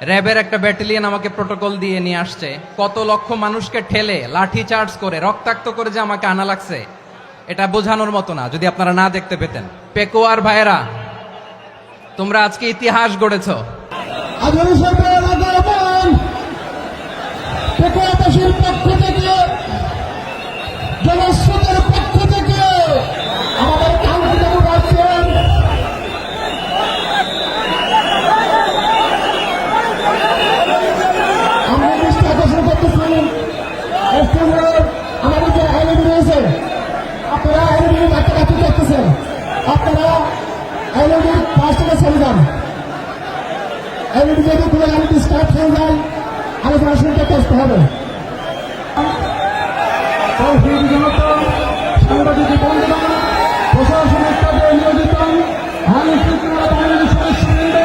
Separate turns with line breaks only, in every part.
র্যাবের একটা ব্যাটালিয়ন আমাকে প্রোটোকল দিয়ে নিয়ে আসছে, কত লক্ষ মানুষকে ঠেলে লাঠি চার্জ করে রক্তাক্ত করে যে আমাকে আনা লাগছে, এটা বোঝানোর মতো না যদি আপনারা না দেখতে পেতেন। পেকুয়ার ভাইয়েরা, তোমরা আজকে ইতিহাস গড়েছ।
পেকুয়াবাসীর পক্ষ থেকে, জনস্রোতের পক্ষ থেকে আমাদের কাঙ্ক্ষিত রাখছেন আমরা দৃষ্টি আকর্ষণ করতেছি। আমাদের যে এলইডি রয়েছে, আপনারা এলইডি কাছাকাছি দেখতেছেন, আপনারা এলইডির পাশ থেকে চলে যান। এলইডি যদি কোনো এলইডি স্টার্ট হয়ে যায়, আলোচনা শুনতে কষ্ট হবে। সাংবাদিক বন্ধুগণ, প্রশাসনিক পদে নিয়োজিত আইন শৃঙ্খলা বাহিনীর সদস্যবৃন্দ,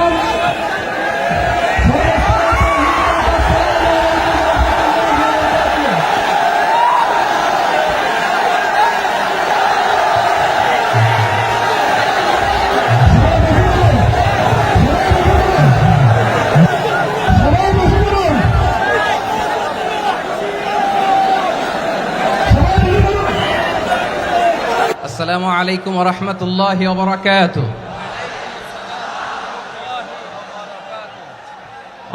আসসালামু আলাইকুম ওয়া রাহমাতুল্লাহি ওয়া বারাকাতুহু।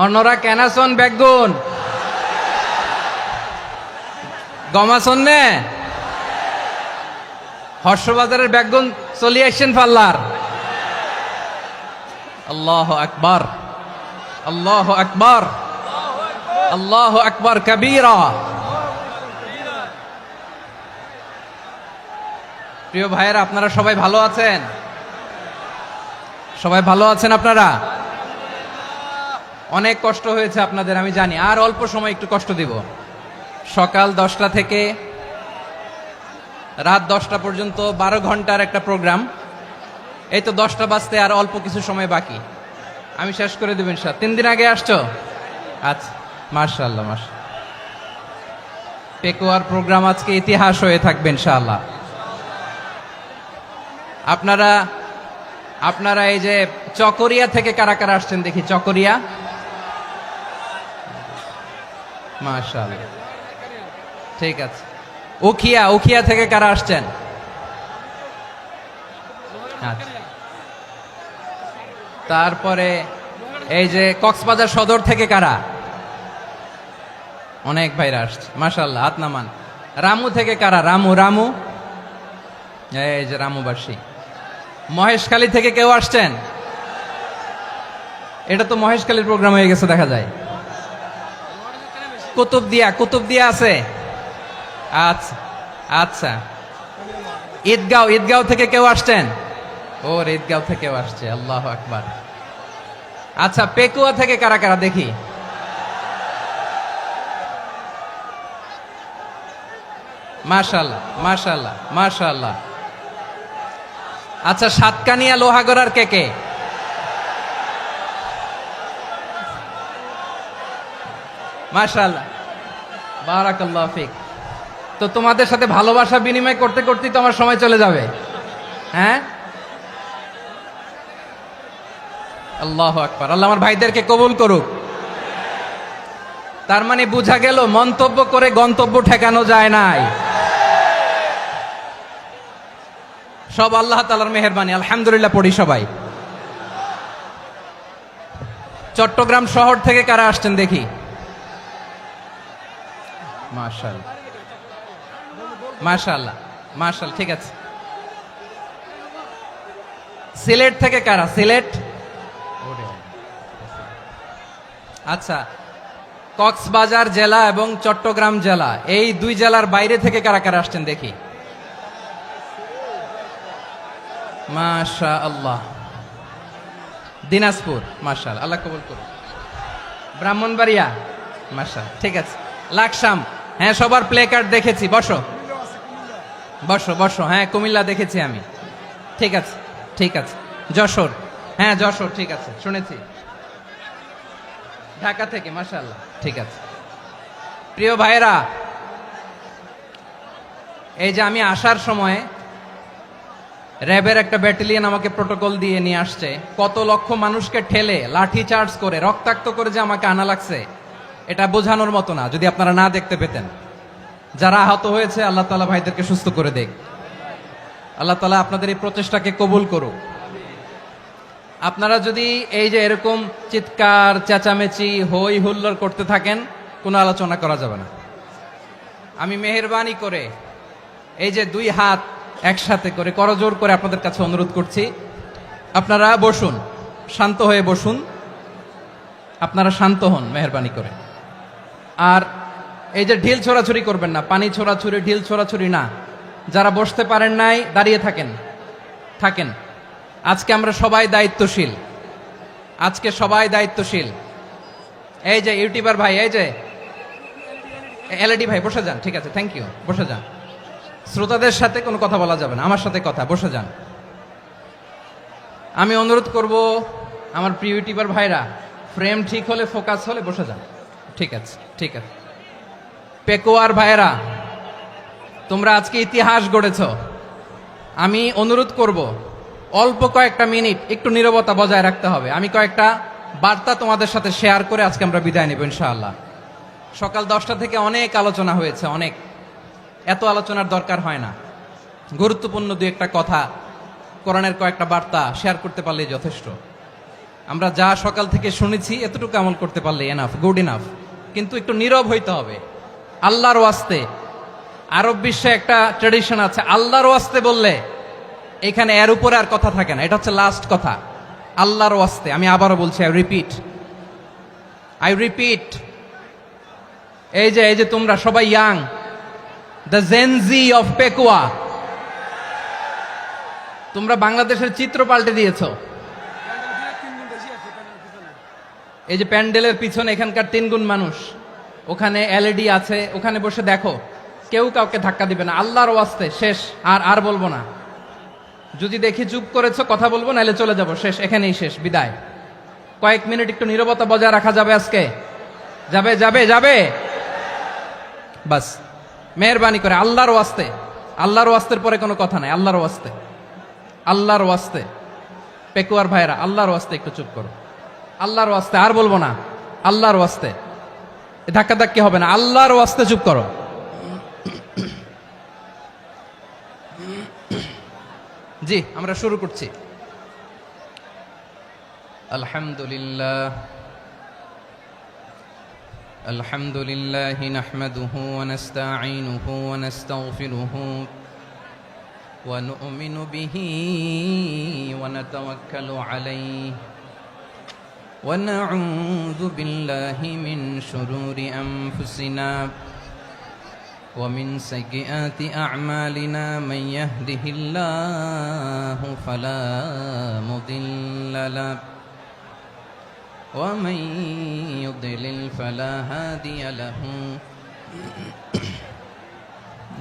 অন্যরা কেনাসন বেগুন গমাসন নে হর্ষবাজারের বেগুন চলি আসছেন পাল্লার। আল্লাহু আকবার, আল্লাহু আকবার, আল্লাহু আকবার কবীরা। প্রিয় ভাইয়েরা, আপনারা সবাই ভালো আছেন? সবাই ভালো আছেন? আপনারা অনেক কষ্ট হয়েছে আপনাদের, আমি জানি। আর অল্প সময় একটু কষ্ট দিব। সকাল 10টা থেকে রাত 10টা পর্যন্ত 12 ঘন্টার একটা প্রোগ্রাম। এই তো 10টা বাজতে আর অল্প কিছু সময় বাকি, আমি শেষ করে দেব ইনশাআল্লাহ। 3 দিন আগে আসছো? আচ্ছা, মাশাআল্লাহ মাশাআল্লাহ। পেকুয়ার প্রোগ্রাম আজকে ইতিহাস হয়ে থাকবে ইনশাআল্লাহ। আপনারা এই যে চকরিয়া থেকে কারা কারা আসছেন দেখি? চকরিয়া, মাশাআল্লাহ, ঠিক আছে। উখিয়া থেকে কারা আসছেন? আচ্ছা। তারপরে এই যে কক্সবাজার সদর থেকে কারা? অনেক ভাইরা আসছে, মাশাআল্লাহ, হাত নামান। রামু থেকে কারা? রামু, এই যে রামুবাসী। মহেশখালী থেকে কেউ আসছেন? এটা তো মহেশখালীর প্রোগ্রাম হয়ে গেছে দেখা যায়। কুতুবদিয়া আছে? আচ্ছা আচ্ছা। ঈদগাঁও থেকে কেউ আসছেন? ওর ঈদগাঁও থেকেও আসছে, আল্লাহু আকবার। আচ্ছা, পেকুয়া থেকে কারা কারা দেখি? মাশাআল্লাহ মাশাআল্লাহ মাশাআল্লাহ। আচ্ছা, সাতকানিয়া লোহাগড়ার কে? মাশাআল্লাহ, বারাকাল্লাহু ফিক। তো তোমাদের সাথে ভালোবাসা বিনিময় করতে করতেই তো আমার সময় চলে যাবে। হ্যাঁ, আল্লাহু আকবার। আল্লাহ আমার ভাইদেরকে কবুল করুক। তার মানে বোঝা গেল মন্তব্য করে গন্তব্য ঠেকানো যায় নাই। সব আল্লাহ তাআলার মেহেরবানি, আলহামদুলিল্লাহ পড়ি সবাই। চট্টগ্রাম শহর থেকে কারা আসছেন দেখি? মাশাআল্লাহ মাশাআল্লাহ মাশাআল্লাহ, ঠিক আছে। সিলেট থেকে কারা? সিলেট, আচ্ছা। কক্সবাজার জেলা এবং চট্টগ্রাম জেলা, এই দুই জেলার বাইরে থেকে কারা কারা আসছেন দেখি? মাশাআল্লাহ। দিনাজপুর, মাশাআল্লাহ, আল্লাহ কবুল করুন। ব্রাহ্মণবাড়িয়া, মাশাআল্লাহ, ঠিক আছে। লাকসাম, হ্যাঁ, সবার প্লে কার্ড দেখেছি। বসো বসো বসো। হ্যাঁ, কুমিল্লা দেখেছি আমি, ঠিক আছে ঠিক আছে। যশোর, হ্যাঁ যশোর, ঠিক আছে, শুনেছি। ঢাকা থেকে, মাশাআল্লাহ, ঠিক আছে। প্রিয় ভাইরা, এই যে আমি আসার সময় র্যাবের একটা ব্যাটালিয়ন আমাকে প্রোটোকল দিয়ে নিয়ে আসছে, কত লক্ষ মানুষকে ঠেলে লাঠি চার্জ করে রক্তাক্ত করে যে আমাকে আনা লাগছে, এটা বোঝানোর মতো না যদি আপনারা না দেখতে পেতেন। যারা আহত হয়েছে আল্লাহ তাআলা ভাইদেরকে সুস্থ করে দেখ। আল্লাহ তাআলা আপনাদের এই প্রচেষ্টাকে কবুল করুক। আপনারা যদি এই যে এরকম চিৎকার চেঁচামেচি হই হুল্লোড় করতে থাকেন, কোনো আলোচনা করা যাবে না। আমি মেহেরবানি করে এই যে দুই হাত একসাথে করে করজোর করে আপনাদের কাছে অনুরোধ করছি, আপনারা বসুন, শান্ত হয়ে বসুন, আপনারা শান্ত হন মেহেরবানি করে। আর এই যে ঢিল ছোড়াছুরি করবেন না, পানি ছোড়াছুরি ঢিল ছোড়াছুরি না। যারা বসতে পারেন নাই দাঁড়িয়ে থাকেন থাকেন। আজকে আমরা সবাই দায়িত্বশীল, আজকে সবাই দায়িত্বশীল। এই যে ইউটিউবার ভাই, এই যে এলইডি ভাই বসে যান, ঠিক আছে, থ্যাংক ইউ, বসে যান। শ্রোতাদের সাথে কোনো কথা বলা যাবে না, আমার সাথে কথা, বসে যান। আমি অনুরোধ করব আমার প্রিয় ইউটিউবার ভাইরা, ফ্রেম ঠিক হলে ফোকাস হলে বসে যান, ঠিক আছে, ঠিক আছে। পেকুয়ার ভাইরা, তোমরা আজকে ইতিহাস গড়েছ। আমি অনুরোধ করব অল্প কয়েকটা মিনিট একটু নীরবতা বজায় রাখতে হবে। আমি কয়েকটা বার্তা তোমাদের সাথে শেয়ার করে আজকে আমরা বিদায় নেব ইনশাআল্লাহ। সকাল 10টা থেকে অনেক আলোচনা হয়েছে, অনেক, এত আলোচনার দরকার হয় না। গুরুত্বপূর্ণ দুই একটা কথা, কোরআনের কয়েকটা বার্তা শেয়ার করতে পারলেই যথেষ্ট। আমরা যা সকাল থেকে শুনেছি এতটুকু আমল করতে পারলে এনাফ, গুড ইনাফ। কিন্তু একটু নীরব হইতে হবে আল্লাহর ওয়াস্তে। আরব বিশ্বে একটা ট্রেডিশন আছে, আল্লাহর ওয়াস্তে বললে এখানে এর উপরে আর কথা থাকে না, এটা হচ্ছে লাস্ট কথা। আল্লাহর ওয়াস্তে, আমি আবারও বলছি, আই রিপিট। এই যে তোমরা সবাই young, the Gen Z of Pekua, তোমরা বাংলাদেশের চিত্র পাল্টে দিয়েছ। এই যে প্যান্ডেলের পিছনে এখানকার 3 গুণ মানুষ, ওখানে এলইডি আছে, ওখানে বসে দেখো, কেউ কাউকে ধাক্কা দিবে না। আল্লাহর ওয়াস্তে শেষ, আর বলবো না। যদি দেখি চুপ করেছো, কথা বলবো, নাহলে চলে যাবো, শেষ, এখানেই শেষ, বিদায়। কয়েক মিনিট একটু নীরবতা বজায় রাখা যাবে আজকে? যাবে যাবে যাবে বাস, মেহেরবানি করে আল্লাহর ওয়াস্তে। আল্লাহর ওয়াস্তের পরে কোনো কথা নাই, আল্লাহর ওয়াস্তে, আল্লাহর ওয়াস্তে। পেকুয়ার ভাইরা, আল্লাহর ওয়াস্তে একটু চুপ করো, আল্লাহর ওয়াস্তে, আর বলবো না, আল্লাহর ওয়াস্তে। ধাক্কা ধাক্কি হবে না, আল্লাহর ওয়াস্তে চুপ করো। জি, আমরা শুরু করছি। আলহামদুলিল্লাহ আলহামদুলিল্লাহ নাহমাদুহু ওয়া নাস্তাঈনুহু ওয়া নাস্তাগফিরুহু ওয়া নু'মিনু বিহি ওয়া নাতাওয়াক্কালু আলাইহি ওয়া নাউযু বিল্লাহি মিন শুরুরি আনফুসিনা ومن سيئات أعمالنا من يهده الله فلا مضل له ومن يضلل فلا هادي له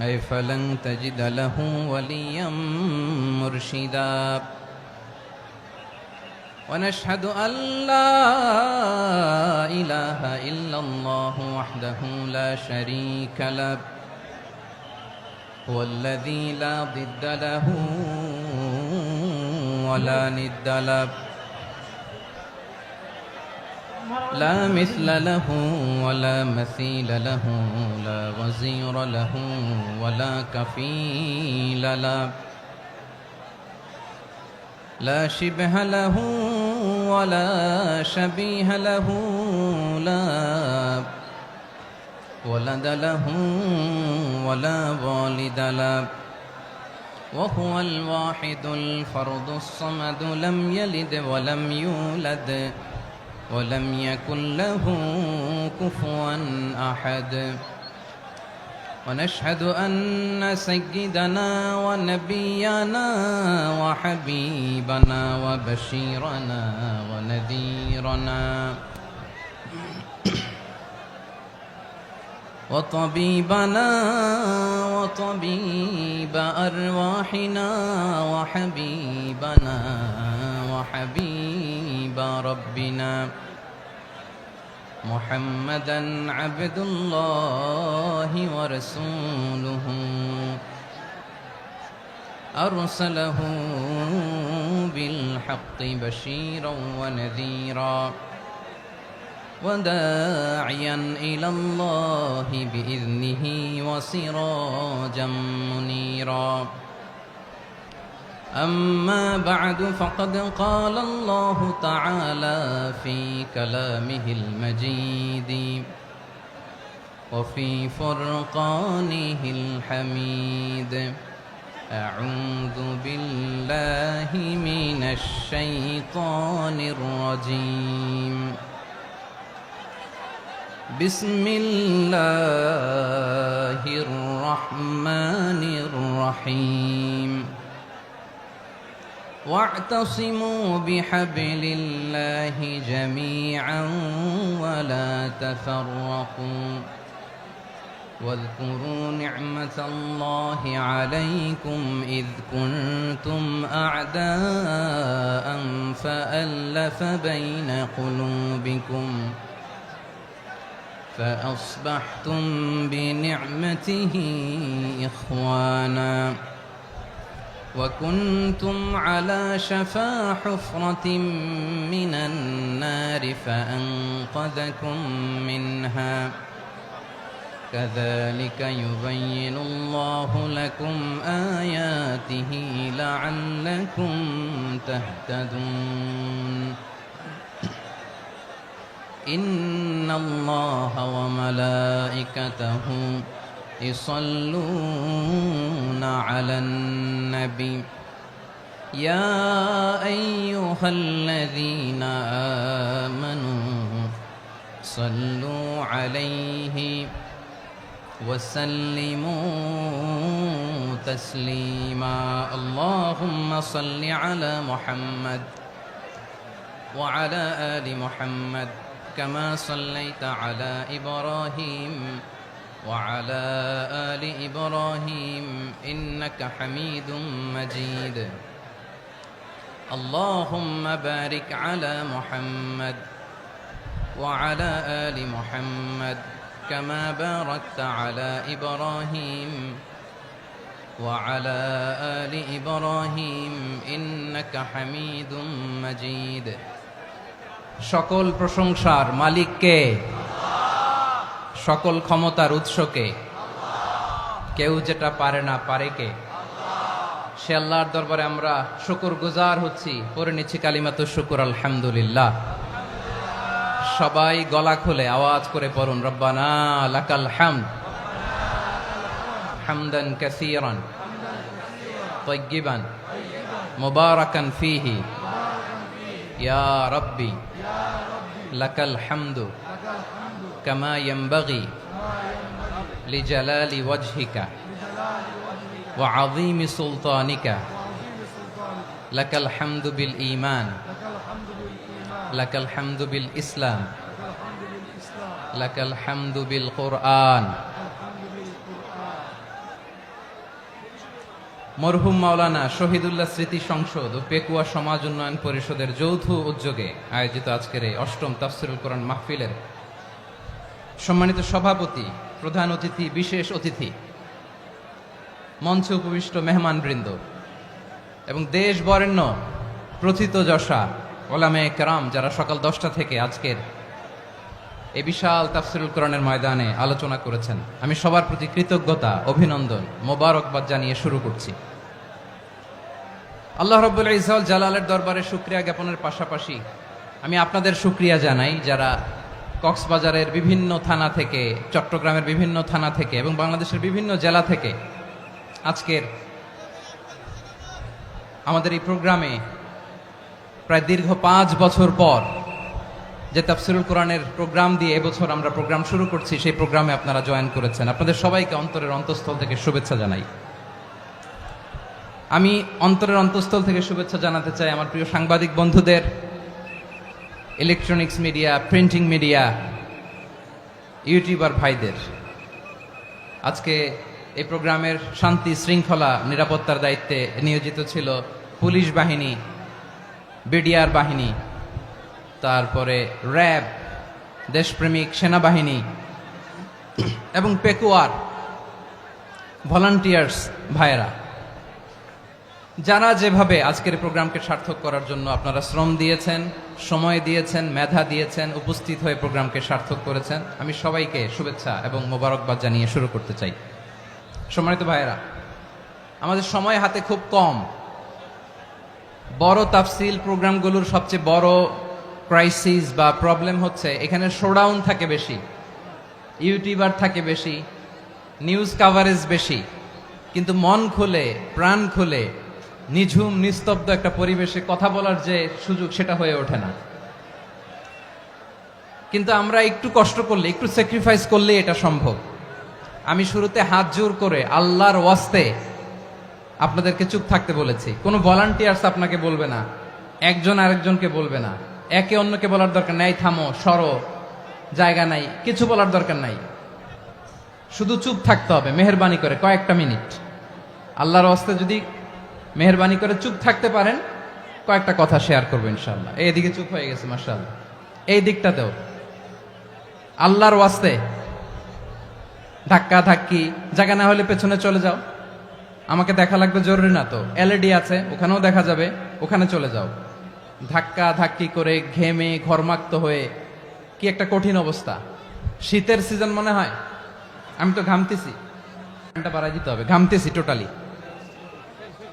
أي فلن تجد له وليا مرشدا ونشهد أن لا إله إلا الله وحده لا شريك له هو الذي لا ضد له ولا ند له لا مثل له ولا مثيل له لا وزير له ولا كفيل له لا شبه له ولا شبيه له لا ولد له ولا والد له وهو الواحد الفرد الصمد لم يلد ولم يولد ولم يكن له كفوا أحد ونشهد أن سيدنا ونبينا وحبيبنا وبشيرنا ونذيرنا وطبيبنا وطبيب أرواحنا وحبيبنا وحبيب ربنا محمدا عبد الله ورسوله أرسله بالحق بشيرا ونذيرا وداعيا إلى الله بإذنه وسراجا منيرا أما بعد فقد قال الله تعالى في كلامه المجيد وفي فرقانه الحميد أعوذ بالله من الشيطان الرجيم بسم الله الرحمن الرحيم واعتصموا بحبل الله جميعا ولا تفرقوا واذكروا نعمة الله عليكم إذ كنتم أعداء فألف بين قلوبكم فأصبحتم بنعمته إخوانا وكنتم على شفا حفرة من النار فأنقذكم منها كذلك يبين الله لكم آياته لعلكم تهتدون إن الله وملائكته يصلون على النبي يا أيها الذين آمنوا صلوا عليه وسلموا تسليما اللهم صل على محمد وعلى آل محمد كما صليت على إبراهيم وعلى آل إبراهيم إنك حميد مجيد اللهم بارك على محمد وعلى آل محمد كما باركت على إبراهيم وعلى آل إبراهيم إنك حميد مجيد সকল প্রশংসার মালিক কে? সকল ক্ষমতার উৎস কে? কেউ যেটা পারে না পারে কে? সে আল্লাহর দরবারে আমরা শুকরগুজার হচ্ছি, পড়ে নিচ্ছি কালিমাতু শুকর আলহামদুলিল্লাহ। সবাই গলা খুলে আওয়াজ করে পড়ুন রব্বানা লাকাল হামদ হামদান কাসীরান তাইয়্যিবান মুবারাকান ফীহি ইয়া রাব্বি লাকাল হামদু কামা ইয়ানবাগি লিজালালি ওয়াজহিকা ওয়া আযীমি সুলতানিকা লাকাল হামদু বিল ঈমান লাকাল হামদু বিল ইসলাম লাকাল হামদু বিল কুরআন। মরহুম মাওলানা শহীদুল্লাহ স্মৃতি সংসদ ও পেকুয়া সমাজ উন্নয়ন পরিষদের যৌথ উদ্যোগে আয়োজিত আজকের এই অষ্টম তাফসীরুল কোরআন মাহফিলের সম্মানিত সভাপতি, প্রধান অতিথি, বিশেষ অতিথি, মঞ্চে উপবিষ্ট মেহমানবৃন্দ এবং দেশ বরেণ্য প্রথিতযশা ওলামায়ে কেরাম যারা সকাল 10টা থেকে আজকের এই বিশাল তাফসীরুল কোরআনের ময়দানে আলোচনা করেছেন, আমি সবার প্রতি কৃতজ্ঞতা, অভিনন্দন, মোবারকবাদ জানিয়ে শুরু করছি। আল্লাহ রাব্বুল ইজ্জত জালালের দরবারে শুকরিয়া জ্ঞাপনের পাশাপাশি আমি আপনাদের শুকরিয়া জানাই যারা কক্সবাজারের বিভিন্ন থানা থেকে, চট্টগ্রামের বিভিন্ন থানা থেকে এবং বাংলাদেশের বিভিন্ন জেলা থেকে আজকের আমাদের এই প্রোগ্রামে প্রায় দীর্ঘ 5 বছর পর যে তাফসীরুল কোরআনের প্রোগ্রাম দিয়ে এবছর আমরা প্রোগ্রাম শুরু করছি, সেই প্রোগ্রামে আপনারা জয়েন করেছেন। আপনাদের সবাইকে অন্তরের অন্তঃস্থল থেকে শুভেচ্ছা জানাই। আমি অন্তরের অন্তঃস্থল থেকে শুভেচ্ছা জানাতে চাই আমার প্রিয় সাংবাদিক বন্ধুদের, electronics media, printing media, YouTuber ভাইদের। আজকে এই প্রোগ্রামের শান্তি শৃঙ্খলা নিরাপত্তার দায়িত্বে নিয়োজিত ছিল পুলিশ বাহিনী, বিডিআর বাহিনী, তারপরে র্যাব, দেশপ্রেমিক সেনাবাহিনী এবং পেকুয়ার ভলান্টিয়ার্স ভাইয়েরা। যারা যেভাবে আজকের প্রোগ্রামকে সার্থক করার জন্য আপনারা শ্রম দিয়েছেন, সময় দিয়েছেন, মেধা দিয়েছেন, উপস্থিত হয়ে প্রোগ্রামকে সার্থক করেছেন, আমি সবাইকে শুভেচ্ছা এবং মোবারকবাদ জানিয়ে শুরু করতে চাই। সম্মানিত ভাইয়েরা, আমাদের সময় হাতে খুব কম। বড় তাফসিল প্রোগ্রামগুলোর সবচেয়ে বড় ক্রাইসিস বা প্রবলেম হচ্ছে এখানে শোডাউন থাকে বেশি, ইউটিউবার থাকে বেশি, নিউজ কাভারেজ বেশি, কিন্তু মন খুলে প্রাণ খুলে নিঝুম নিস্তব্ধ একটা পরিবেশে কথা বলার যে সুযোগ সেটা হয়ে ওঠে না। কিন্তু আমরা একটু কষ্ট করলে, একটু স্যাক্রিফাইস করলে এটা সম্ভব। আমি শুরুতে হাত জোর করে আল্লাহর ওয়াস্তে আপনাদেরকে চুপ থাকতে বলেছি। কোনো ভলান্টিয়ার্স আপনাকে বলবে না, একজন আরেকজনকে বলবে না, একে অন্যকে বলার দরকার নাই, থামো সরো জায়গা নাই, কিছু বলার দরকার নাই, শুধু চুপ থাকতে হবে মেহেরবানি করে কয়েকটা মিনিট। আল্লাহর ওয়াস্তে যদি মেহেরবানি করে চুপ থাকতে পারেন, কয়েকটা কথা শেয়ার করবো ইনশাআল্লাহ। এইদিকে চুপ হয়ে গেছে মাশাআল্লাহ, এই দিকটাতেও আল্লাহর ওয়াস্তে ধাক্কা ধাক্কি জায়গা না হলে পেছনে চলে যাও। আমাকে দেখা লাগবে জরুরি না তো, এলইডি আছে ওখানেও দেখা যাবে, ওখানে চলে যাও। ধাক্কা ধাক্কি করে ঘেমে ঘরমাক্ত হয়ে কি একটা কঠিন অবস্থা। শীতের সিজন মনে হয়, আমি তো ঘামতেছি, ফ্যানটা বাড়াই দিতে হবে, ঘামতেছি টোটালি।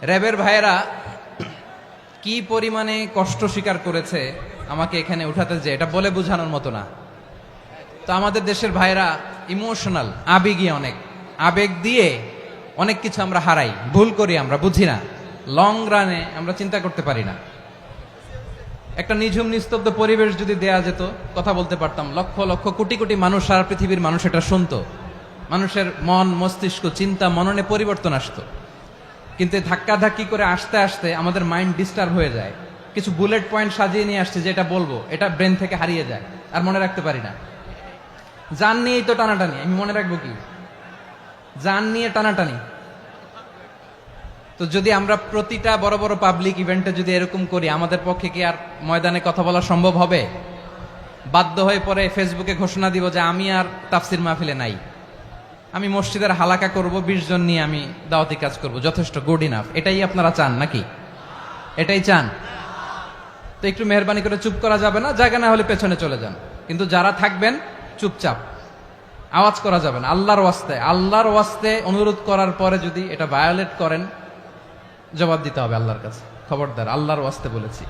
র্যাবের ভাইয়েরা কি পরিমাণে কষ্ট স্বীকার করেছে আমাকে এখানে উঠাতে, যে এটা বলে বোঝানোর মতো না। তো আমাদের দেশের ভাইয়েরা ইমোশনাল, আবেগী অনেক, আবেগ দিয়ে অনেক কিছু আমরা হারাই, ভুল করি, আমরা বুঝি না, লং রানে আমরা চিন্তা করতে পারি না। একটা নিঝুম নিস্তব্ধ পরিবেশ যদি দেয়া যেত, কথা বলতে পারতাম, লক্ষ লক্ষ কোটি কোটি মানুষ, সারা পৃথিবীর মানুষ এটা শুনতো, মানুষের মন মস্তিষ্ক চিন্তা মননে পরিবর্তন আসতো। কিন্তু ধাক্কা ধাক্কি করে আসতে আসতে আমাদের মাইন্ড ডিস্টার্ব হয়ে যায়। কিছু বুলেট পয়েন্ট সাজিয়ে নিয়ে আসছে, যেটা বলবো এটা ব্রেন থেকে হারিয়ে যায়, আর মনে রাখতে পারি না। জান নিয়েই তো টানাটানি, আমি মনে রাখবো কি? জান নিয়ে টানাটানি। তো যদি আমরা প্রতিটা বড় বড় পাবলিক ইভেন্টে যদি এরকম করি, আমাদের পক্ষে কি আর ময়দানে কথা বলা সম্ভব হবে? বাধ্য হয়ে পরে ফেসবুকে ঘোষণা দিব যে আমি আর তাফসির মাহফিলে নাই, আমি মসজিদের হালাকা করব, 20 জন নিয়ে আমি দাওয়াতি কাজ করব, যথেষ্ট, গুড ইনাফ। এটাই আপনারা চান নাকি? এটাই চান? তো একটু মেহরবানি করে চুপ করা যাবে না, জায়গা না হলে পেছনে চলে যান, কিন্তু যারা থাকবেন চুপচাপ, আওয়াজ করা যাবে না। আল্লাহর ওয়াস্তে, আল্লাহর ওয়াস্তে অনুরোধ করার পরে যদি এটা ভায়োলেট করেন, জবাব দিতে হবে আল্লাহর কাছে। খবরদার, আল্লাহর ওয়াস্তে বলেছি,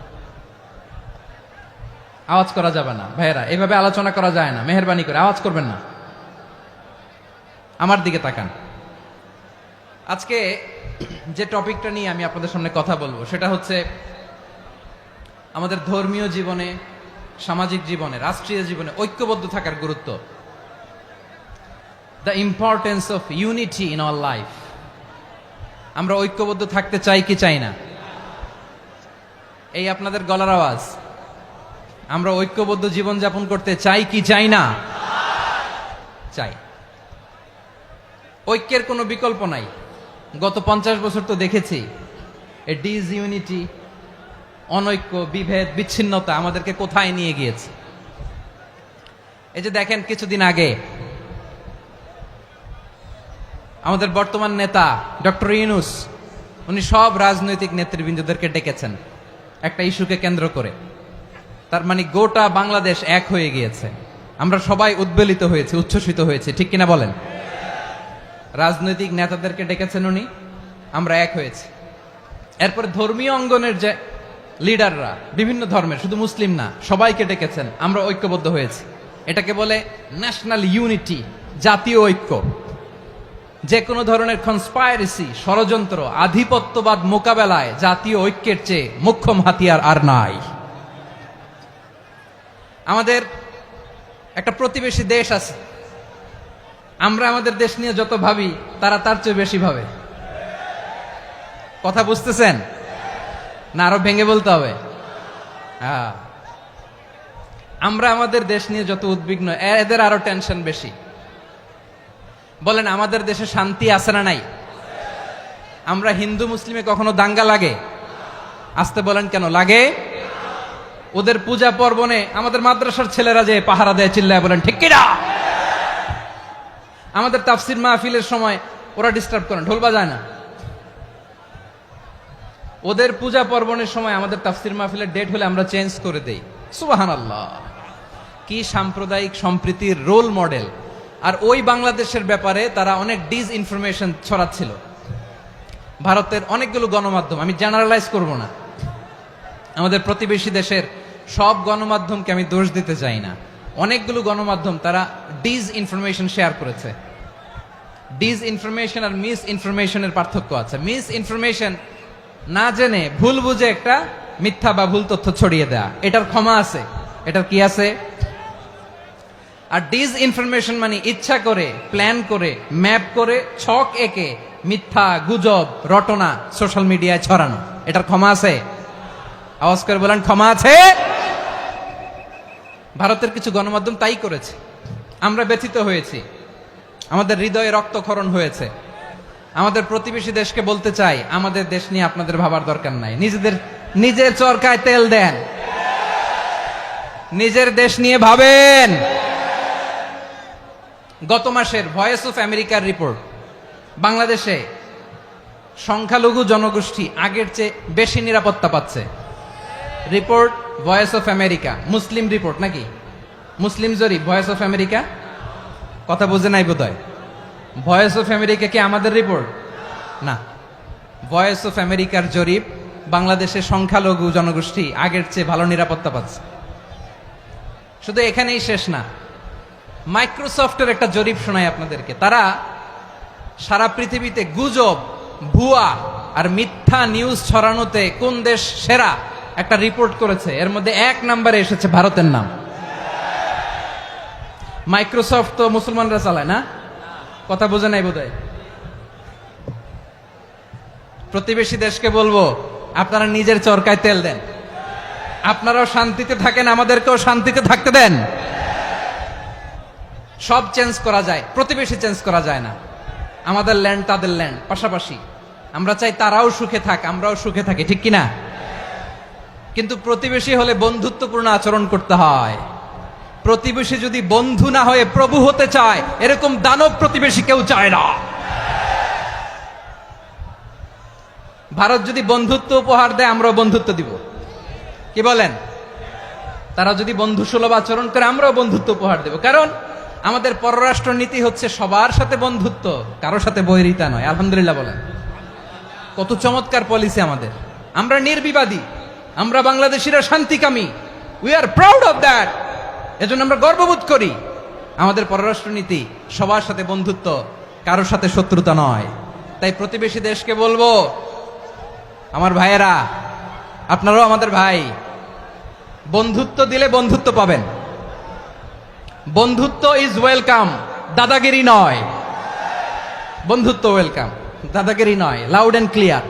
আওয়াজ করা যাবে না। ভাইয়েরা, এভাবে আলোচনা করা যায় না, মেহরবানি করে আওয়াজ করবেন না। আমার দিকে তাকান। আজকে যে টপিকটা নিয়ে আমি আপনাদের সামনে কথা বলবো সেটা হচ্ছে আমাদের ধর্মীয় জীবনে, সামাজিক জীবনে, রাষ্ট্রীয় জীবনে ঐক্যবদ্ধ থাকার গুরুত্ব। The importance of unity in our life. আমরা ঐক্যবদ্ধ থাকতে চাই কি চাই না? এই আপনাদের গলার আওয়াজ। আমরা ঐক্যবদ্ধ জীবনযাপন করতে চাই কি চাই না? চাই। ঐক্যের কোনো বিকল্প নাই। গত 50 বছর তো দেখেছি এই ডিসইউনিটি, অনৈক্য, বিভেদ, বিচ্ছিন্নতা আমাদেরকে কোথায় নিয়ে গিয়েছে। এই যে দেখেন, কিছুদিন আগে আমাদের বর্তমান নেতা ডক্টর ইউনূস, উনি সব রাজনৈতিক নেতৃবৃন্দদেরকে ডেকেছেন একটা ইস্যুকে কেন্দ্র করে। তার মানে গোটা বাংলাদেশ এক হয়ে গিয়েছে। আমরা সবাই উদ্বেলিত হয়েছে, উচ্ছ্বসিত হয়েছে, ঠিক কিনা বলেন? রাজনৈতিক নেতাদেরকে ডেকেছেন উনি, আমরা এক হয়েছি। এরপরে ধর্মীয় অঙ্গনের যে লিডাররা, বিভিন্ন ধর্মের, শুধু মুসলিম না, সবাইকে ডেকেছেন, আমরা ঐক্যবদ্ধ হয়েছি। এটাকে বলে ন্যাশনাল ইউনিটি, জাতীয় ঐক্য। যে কোনো ধরনের কনস্পাইরেসি, ষড়যন্ত্র, আধিপত্যবাদ মোকাবেলায় জাতীয় ঐক্যের চেয়ে মোক্ষম হাতিয়ার আর নাই। আমাদের একটা প্রতিবেশী দেশ আছে, আমরা আমাদের দেশ নিয়ে যত ভাবি তারা তার চেয়ে বেশি ভাবে। কথা বুঝতেছেন না? আরো ভেঙে বলতে হবে। আমরা আমাদের দেশ নিয়ে যত উদ্বিগ্ন, এদের আরো টেনশন বেশি। বলেন, আমাদের দেশে শান্তি আছে না নাই? আমরা হিন্দু মুসলিমে কখনো দাঙ্গা লাগে? আসতে বলেন, কেন লাগে? ওদের পূজা পর্বণে আমাদের মাদ্রাসার ছেলেরা যে পাহারা দেয়, চিল্লায় বলেন ঠিক কিনা? আমাদের তাফসির মাহফিলের সময় ওরা ডিস্টার্ব করেন, ঢোল বাজায় না। ওদের পূজা পার্বণের সময় আমাদের তাফসির মাহফিলের ডেট হলে আমরা চেঞ্জ করে দেই। সুবহানাল্লাহ, কি সাম্প্রদায়িক সম্প্রীতির রোল মডেল। আর ওই বাংলাদেশের ব্যাপারে তারা অনেক ডিস ইনফরমেশন ছড়াচ্ছিল। ভারতের অনেকগুলো গণমাধ্যম, আমি জেনারেলাইজ করব না, আমাদের প্রতিবেশী দেশের সব গণমাধ্যমকে আমি দোষ দিতে চাই না, অনেকগুলো গণমাধ্যম তারা ডিস ইনফরমেশন শেয়ার করেছে। ডিস ইনফরমেশন আর মিস ইনফরমেশনের পার্থক্য আছে। মিস ইনফরমেশন না জেনে ভুল বুঝে একটা মিথ্যা বা ভুল তথ্য ছড়িয়ে দেয়া, এটার ক্ষমা আছে, এটার কি আছে। আর ডিস ইনফরমেশন মানে ইচ্ছা করে, প্ল্যান করে, ম্যাপ করে, ছক এঁকে মিথ্যা, গুজব, রটনা সোশ্যাল মিডিয়ায় ছড়ানো, এটার ক্ষমা আছে? আওয়াজ করে বলেন, ক্ষমা আছে? ভারতের কিছু গণমাধ্যম তাই করেছে। আমরা ব্যথিত হয়েছি, আমাদের হৃদয়ে রক্তক্ষরণ হয়েছে। আমাদের প্রতিবেশী দেশকে বলতে চাই, আমাদের দেশ নিয়ে আপনাদের ভাবার দরকার নাই, নিজের চরকায় তেল দেন, নিজের দেশ নিয়ে ভাবেন। গত মাসের ভয়েস অফ আমেরিকার রিপোর্ট, বাংলাদেশে সংখ্যালঘু জনগোষ্ঠী আগের চেয়ে বেশি নিরাপত্তা পাচ্ছে। Report voice of America, Muslim report নাকি? মুসলিম জরিপ, ভয়েস অফ আমেরিকা। কথা বুঝে নাই বোধহয়। ভয়েস অফ আমেরিকা কি আমাদের রিপোর্ট? না, ভয়েস অফ আমেরিকার জরিপ, বাংলাদেশের সংখ্যালঘু জনগোষ্ঠী আগের চেয়ে ভালো নিরাপত্তা পাচ্ছে। শুধু এখানেই শেষ না, মাইক্রোসফটের একটা জরিপ শোনায় আপনাদেরকে। তারা সারা পৃথিবীতে গুজব, ভুয়া আর মিথ্যা নিউজ ছড়ানোতে কোন দেশ সেরা একটা রিপোর্ট করেছে। এর মধ্যে 1 নম্বরে এসেছে ভারতের নাম। মাইক্রোসফট তো মুসলমানরা চালায় না? কথা বোঝে নাই বোধহয়। প্রতিবেশী দেশকে বলবো, আপনারা নিজের চরকায় তেল দেন, আপনারাও শান্তিতে থাকেন, আমাদেরকেও শান্তিতে থাকতে দেন। সব চেঞ্জ করা যায়, প্রতিবেশী চেঞ্জ করা যায় না। আমাদের ল্যান্ড তাদের ল্যান্ড, পাশাপাশি। আমরা চাই তারাও সুখে থাক, আমরাও সুখে থাকি, ঠিক কিনা? কিন্তু প্রতিবেশী হলে বন্ধুত্বপূর্ণ আচরণ করতে হয়। প্রতিবেশী যদি বন্ধু না হয়ে প্রভু হতে চায়, এরকম দানব প্রতিবেশী কেউ চায় না। ভারত যদি বন্ধুত্ব উপহার দেয়, আমরাও বন্ধুত্ব দিব, কি বলেন? তারা যদি বন্ধু সুলভ আচরণ করে, আমরাও বন্ধুত্ব উপহার দেব। কারণ আমাদের পররাষ্ট্র নীতি হচ্ছে সবার সাথে বন্ধুত্ব, কারোর সাথে বৈরিতা নয়। আলহামদুলিল্লাহ বলেন, কত চমৎকার পলিসি আমাদের। আমরা নির্বিবাদী, আমরা বাংলাদেশিরা শান্তিকামী, we are proud of that. এজন্য আমরা গর্ববোধ করি। আমাদের পররাষ্ট্র নীতি সবার সাথে বন্ধুত্ব, কারোর সাথে শত্রুতা নয়। তাই প্রতিবেশী দেশকে বলবো, আমার ভাইয়েরা, আপনারাও আমাদের ভাই, বন্ধুত্ব দিলে বন্ধুত্ব পাবেন। বন্ধুত্ব ইজ ওয়েলকাম, দাদাগিরি নয়। বন্ধুত্ব ওয়েলকাম, দাদাগিরি নয়, লাউড এন্ড ক্লিয়ার।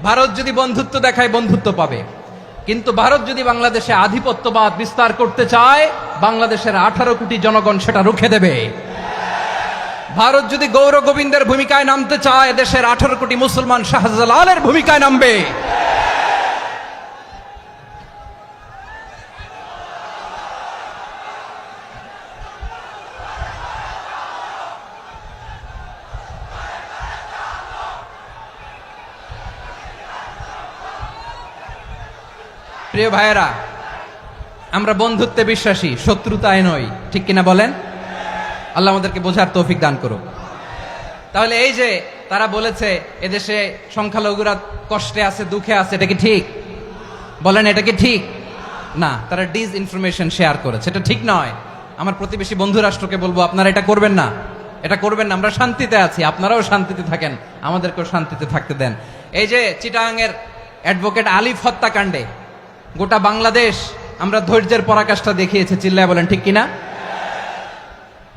ভারত যদি বন্ধুত্ব দেখায়, বন্ধুত্ব পাবে। কিন্তু ভারত যদি বাংলাদেশে আধিপত্যবাদ বিস্তার করতে চায়, বাংলাদেশের 18 কোটি জনগণ সেটা রুখে দেবে। ভারত যদি গৌর গোবিন্দের ভূমিকায় নামতে চায়, দেশের 18 কোটি মুসলমান শাহজালালের ভূমিকায় নামবে। প্রিয় ভাইয়েরা, আমরা বন্ধুত্বে বিশ্বাসী, শত্রুতায় নই, ঠিক কিনা বলেন? আল্লাহ আমাদেরকে বোঝার তৌফিক দান করুক। তাহলে এই যে তারা বলেছে এদেশে সংখ্যালঘুরা কষ্টে আছে, দুঃখে আছে, এটা কি ঠিক? বলেন, এটা কি ঠিক? না, তারা ডিস ইনফরমেশন শেয়ার করেছে, এটা ঠিক নয়। আমার প্রতিবেশী বন্ধু রাষ্ট্রকে বলবো, আপনারা এটা করবেন না, এটা করবেন না। আমরা শান্তিতে আছি, আপনারাও শান্তিতে থাকেন, আমাদেরকেও শান্তিতে থাকতে দেন। এই যে চিটাগাংয়ের অ্যাডভোকেট আলিফ হত্যাকাণ্ডে গোটা বাংলাদেশ আমরা ধৈর্যের পরাকাষ্ঠা দেখিয়েছে, চিল্লায় বলেন ঠিক কিনা?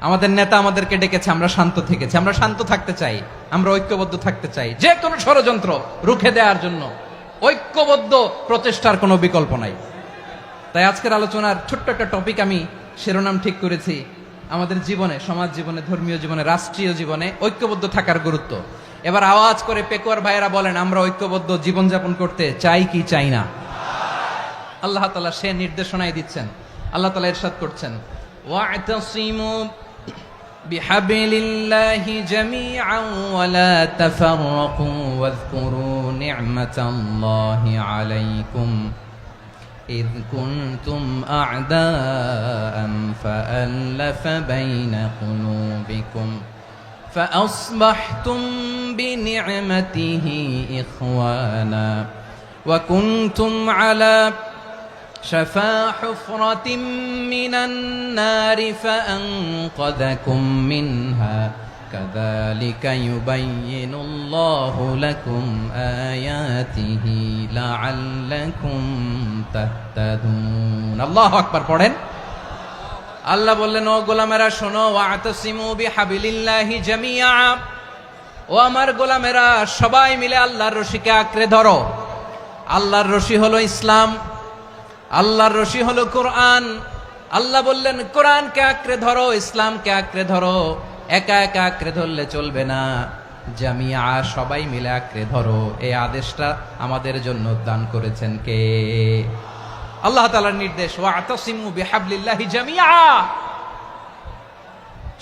আমাদের নেতা আমাদেরকে ডেকেছে, আমরা শান্ত থেকেছি। আমরা শান্ত থাকতে চাই, আমরা ঐক্যবদ্ধ থাকতে চাই। যে কোনো ষড়যন্ত্র রুখে দেওয়ার জন্য ঐক্যবদ্ধ প্রচেষ্টার কোনো বিকল্প নাই। তাই আজকের আলোচনার ছোট্ট একটা টপিক আমি শিরোনাম ঠিক করেছি, আমাদের জীবনে, সমাজ জীবনে, ধর্মীয় জীবনে, রাষ্ট্রীয় জীবনে ঐক্যবদ্ধ থাকার গুরুত্ব। এবার আওয়াজ করে পেকুয়ার ভাইয়েরা বলেন, আমরা ঐক্যবদ্ধ জীবনযাপন করতে চাই কি চাই না? আল্লাহ তাআলা সে নির্দেশনাই দিচ্ছেন। আল্লাহ তাআলা ইরশাদ করছেন, ওয়া'তাসিমু بحبل الله جميعا ولا تفرقوا واذكروا نعمة الله عليكم إذ كنتم أعداء فألف بين قلوبكم فأصبحتم بنعمته إخوانا وكنتم على شفا حفرة من النار فأنقذكم منها كذلك يبين الله لكم آياته لعلكم تهتدون الله أكبر পড়েন আল্লাহ বললেন ও গোলামেরা শোনো ওয়াতাসিমু বিহাবিলিল্লাহি জামিআ ও আমার গোলামেরা সবাই মিলে আল্লাহর রশিকে আঁকড়ে ধরো আল্লাহর রশি হলো ইসলাম আল্লাহর রশি হলো কোরআন আল্লাহ বললেন কোরআনকে আঁকড়ে ধরো ইসলামকে আঁকড়ে ধরো একা একা আঁকড়ে ধরলে চলবে না জামিয়া সবাই মিলে আঁকড়ে ধরো এই আদেশটা আমাদের জন্য দান করেছেন কে আল্লাহ তাআলার নির্দেশ ওয়াতাসিমু বিহাবলিল্লাহি জামিআ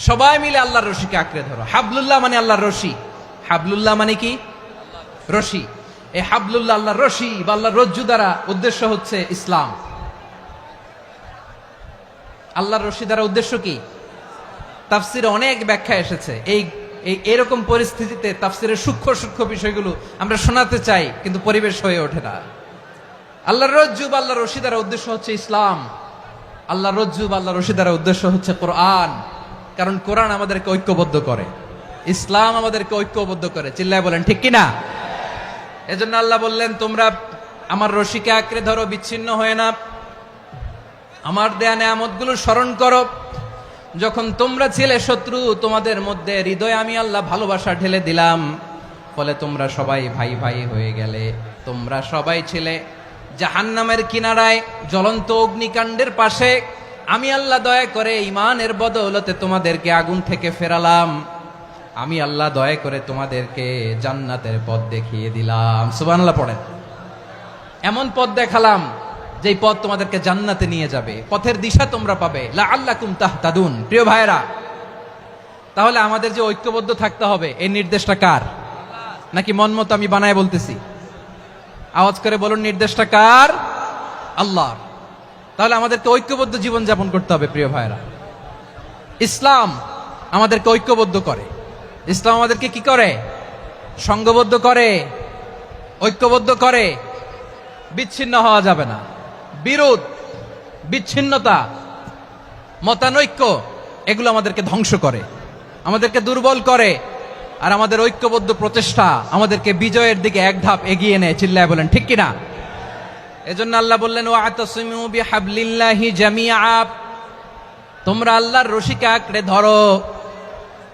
সবাই মিলে আল্লাহর রশিকে আঁকড়ে ধরো হাবলুল্লাহ মানে আল্লাহর রশি হাবলুল্লাহ মানে কি রশি এই হাবলুল্লাহ আল্লাহর রশি বা আল্লাহর রজ্জু দ্বারা উদ্দেশ্য হচ্ছে ইসলাম আল্লাহর রশি দ্বারা উদ্দেশ্য কি তাফসিরে অনেক ব্যাখ্যা এসেছে এই এরকম পরিস্থিতিতে তাফসিরের সূক্ষ্ম সূক্ষ্ম বিষয়গুলো আমরা শোনাতে চাই কিন্তু পরিবেশ হয়ে ওঠে না আল্লাহর রজ্জু বা আল্লাহর রশি দ্বারা উদ্দেশ্য হচ্ছে ইসলাম আল্লাহর রজ্জু বা আল্লাহর রশি দ্বারা উদ্দেশ্য হচ্ছে কোরআন কারণ কোরআন আমাদেরকে ঐক্যবদ্ধ করে ইসলাম আমাদেরকে ঐক্যবদ্ধ করে চিল্লায় বলেন ঠিক কিনা এজন্য আল্লাহ বললেন তোমরা আমার রশিকে আঁকড়ে ধরো বিচ্ছিন্ন হয়ে না আমার দেয়া নেয়ামতগুলো স্মরণ করো যখন তোমরা ছিলে শত্রু তোমাদের মধ্যে হৃদয়ে আমি আল্লাহ ভালোবাসা ঢেলে দিলাম ফলে তোমরা সবাই ভাই ভাই হয়ে গেলে তোমরা সবাই ছিলে জাহান্নামের কিনারায় জ্বলন্ত অগ্নিকাণ্ডের পাশে আমি আল্লাহ দয়া করে ঈমানের বদৌলতে তোমাদেরকে আগুন থেকে ফেরালাম আমি আল্লাহ দয়া করে তোমাদেরকে জান্নাতের পথ দেখিয়ে দিলাম সুবহানাল্লাহ পড়েন এমন পথ দেখালাম যেই পথ তোমাদেরকে জান্নাতে নিয়ে যাবে পথের দিশা তোমরা পাবে লাআল্লাকুম তাহতাদুন প্রিয় ভাইরা তাহলে আমাদের যে ঐক্যবদ্ধ থাকতে হবে এই নির্দেশটা কার নাকি মন মতো আমি বানায় বলতেছি আওয়াজ করে বলুন নির্দেশটা কার আল্লাহর তাহলে আমাদেরকে ঐক্যবদ্ধ জীবন যাপন করতে হবে প্রিয় ভাইরা ইসলাম আমাদেরকে ঐক্যবদ্ধ করে ইসলাম আমাদেরকে কি করে সংঘবদ্ধ করে ঐক্যবদ্ধ করে বিচ্ছিন্ন হওয়া যাবে না বিরোধ বিচ্ছিন্নতা মতানৈক্য এগুলো আমাদেরকে ধ্বংস করে আমাদেরকে দুর্বল করে আর আমাদের ঐক্যবদ্ধ প্রচেষ্টা আমাদেরকে বিজয়ের দিকে এক ধাপ এগিয়ে নেয় চিল্লায় বলেন ঠিক কিনা এজন্য আল্লাহ বললেন ওয়াতাসিমু বিহাবলিল্লাহি জামিআ তোমরা আল্লাহর রশিকে আঁকড়ে ধরো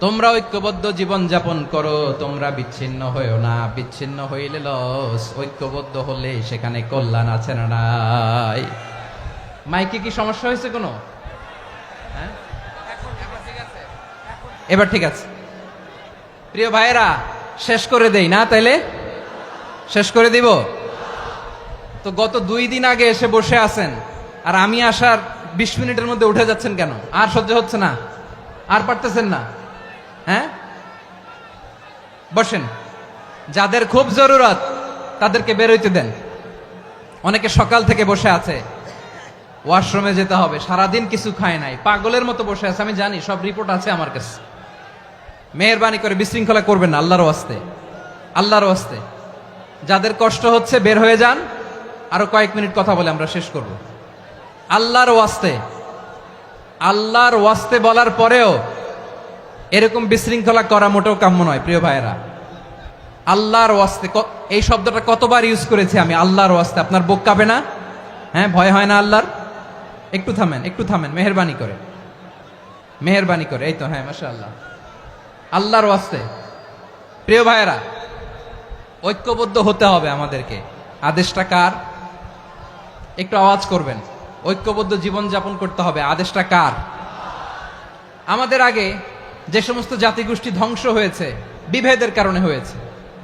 তোমরা ঐক্যবদ্ধ জীবন যাপন করো তোমরা বিচ্ছিন্ন হইও না বিচ্ছিন্ন হইলে লস ঐক্যবদ্ধ হলে সেখানে কল্যাণ আছে না নাই মাইকে কি সমস্যা হয়েছে কোনো হ্যাঁ এবার ঠিক আছে প্রিয় ভাইয়েরা শেষ করে দেই না তাইলে শেষ করে দিব তো গত 2 দিন আগে এসে বসে আছেন আর আমি আসার 20 মিনিটের মধ্যে উঠে যাচ্ছেন কেন আর সহ্য হচ্ছে না আর পারতেছেন না হ্যাঁ বসেন যাদের খুব জরুরত তাদেরকে বের হইতে দেন অনেকে সকাল থেকে বসে আছে ওয়াশরুমে যেতে হবে সারাদিন কিছু খায় নাই পাগলের মতো বসে আছে আমি জানি সব রিপোর্ট আছে আমার কাছে মেহেরবানি করে বিশৃঙ্খলা করবেন না আল্লাহর ওয়াস্তে আল্লাহর ওয়াস্তে যাদের কষ্ট হচ্ছে বের হয়ে যান আরো কয়েক মিনিট কথা বলে আমরা শেষ করব আল্লাহর ওয়াস্তে বলার পরেও এরকম বিশৃঙ্খলা করা মোটেও কাম্য নয় প্রিয় ভাইয়েরা আল্লাহর ওয়াস্তে এই শব্দটা কতবার ইউজ করেছি আমি আল্লাহর ওয়াস্তে আপনার বুক কাঁপে না হ্যাঁ ভয় হয় না আল্লাহর একটু থামেন মেহেরবানি করে এই তো হ্যাঁ মাশাআল্লাহ আল্লাহর ওয়াস্তে প্রিয় ভাইয়েরা ঐক্যবদ্ধ হতে হবে আমাদেরকে আদেশটা কার একটু আওয়াজ করবেন ঐক্যবদ্ধ জীবন যাপন করতে হবে আদেশটা কার আমাদের আগে যে সমস্ত জাতিগোষ্ঠী ধ্বংস হয়েছে বিভেদের কারণে হয়েছে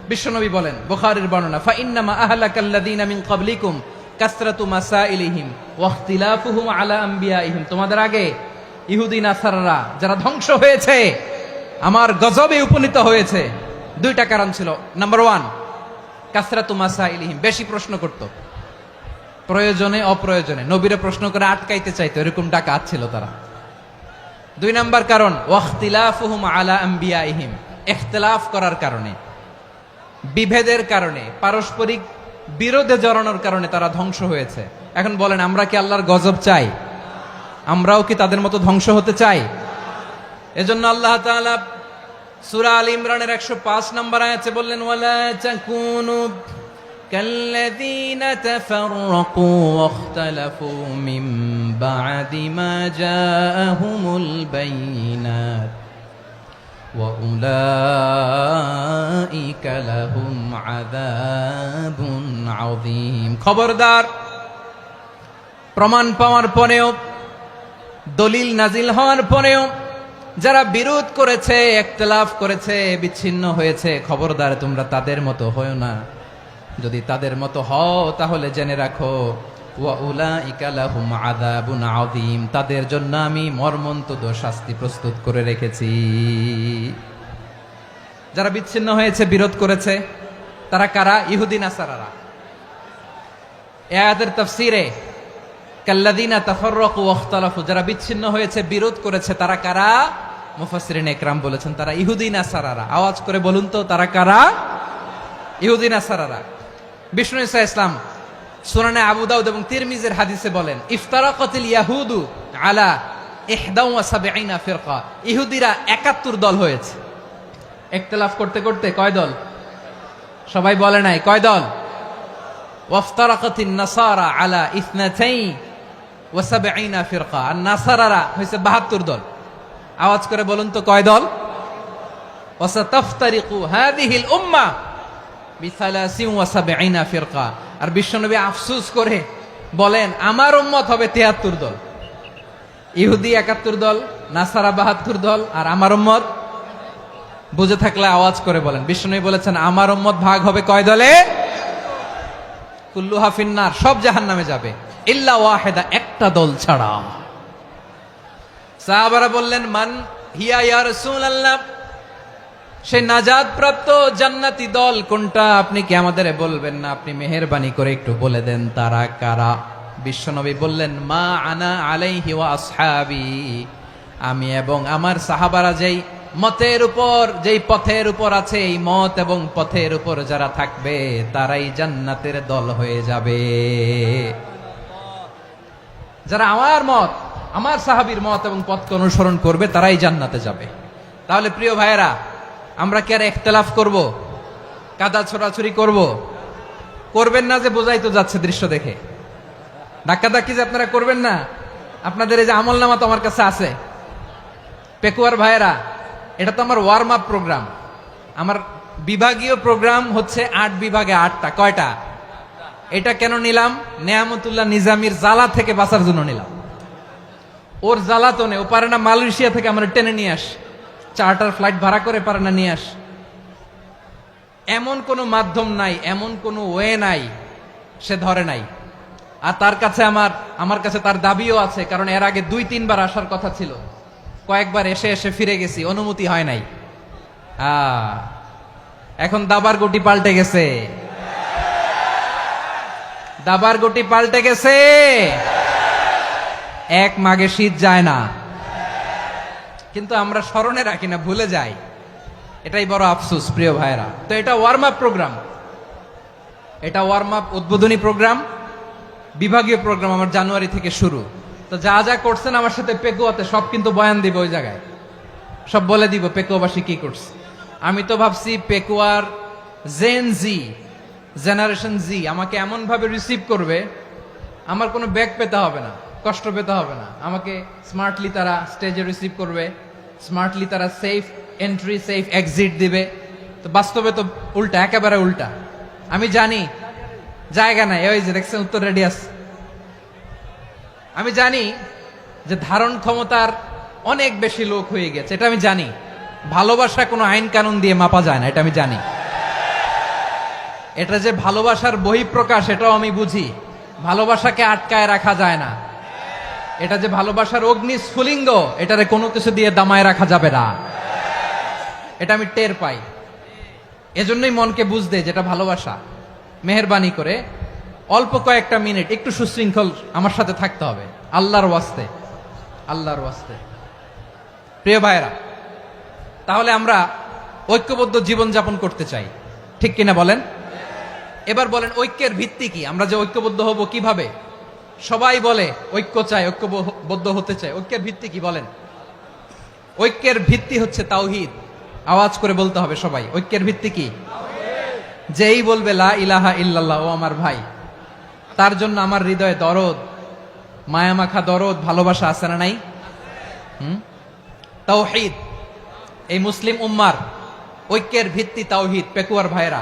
বিশ্বনবী বলেন বুখারীর বর্ণনা ফা ইন্নামা আহলাকাল্লাযীনা মিন ক্বাবলিকুম কাসরাতু মাসাইলিহিম ওয়া ইখতিলাফুহুম আলা আমবিয়াইহিম তোমাদের আগে ইহুদি নাসারারা যারা ধ্বংস হয়েছে, আমার গজবে উপনীত হয়েছে, দুইটা কারণ ছিল। নাম্বার ওয়ান, কাসরাতু মাসাইলিহিম, বেশি প্রশ্ন করত, প্রয়োজনে অপ্রয়োজনে নবীরে প্রশ্ন করে আটকাইতে চাইতো, এরকম ডাকাত ছিল তারা। দুই নাম্বার কারণ, ওয়াখতিলাফুহুম আলা আম্বিয়াইহিম, ইখতিলাফ করার কারণে, বিভেদের কারণে, পারস্পরিক বিরোধে জড়ানোর কারণে তারা ধ্বংস হয়েছে। এখন বলেন, আমরা কি আল্লাহর গজব চাই? আমরাও কি তাদের মতো ধ্বংস হতে চাই? এজন্য আল্লাহ তাআলা সূরা আল ইমরানের 105 নম্বর আয়াতে বললেন, ওয়ালা তাকুনু কাল্লাযীনা তাফাররাকু ওয়াখতালাফু মিন বা'দি মা জাআহুমুল বাইয়িনাত ওয়া উলাইকা লাহুম আযাবুন আযীম। খবরদার, প্রমাণ পাওয়ার পরেও, দলিল নাজিল হওয়ার পরেও যারা বিরোধ করেছে, ইখতিলাফ করেছে, বিচ্ছিন্ন হয়েছে, খবরদার তোমরা তাদের মতো হও না। যদি তাদের মতো হও তাহলে জেনে রাখো, ওয়া উলাইকা লাহুম আযাবুন আযীম, তাদের জন্য আমি মর্মন্তুদ শাস্তি প্রস্তুত করে রেখেছি। যারা বিচ্ছিন্ন হয়েছে, বিরোধ করেছে, তারা কারা? ইহুদি নাসারারা। এই আয়াতের তাফসীরে কাল্লাযীনা তাফাররাকু ওয়াখতালাফু, যারা বিচ্ছিন্ন হয়েছে, বিরোধ করেছে, তারা কারা? মুফাসসিরিন ইকরাম বলেছেন তারা ইহুদি নাসারারা। আওয়াজ করে বলুন তো, তারা কারা? ইহুদি নাসারারা। বিষ্ণু ঈসা ইসলাম সুনানে আবু দাউদ এবং তিরমিজির হাদিসে বলেন, ইফতারাকাতিল ইয়াহুদু আলা 71 ফিরকা, ইহুদিরা 71 দল হয়েছে। ইখতিলাফ করতে করতে কয় দল? সবাই বলে নাই, কয় দল? ওয়াফতারাকাতিন নাসারা আলা 72 ফিরকা, আর নাসারারা হয়েছে 72 দল। আওয়াজ করে বলুন তো, কয় দল? ওয়াসাতাফতারিকু হাযিহিল উম্মাহ বি73 ফিরকা। আর বিশ্বনবী আফসোস করে বলেন, আমার উম্মত হবে 73 দল। ইহুদি 71 দল, নাসারা 72 দল, আর আমার উম্মত, বুঝে থাকলে আওয়াজ করে বলেন। বিশ্বনবী বলেছেন, আমার উম্মত ভাগ হবে কয় দলে? কুল্লুহা ফিন্নার, সব জাহান্নামে যাবে, ইল্লা ওয়াহিদা, একটা দল ছাড়া। সাহাবারা বললেন, মান হিয়া ইয়া রাসূলুল্লাহ, সেই নাজাত প্রাপ্ত জান্নাতি দল কোনটা? আপনি কি আমাদের বলবেন না? আপনি মেহেরবানি করে একটু বলে দেন তারা কারা। বিশ্বনবী বললেন, মা আনা আলাইহি ওয়া আসহাবি, আমি এবং আমার সাহাবারা যেই মতের উপর, যেই পথের উপর আছে, এই মত এবং পথের উপর যারা থাকবে তারাই জান্নাতের দল হয়ে যাবে। যারা আমার মত, আমার সাহাবীর মত এবং পথকে অনুসরণ করবে তারাই জান্নাতে যাবে। তাহলে প্রিয় ভাইয়েরা, আমরা কি আর ইখতিলাফ করব? কাদা ছোড়াছুরি করব? করবেন না যে বোঝাই তো যাচ্ছে দৃশ্য দেখে। ধাক্কাধাক্কি যে আপনারা করবেন না। আপনাদের এই যে আমলনামা তো আমার কাছে আছে। পেকুয়ার ভাইয়েরা, এটা তো আমার ওয়ার্ম আপ প্রোগ্রাম। আমার বিভাগীয় প্রোগ্রাম হচ্ছে 8 বিভাগে 8টা। কয়টা? এটা কেন নিলাম? নেয়ামতুল্লাহ নিজামীর জ্বালা থেকে বাঁচার জন্য নিলাম। ওর জ্বালাতনে ও পারে না মালয়েশিয়া থেকে আমরা টেনে নিয়ে আস, চার্টার ফ্লাইট ভাড়া করে পারে না নিয়ে আস। এমন কোনো মাধ্যম নাই, এমন কোনো ওয়ে নাই সে ধরে নাই। আর তার কাছে আমার কাছে তার দাবিও আছে, কারণ এর আগে 2-3 বার আসার কথা ছিল। কয়েকবার এসে এসে ফিরে গেছি, অনুমতি হয় নাই। এখন দাবার গুটি পাল্টে গেছে, দাবার গুটি পাল্টে গেছে। এক মাঘে শীত যায় না, কিন্তু আমরা স্মরণে রাখি না, ভুলে যাই। এটাই বড় আফসোস প্রিয় ভাইরা। তো এটা ওয়ার্ম আপ প্রোগ্রাম, এটা ওয়ার্ম আপ উদ্বোধনী প্রোগ্রাম, বিভাগীয় প্রোগ্রাম আমার জানুয়ারি থেকে শুরু। তো যা যা করছেন আমার সাথে পেকুয়াতে সব কিন্তু বয়ান দিব, ওই জায়গায় সব বলে দিব পেকুয়াবাসী কি করছে। আমি তো ভাবছি পেকুয়ার জেনারেশন জি আমাকে এমন ভাবে রিসিভ করবে, আমার কোনো ব্যাগ পেতে হবে না, কষ্ট পেতে হবে না। আমাকে স্মার্টলি তারা স্টেজে রিসিভ করবে, স্মার্টলি তারা সেফ এন্ট্রি সেফ এক্সিট দিবে। তো বাস্তবে তো উল্টা, একেবারে উল্টা। আমি জানি জায়গা নাই, ওই যে দেখছেন উত্তর রেডিয়াস। আমি জানি যে ধারণ ক্ষমতার অনেক বেশি লোক হয়ে গেছে, এটা আমি জানি। ভালোবাসা কোনো আইন কানুন দিয়ে মাপা যায় না, এটা আমি জানি। এটা যে ভালোবাসার বহিঃপ্রকাশ, এটাও আমি বুঝি। ভালোবাসাকে আটকায় রাখা যায় না। এটা যে ভালোবাসার অগ্নি স্ফুলিঙ্গ, এটারে কোনো কিছু দিয়ে দামায় রাখা যাবে না। এটা আমি টের পাই, এজন্যই মনকে বুঝতে যেটা ভালোবাসা। মেহেরবানি করে অল্প কয়েকটা মিনিট একটু সুশৃঙ্খল আমার সাথে থাকতে হবে, আল্লাহর ওয়াস্তে, আল্লাহর ওয়াস্তে। প্রিয় ভাইরা, তাহলে আমরা ঐক্যবদ্ধ জীবন যাপন করতে চাই, ঠিক কিনা বলেন? এবার বলেন ঐক্যের ভিত্তি কি? আমরা যে ঐক্যবদ্ধ হব কিভাবে? সবাই বলে ঐক্য চাই, ঐক্যবদ্ধ হতে চাই। ঐক্যের ভিত্তি কি বলেন? ঐক্যের ভিত্তি হচ্ছে তাওহীদ। আওয়াজ করে বলতে হবে সবাই, ঐক্যের ভিত্তি কি? যেই বলবে লা ইলাহা ইল্লাল্লাহ, ও আমার ভাই, তার জন্য আমার হৃদয়ে দরদ, মায়ামাখা দরদ, ভালোবাসা আছে না নাই? তাওহীদ। এই মুসলিম উম্মার ঐক্যের ভিত্তি তাওহীদ। পেকুয়ার ভাইরা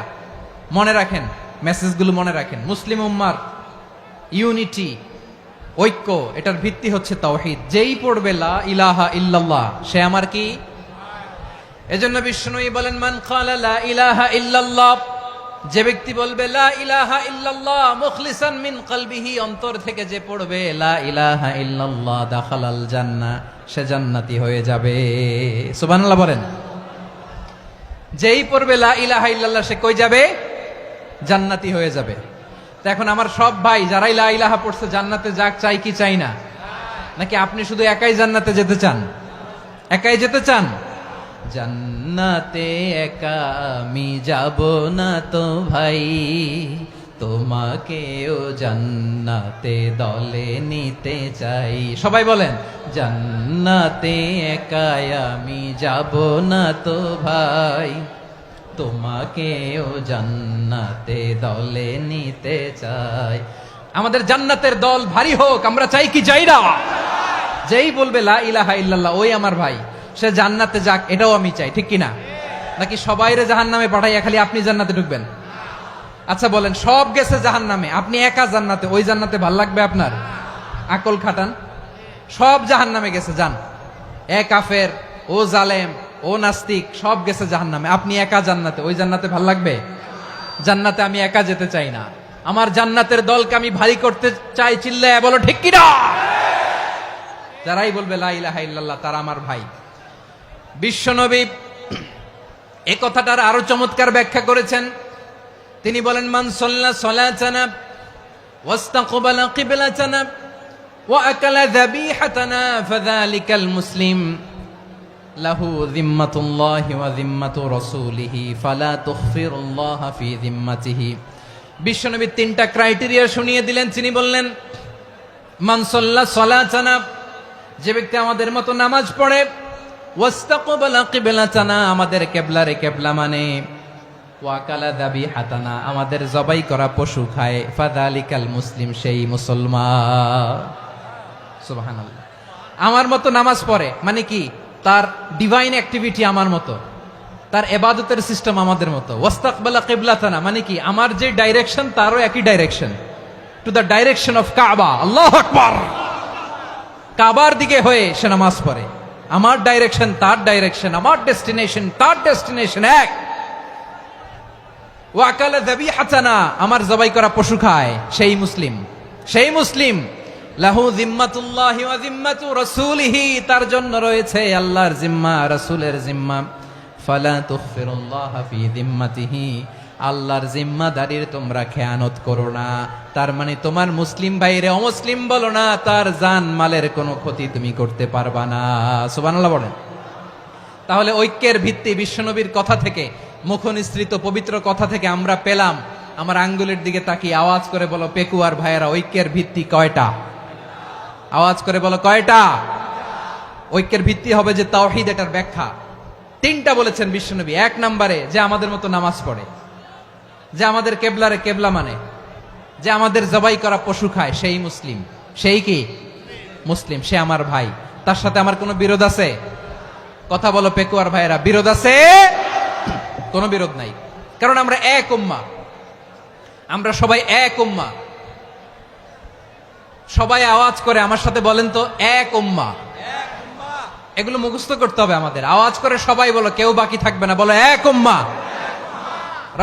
মনে রাখেন, মেসেজগুলো মনে রাখেন। মুসলিম উম্মার ইউনিটি, ঐক্য, এটার ভিত্তি হচ্ছে তাওহীদ। যেই পড়বে লা ইলাহা ইল্লাল্লাহ, সে আমার কি? এজন্য বিষ্ণুই বলেন, মান ক্বালা লা ইলাহা ইল্লাল্লাহ, যে ব্যক্তি বলবে লা ইলাহা ইল্লাল্লাহ মুখলিসান মিন কলবিহি, অন্তর থেকে যে পড়বে লা ইলাহা ইল্লাল্লাহ, দাখালাল জান্নাহ, সে জান্নাতি হয়ে যাবে। সুবহানাল্লাহ বলেন। যেই পড়বে লা ইলাহা ইল্লাল্লাহ, সে কই যাবে? জান্নাতি হয়ে যাবে। তো এখন আমার সব ভাই যারাই লা ইলাহা পড়ছে জান্নাতে যাক, চাই কি চাই না? নাকি আপনি শুধু একাই জান্নাতে যেতে চান? একাই যেতে চান? জান্নাতে একা আমি যাব না তো ভাই, তোমাকেও জান্নাতে দলে নিতে চাই। সবাই বলেন, জান্নাতে একা আমি যাব না তো ভাই, তোমাকেও জান্নাতে দলে নিতে চাই। আমাদের জান্নাতের দল ভারী হোক, আমরা চাই কি চাই না? যেই বলবে লা ইলাহা ইল্লাল্লাহ, ওই আমার ভাই, সে জান্নাতে যাক, এটাও আমি চাই, ঠিক কিনা? নাকি সবাইরে জাহান্নামে পাঠাইয়া খালি আপনি জান্নাতে ঢুকবেন? আচ্ছা বলেন, সব গেছে জাহান্নামে, আপনি একা জান্নাতে, ওই জান্নাতে ভাল লাগবে আপনার? আকল খাটান। সব জাহান্নামে গেছে, যান। এ কাফের, ও জালেম, ও নাস্তিক, সব গেছে জাহান্নামে, আপনি একা জান্নাতে, ওই জান্নাতে ভাল লাগবে? জান্নাতে আমি একা যেতে চাই না, আমার জান্নাতের দলকে আমি ভারী করতে চাই। চিল্লায় বলো ঠিক কিনা? যারাই বলবে লা ইলাহা ইল্লাল্লাহ, তারা আমার ভাই। বিশ্বনবী এই কথাটার আরো চমৎকার ব্যাখ্যা করেছেন। তিনি বলেন, মান সাল্লা সালাতানা ওয়াস্তাকবালা কিবলাতানা ওয়া আকালা যাবিহাতানা ফাযালিকাল মুসলিম লাহু যিম্মাতুল্লাহি ওয়া যিম্মাতু রাসূলিহি ফালা তুখফিরুল্লাহা ফি যিম্মাতিহি। বিশ্বনবী তিনটা ক্রাইটেরিয়া শুনিয়ে দিলেন। তিনি বললেন, মান সাল্লা সালাতানা, যে ব্যক্তি আমাদের মতো নামাজ পড়ে, ওয়াস্তাকবালা কিবলাতানা, আমাদের কিবলারে কিবলা মানে, ওয়া আকালা যাবিহাতানা, আমাদের জবাই করা পশু খায়, ফাযালিকাল মুসলিম, সেই মুসলমান। সুবহানাল্লাহ। আমার মতো নামাজ পড়ে মানে কি? তার ডিভাইন অ্যাক্টিভিটি আমার মতো, তার ইবাদতের সিস্টেম আমাদের মতো। ওয়াস্তাকবালা কিবলাতানা মানে কি? আমার যে ডাইরেকশন, তারও একই direction, to the direction of কাবা। আল্লাহু আকবার। কাবার দিকে হয়ে সে নামাজ পড়ে। আমার ডাইরেকশন, তার ডাইরেকশন, আমার ডেস্টিনেশন, তার ডেস্টিনেশন এক। ওয়া আকালা যাবিহাতানা, আমার জবাই করা পশু খায়, সেই মুসলিম, সেই মুসলিম। লাহু যিম্মাতুল্লাহি ওয়া যিম্মাতু রাসূলিহি, তার জন্য রয়েছে আল্লাহর জিম্মা, রাসূলের জিম্মা। ফালা তুখফিরুল্লাহা ফি যিম্মাতিহি, আল্লাহর জিম্মাদারির তোমরা খেয়ানত করো না। তার মানে তোমার মুসলিম ভাইরে অমুসলিম বলো না, তার জান মালের কোনো ক্ষতি তুমি করতে পারবা না। সুবহানাল্লাহ বলেন। তাহলে ঐক্যের ভিত্তি বিশ্বনবীর কথা থেকে, মুখনিসৃত পবিত্র কথা থেকে আমরা পেলাম। আমার আঙ্গুলের দিকে তাকিয়ে আওয়াজ করে বলো পেকুয়ার ভাইয়েরা, ঐক্যের ভিত্তি কয়টা? আওয়াজ করে বলো কয়টা? ঐক্যের ভিত্তি হবে যে তাওহীদ, এটার ব্যাখ্যা তিনটা বলেছেন বিশ্বনবী। এক নম্বরে, যে আমাদের মতো নামাজ পড়ে, যে আমাদের কেবলারে কেবলা মানে, যে আমাদের জবাই করা পশু খায়, সেই মুসলিম। সেই কি? মুসলিম, সে আমার ভাই। তার সাথে আমার কোনো বিরোধ আছে? কথা বলো পেকুয়ার ভাইয়েরা, বিরোধ আছে? কোনো বিরোধ নাই, কারণ আমরা এক উম্মা, আমরা সবাই এক উম্মা। সবাই আওয়াজ করে আমার সাথে বলেন তো, এক উম্মা। এগুলো মুখস্থ করতে হবে আমাদের। আওয়াজ করে সবাই বলো, কেউ বাকি থাকবে না, বলো এক উম্মা।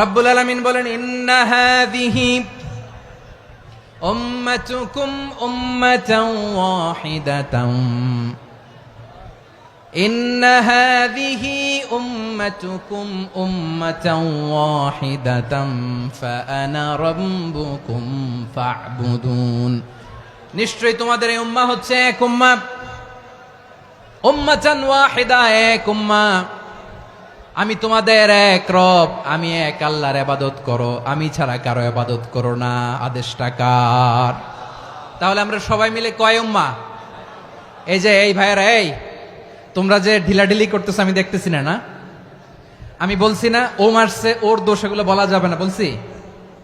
রব্বুল আলামিন বলেন, ইন্না হাযিহি উম্মাতুকুম উম্মাতান ওয়াহিদাতান ইন্না হাযিহি উম্মাতুকুম উম্মাতান ওয়াহিদাতান ফাআনা রাব্বুকুম ফা'বুদুন। নিশ্চয়ই তোমাদের এই উম্মাহ হচ্ছে এক উম্মাহ, উম্মাতান ওয়াহিদা, এক উম্মাহ। আমি তোমাদের এক রব, আমি এক আল্লাহর ইবাদত করো, আমি ছাড়া কারো ইবাদত করো না। আদেশটা কার? তাহলে আমরা সবাই মিলে কয় উম্মাহ? এই যে এই ভাইয়েরা, এই তোমরা যে ঢিলাঢিলি করতেছো আমি দেখতেছি না। আমি বলছি না ও মারছে, ওর দোষ, এগুলো বলা যাবে না বলছি?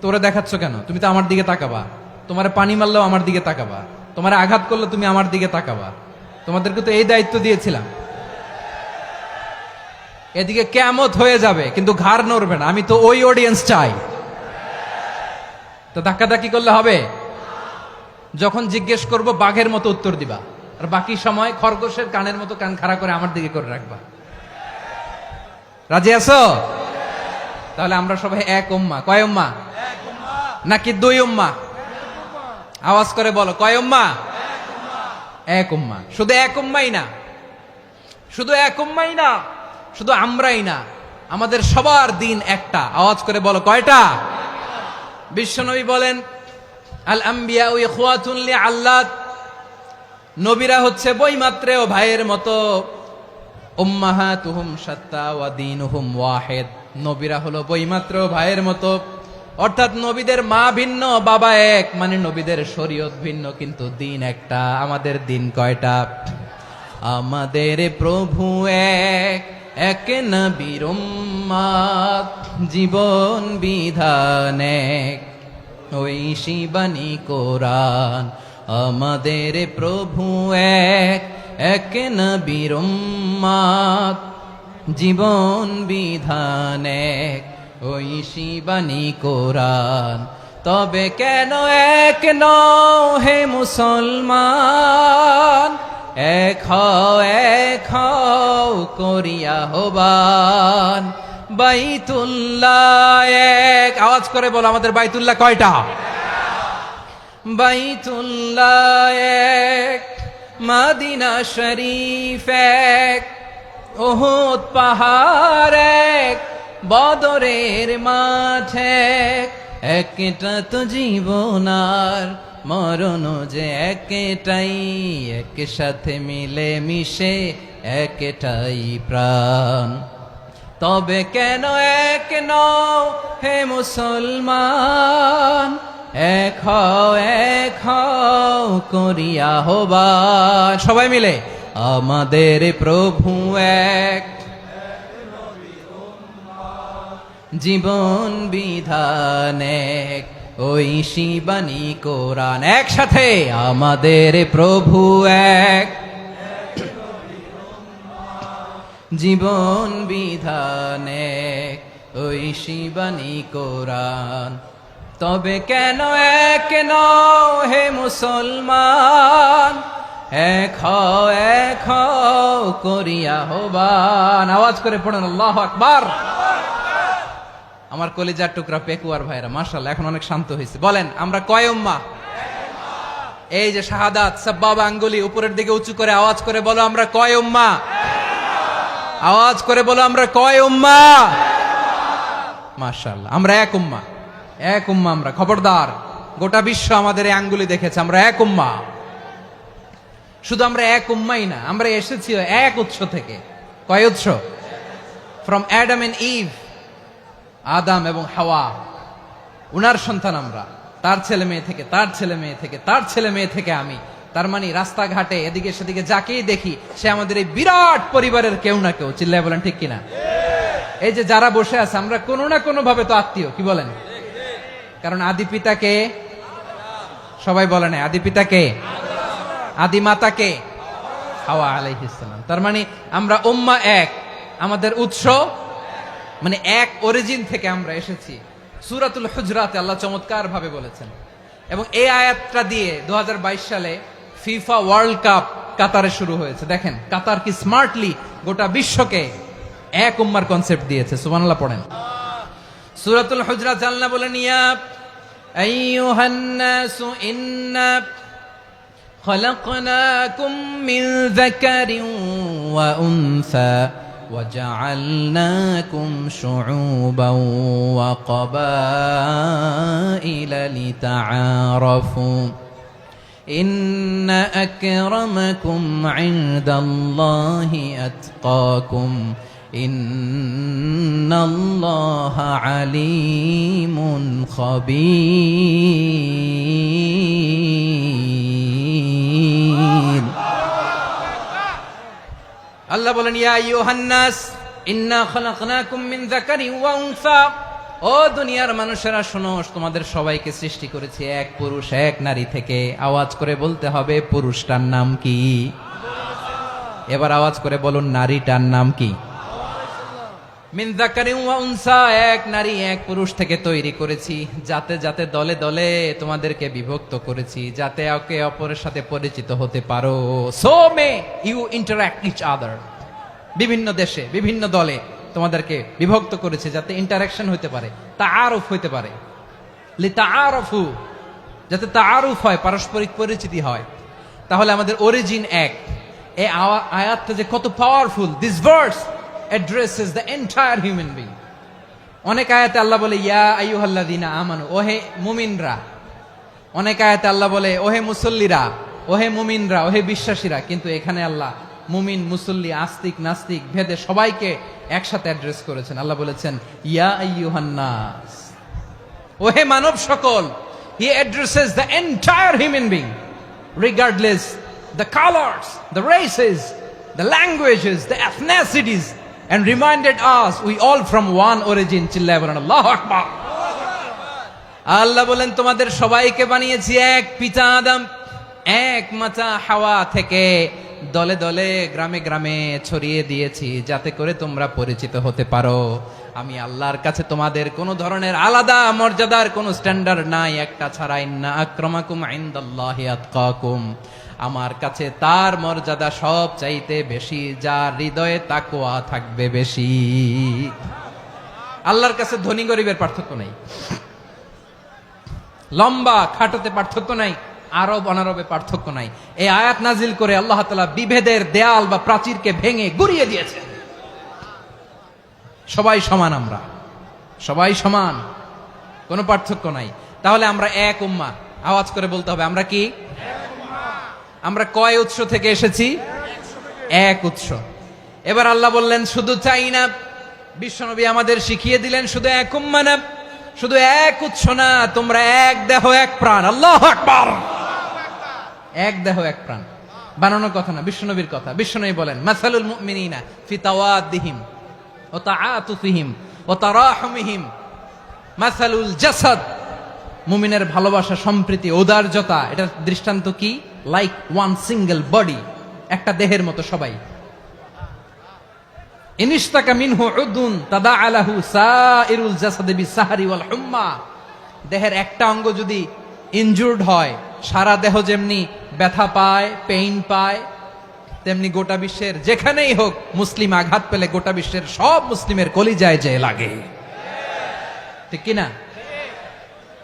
তোরা দেখাচ্ছ কেন? তুমি তো আমার দিকে তাকাবা। তোমারে পানি মারলেও আমার দিকে তাকাবা, তোমারে আঘাত করলে তুমি আমার দিকে তাকাবা। তোমাদেরকে তো এই দায়িত্ব দিয়েছিলাম। এদিকে কিয়ামত হয়ে যাবে কিন্তু ঘাড় নড়বে না। আমি তো ওই অডিয়েন্স চাই। তো ধাক্কাধাক্কি করলে হবে? যখন জিজ্ঞেস করব বাঘের মতো উত্তর দিবা, আর বাকি সময় খরগোশের কানের মতো কান খাড়া করে আমার দিকে করে রাখবা। রাজি আছো? তাহলে আমরা সবাই এক উম্মাহ। কয় উম্মাহ? নাকি দুই উম্মাহ? আওয়াজ করে বলো, কয় উম্মাহ? এক উম্মাহ। শুধু এক উম্মাই না, শুধু এক উম্মাই না, শুধু আমরাই না, আমাদের সবার দিন একটা। আওয়াজ করে বলো, কয়টা? বিশ্বনবী বলেন, আল আম্বিয়া ইখওয়াতুন লিআল্লাত, নবীরা হচ্ছে বৈমাত্রেয় ভাইয়ের মতো। উম্মাহাতুহুম শাত্তা ওয়া দীনুহুম ওয়াহিদ, নবীরা হলো বৈমাত্রেয় ভাইয়ের মতো। অর্থাৎ নবীদের মা ভিন্ন, বাবা এক, মানে নবীদের শরীয়ত ভিন্ন, কিন্তু দিন একটা। আমাদের দিন কয়টা? আমাদের প্রভু এক, এক নবীর উম্মাত, জীবন বিধান এক, ওই শিবানী কোরআন। আমাদের প্রভু এক, এক নবীর উম্মাত, জীবন বিধান এক, ওই শিবানী কোরআন। তবে কেন এক নও হে মুসলমান? এক হও করিয়া হবান। বাইতুল্লাহ এক, আওয়াজ করে বলো, আমাদের বাইতুল্লাহ কয়টা? বাইতুল্লাহ এক, মদিনা শরীফ এক, উহুদ পাহাড় এক, বদরের মাঠ এক। একটা তো জীবন আর মরণ যে একটাই, একসাথে মিলে মিশে একটাই প্রাণ। তবে কেন এক নও হে মুসলমান? এক হও করিয়া হবান। সবাই মিলে, আমাদের প্রভু এক, জীবন বিধান এক, ওই শিবানী কোরআন। একসাথে, আমাদের প্রভু এক, জীবন বিধান এক, ওই শিবানী কোরআন। তবে কেন এক নও হে মুসলমান? এক হও করিয়া হবান। আওয়াজ করে পড়েন আল্লাহু আকবার। আমার কলিজার টুকরা পেকুয়ার ভাইরা মাশাআল্লাহ এখন অনেক শান্ত হয়েছে। বলেন, আমরা কয় উম্মাহ? এই যে শাহাদাত সাব্বাবা আঙ্গুলি উপরের দিকে উঁচু করে আওয়াজ করে বলো, আমরা কয় উম্মাহ? আওয়াজ করে বলো, আমরা কয় উম্মাহ? মাশাআল্লাহ, আমরা এক উম্মাহ, এক উম্মাহ আমরা। খবরদার, গোটা বিশ্ব আমাদের এই আঙ্গুলি দেখেছে, আমরা এক উম্মাহ। শুধু আমরা এক উম্মাই না, আমরা এসেছি এক উৎস থেকে। কয় উৎস? ফ্রম অ্যাডাম এন্ড ইভ, আদাম এবং হাওয়া, উনার সন্তান আমরা। তার ছেলে মেয়ে থেকে, তার ছেলে মেয়ে থেকে, তার ছেলে মেয়ে থেকে আমি। তার মানে রাস্তাঘাটে এদিকে সেদিকে যাকেই দেখি সে আমাদের এই বিরাট পরিবারের কেউ না কেউ। চিল্লায় বলেন ঠিক কিনা? এই যে যারা বসে আছে, আমরা কোনো না কোনো ভাবে তো আত্মীয়। কি বলেন? কারণ আদি পিতাকে সবাই বলে না, আদি পিতাকে, আদি মাতাকে হাওয়া আলাইহিস সালাম। তার মানে আমরা উম্মাহ এক, আমাদের উৎস মানে এক অরিজিন থেকে আমরা এসেছি। সূরাতুল হুজরাতে আল্লাহ চমৎকার ভাবে বলেছেন, এবং এই আয়াতটা দিয়ে 2022 সালে ফিফা ওয়ার্ল্ড কাপ কাতারে শুরু হয়েছে। দেখেন কাতার কি স্মার্টলি গোটা বিশ্বকে এক উম্মার কনসেপ্ট দিয়েছে। সুবহানাল্লাহ পড়েন। সূরাতুল হুজরাত আল্লাহ বলেন, ইয়া আইয়ুহান নাসু ইন্না خلقناكم من ذكر وأنثى وجعلناكم شعوبا وقبائل لتعارفوا إن أكرمكم عند الله أتقاكم إن الله عليم خبير আল্লাহ বলেন ইয়া আইয়ুহান নাস ইন্না খলাকনাকুম মিন যাকারিন ওয়া উনসা ও দুনিয়ার মানুষেরা শোনো তোমাদের সবাইকে সৃষ্টি করেছি এক পুরুষ এক নারী থেকে আওয়াজ করে বলতে হবে পুরুষটার নাম কি এবার আওয়াজ করে বলুন নারীটার নাম কি মিন যাকারিন ওয়া উনসা এক নারী এক পুরুষ থেকে তৈরি করেছি যাতে যাতে দলে দলে তোমাদেরকে বিভক্ত করেছি যাতে একে অপরের সাথে পরিচিত হতে পারো so may you interact each other বিভিন্ন দেশে বিভিন্ন দলে তোমাদেরকে বিভক্ত করেছে যাতে ইন্টারঅ্যাকশন হতে পারে তাআরুফ হতে পারে লিতাআরফু যাতে তাআরুফ হয় পারস্পরিক পরিচিতি হয় তাহলে আমাদের অরিজিন এক এই আয়াতটা যে কত powerful this verse addresses the entire human being অনেক আয়াতে আল্লাহ বলে ইয়া আইয়ুহাল্লাযীনা আমানু ওহে মুমিনরা অনেক আয়াতে আল্লাহ বলে ওহে মুসল্লিরা ওহে মুমিনরা ওহে বিশ্বাসীরা কিন্তু এখানে আল্লাহ মুমিন মুসল্লি আস্তিক নাস্তিক ভেদে সবাইকে একসাথে অ্যাড্রেস করেছেন আল্লাহ বলেছেন ইয়া আইয়ুহান নাস ওহে মানব সকল he addresses the entire human being regardless the colors the races the languages the ethnicities and reminded us we all from one origin চিল্লায় বলেন আল্লাহু আকবার আল্লাহ বলেন তোমাদের সবাইকে বানিয়েছি এক পিতা আদম এক মাতা হাওয়া থেকে দলে দলে গ্রামে গ্রামে ছড়িয়ে দিয়েছি যাতে করে তোমরা পরিচিত হতে পারো আমি আল্লাহর কাছে তোমাদের কোনো ধরনের আলাদা মর্যাদার কোনো স্ট্যান্ডার্ড নাই একটা ছাড়া ইন্না আক্রামাকুম ইনদাল্লাহি আতকাকুম আমার কাছে তার মর্যাদা সব চাইতে বেশি যার হৃদয়ে তাকওয়া থাকবে বেশি আল্লাহর কাছে ধনী গরিবের পার্থক্য নাই লম্বা খাটোতে পার্থক্য নাই আরব অনারবে পার্থক্য নাই এই আয়াত নাজিল করে আল্লাহ তাআলা বিভেদের দেয়াল বা প্রাচীরকে ভেঙে গুড়িয়ে দিয়েছেন সবাই সমান আমরা সবাই সমান কোনো পার্থক্য নাই তাহলে আমরা এক উম্মাহ আওয়াজ করে বলতে হবে আমরা কি আমরা কয় উৎস থেকে এসেছি এক উৎস এবার আল্লাহ বললেন শুধু চাই না বিশ্বনবী আমাদের শিখিয়ে দিলেন শুধু এক উম্মাহ না শুধু এক উৎস না তোমরা এক দেহ এক প্রাণ আল্লাহু আকবার এক দেহ এক প্রাণ বানানোর কথা না বিশ্বনবীর কথা বিশ্বনবী বলেন মাসালুল মুমিনিনা ফি তাওয়াদ্দিহিম ওয়া তাআতুফিহিম ওয়া তারাহুমিহিম মাসালুল জাসাদ মুমিনের ভালোবাসা সম্প্রীতি ঔদার্যতা এটা দৃষ্টান্ত কি লাইক ওয়ান সিঙ্গেল বডি একটা দেহের মতো সবাই ইনিশতাকা মিনহু উদুন তাদাআলাহু সাইরুল জাসাদি বিসাহরি ওয়াল হুম্মা দেহের একটা অঙ্গ যদি ইনজুরড হয় সারা দেহ যেমনি ব্যথা পায় পেইন পায় তেমনি গোটা বিশ্বের যেখানেই হোক মুসলিম আঘাত পেলে গোটা বিশ্বের সব মুসলিমের কলিজায় যে লাগে ঠিক কি না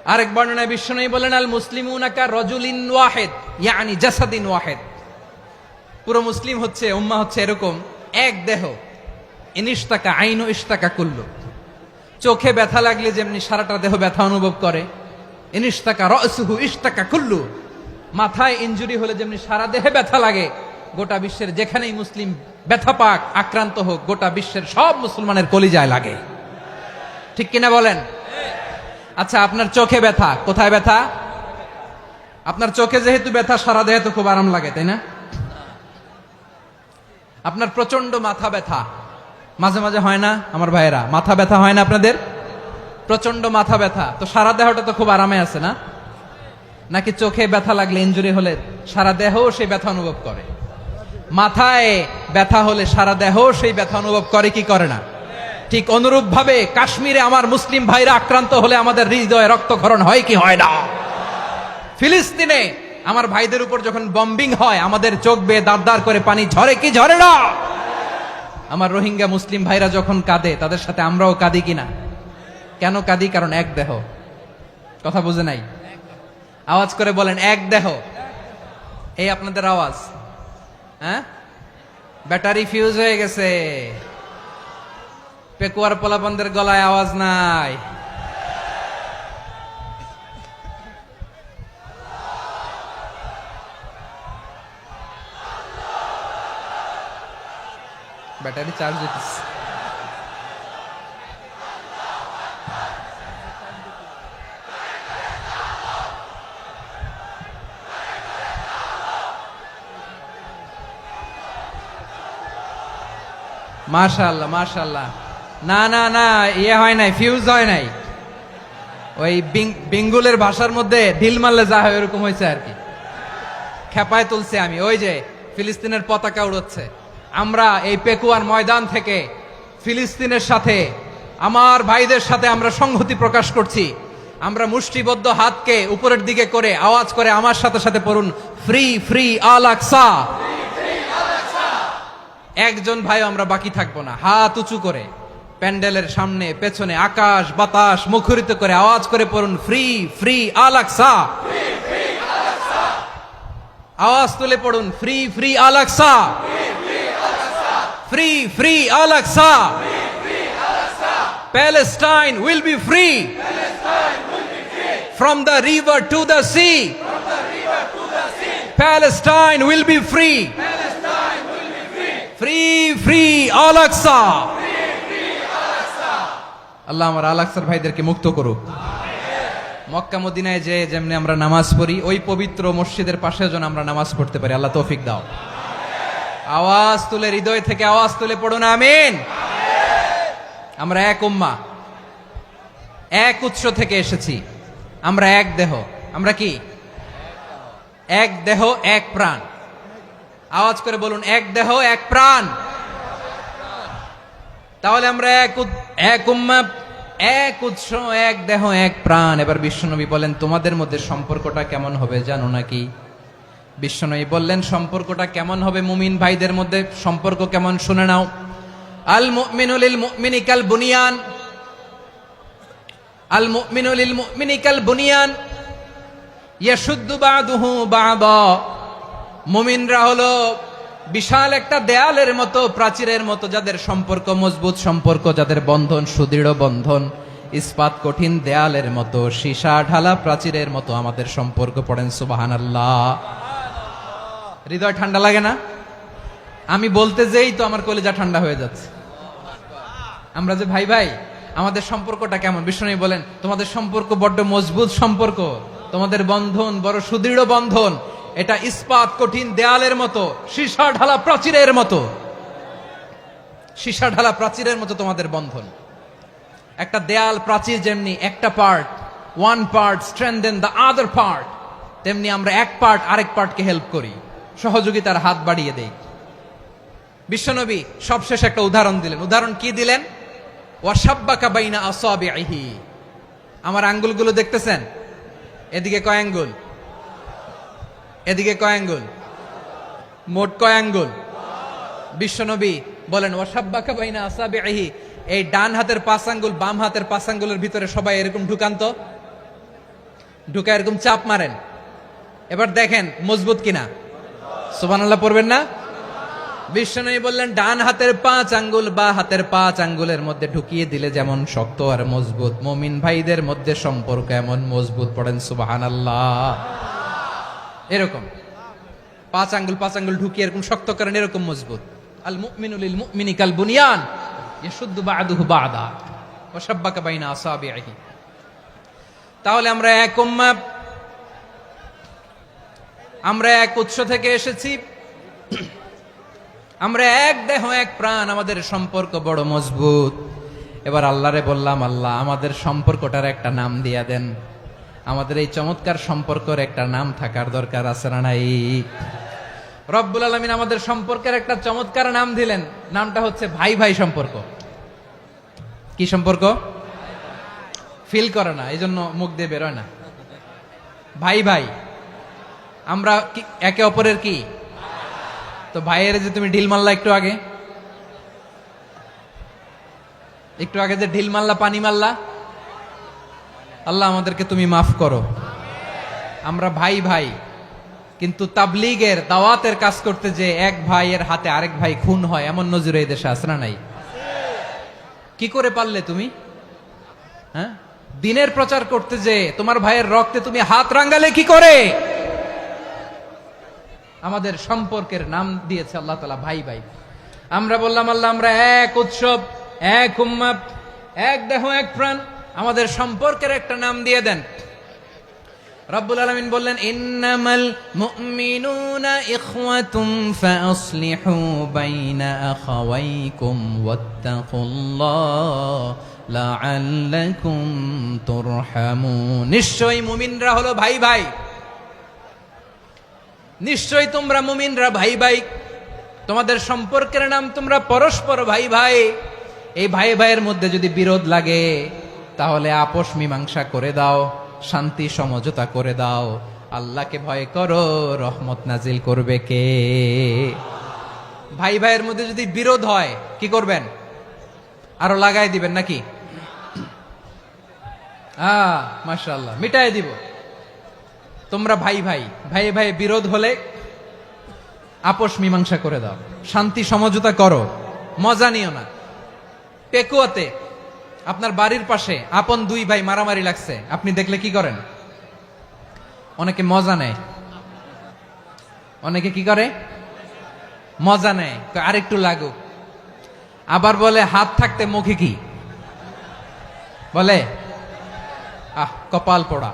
আরেক বর্ণনায় বিশ্বনবী বলেন আল মুসলিমুনা কা রাজুলিন ওয়াহিদ ইয়ানি জাসাদিন ওয়াহিদ পুরো মুসলিম হচ্ছে উম্মাহ হচ্ছে এরকম এক দেহ ইনিশতাকা আইনু ইশতাকা কুল্লু চোখে ব্যথা লাগলে যেমনি সারাটা দেহ ব্যথা অনুভব করে ইনিশতাকা রাসুহু ইশতাকা কুল্লু মাথায় ইনজুরি হলে যেমনি সারা দেহে ব্যথা লাগে গোটা বিশ্বের যেখানেই মুসলিম ব্যথা পাক আক্রান্ত হোক গোটা বিশ্বের সব মুসলমানের কলিজায় লাগে ঠিক কিনা বলেন আচ্ছা আপনার চোখে ব্যথা কোথায় ব্যথা আপনার চোখে যেহেতু ব্যথা সারা দেহে তো খুব আরাম লাগে তাই না আপনার প্রচন্ড মাথা ব্যথা মাঝে মাঝে হয় না আমার ভাইয়েরা মাথা ব্যথা হয় না আপনাদের প্রচন্ড মাথা ব্যথা তো সারা দেহটা তো খুব আরামে আছে না নাকি চোখে ব্যথা লাগলে ইনজুরি হলে সারা দেহ সেই ব্যথা অনুভব করে মাথায় ব্যথা হলে সারা দেহ সেই ব্যথা অনুভব করে কি করে না ঠিক অনুরূপ ভাবে কাশ্মীরে আমার মুসলিম ভাইরা আক্রান্ত হলে আমাদের হৃদয়ে রক্তক্ষরণ হয় কি হয় না ফিলিস্তিনে আমার ভাইদের উপর যখন বম্বিং হয় আমাদের চোখ বেয়ে দাঁড় দাঁড় করে পানি ঝরে কি ঝরে না আমার রোহিঙ্গা মুসলিম ভাইরা যখন কাঁদে তাদের সাথে আমরাও কাঁদি কিনা কেন কাঁদি কারণ এক দেহ কথা বুঝে নাই? আওয়াজ করে বলেন এক দেহ। এই আপনাদের আওয়াজ। হ্যাঁ, ব্যাটারি ফিউজ হয়ে গেছে। পেকুয়ার পোলাপানদের গলায় আওয়াজ নাই। ব্যাটারি চার্জ হইতেছে। মাশাআল্লাহ মাশাআল্লাহ। না না না, ইয়ে হয় নাই, ফিউজ হয় নাই। ওই বেঙ্গুলের ভাষার মধ্যে ঢিল মারলে যা হয় এরকম হয়েছে আর কি। খেপায় তুলছে আমি। ওই যে ফিলিস্তিনের পতাকা উড়ছে। আমরা এই পেকুয়ার ময়দান থেকে ফিলিস্তিনের সাথে, আমার ভাইদের সাথে আমরা সংহতি প্রকাশ করছি। আমরা মুষ্টিবদ্ধ হাতকে উপরের দিকে করে আওয়াজ করে আমার সাথে সাথে পড়ুন, ফ্রি ফ্রি আল আকসা। একজন ভাই আমরা বাকি থাকবো না। হাত উঁচু করে প্যান্ডেলের সামনে পেছনে আকাশ বাতাস মুখরিত করে আওয়াজ করে পড়ুন, ফ্রি ফ্রি আল আকসা। আওয়াজ তুলে পড়ুন, free free Al Aqsa, free free Al Aqsa. Palestine will be free from the river to the sea. Palestine will be free. Free free Al Aqsa. আল্লাহ আমার আল আকসার ভাইদেরকে মুক্ত করুক। মক্কা মদিনায় যে যেমনি আমরা নামাজ পড়ি, ওই পবিত্র মসজিদের পাশে যেন আমরা নামাজ পড়তে পারি। আল্লাহ তৌফিক দাও। আওয়াজ তুলে, হৃদয় থেকে আওয়াজ তুলে পড়ুন আমিন। আমরা এক উম্মাহ, এক উৎস থেকে এসেছি। আমরা এক দেহ। আমরা কি? এক দেহ এক প্রাণ। আওয়াজ করে বলুন, এক দেহ এক প্রাণ। তাহলে আমরা এক উম্মাহ, এক উৎস, এক দেহ এক প্রাণ। এবার বিশ্বনবী বলেন, তোমাদের মধ্যে সম্পর্কটা কেমন হবে জানো নাকি? বিশ্বনবী বললেন, সম্পর্কটা কেমন হবে মুমিন ভাইদের মধ্যে? সম্পর্ক কেমন শুনে নাও। আল মুমিনু লিল মুমিনি কাল বুনিয়ান, আল মুমিনু লিল মুমিনি কাল বুনিয়ান ইয়াশুদ্দু বা'দুহু বা'দা। মুমিনরা হলো বিশাল একটা দেয়ালের মতো, প্রাচীরের মতো, যাদের সম্পর্ক মজবুত সম্পর্ক, যাদের বন্ধন সুদৃঢ় বন্ধন, ইস্পাত কঠিন দেয়ালের মতো, সীসা ঢালা প্রাচীরের মতো আমাদের সম্পর্ক। পড়েন সুবহানাল্লাহ। হৃদয় ঠান্ডা লাগে না? আমি বলতে যেই তো আমার কলিজা ঠান্ডা হয়ে যাচ্ছে। আমরা যে ভাই ভাই, আমাদের সম্পর্কটা কেমন? বিষ্ণু বলেন, তোমাদের সম্পর্ক বড্ড মজবুত সম্পর্ক, তোমাদের বন্ধন বড় সুদৃঢ় বন্ধন। এটা ইস্পাত কঠিন দেয়ালের মতো, সীসা ঢালা প্রাচীরের মতো, সীসা ঢালা প্রাচীরের মতো তোমাদের বন্ধন। একটা দেয়াল প্রাচীর যেমনি একটা part, one part strengthen the other part, তেমনি আমরা এক পার্ট আরেক পার্টকে হেল্প করি, সহযোগিতার হাত বাড়িয়ে দেই। বিশ্বনবী সবশেষ একটা উদাহরণ দিলেন। উদাহরণ কি দিলেন? ওয়াশাব্বাকা বাইনা আসাবিহি। আমার আঙ্গুলগুলো দেখতেছেন? এদিকে কয় আঙ্গুল, এদিকে কয় আঙ্গুল, মোট কয় আঙ্গুল? বিশ্বনবী বলেন, ওয়াশাব্বাকা বাইনা আসাবিহি। এই ডান হাতের 5 আঙ্গুল বাম হাতের 5 আঙ্গুলের ভিতরে সবাই এরকম ঢুকান্ত, ঢুকা এরকম চাপ মারেন। এবার দেখেন মজবুত কিনা। সুবহানাল্লাহ পড়বেন না? বিশ্বনবী বললেন, ডান হাতের 5 আঙ্গুল বা হাতের 5 আঙ্গুলের মধ্যে ঢুকিয়ে দিলে যেমন শক্ত আর মজবুত, মুমিন ভাইদের মধ্যে সম্পর্ক এমন মজবুত। পড়েন সুবহানাল্লাহ। এরকম 5 আঙ্গুল ঢুকিয়ে এরকম শক্ত করেন, এরকম মজবুত। আল মুমিনু লিল মুমিনি কাল বুনিয়ান ইয়াশুদ্দু বা'দুহু বা'দা ওয়া শাব্বাকা বাইনা আসাবিহি। তাহলে আমরা এক উম্মাহ, আমরা এক উৎস থেকে এসেছি, আমরা এক দেহ এক প্রাণ, আমাদের সম্পর্ক বড় মজবুত। এবার আল্লাহরে বললাম, আল্লাহ আমাদের সম্পর্কটার একটা নাম দিয়া দেন। আমাদের এই চমৎকার সম্পর্কের একটা নাম থাকার দরকার আছে না নাই? রব্বুল আলামিন আমাদের সম্পর্কের একটা চমৎকার নাম দিলেন। নামটা হচ্ছে ভাই ভাই সম্পর্ক। কি সম্পর্ক? ফিল করে না, এই জন্য মুখ দিয়ে বেরোয় না। ভাই ভাই, আমরা একে অপরের কি? তো ভাইয়ের যে তুমি ঢিল মারলা একটু আগে, একটু আগে যে ঢিল মারলা, পানি মারলা, আল্লাহ আমাদেরকে তুমি মাফ করো। আমরা ভাই ভাই, কিন্তু তাবলীগের দাওয়াতের কাজ করতে যে এক ভাইয়ের হাতে আরেক ভাই খুন হয়, এমন নজির এই দেশে আছে না নাই? কি করে পারলে তুমি? হ্যাঁ, দিনের প্রচার করতে যে তোমার ভাইয়ের রক্তে তুমি হাত রাঙ্গালে কি করে? আমাদের সম্পর্কের নাম দিয়েছে আল্লাহ তাআলা ভাই ভাই। আমরা বললাম আল্লাহ আমরা এক উৎসব, এক উম্মত, এক দেহ, এক প্রাণ, আমাদের সম্পর্কের একটা নাম দিয়ে দেন। রব্বুল আলামিন বললেন ইন্নামাল মুমিনুনা ইখওয়াতুম ফাসলিহু বাইনা আখাওয়াইকুম ওয়াত্তাকুল্লাহ লাআল্লাকুম তুরহামুন। নিশ্চয়ই মুমিনরা হলো ভাই ভাই, নিশ্চয়ই তোমরা মুমিনরা ভাই ভাই, তোমাদের সম্পর্কের নাম তোমরা পরস্পর ভাই ভাই। এই ভাই ভাইয়ের মধ্যে যদি বিরোধ লাগে তাহলে আপোষ মীমাংসা করে দাও, শান্তি সমঝোতা করে দাও। আল্লাহকে ভয় করো, রহমত নাজিল করবে কে? ভাই ভাইয়ের মধ্যে যদি বিরোধ হয় কি করবেন? আরো লাগাই দিবেন নাকি? মাশাআল্লাহ, মিটাই দিব। তোমরা ভাই ভাই, ভাই ভাই বিরোধ হলে আপোষ মীমাংসা করে দাও, শান্তি সমঝোতা করো, মজা নিও না। পেকুয়াতে আপনার বাড়ির পাশে আপন দুই ভাই মারামারি লাগছে, আপনি দেখলে কি করেন? অনেকে মজা নেয়, অনেকে কি করে? মজা নেয়, আরেকটু লাগুক। আবার বলে হাত থাকতে মুখে কি বলে? কপাল পোড়া,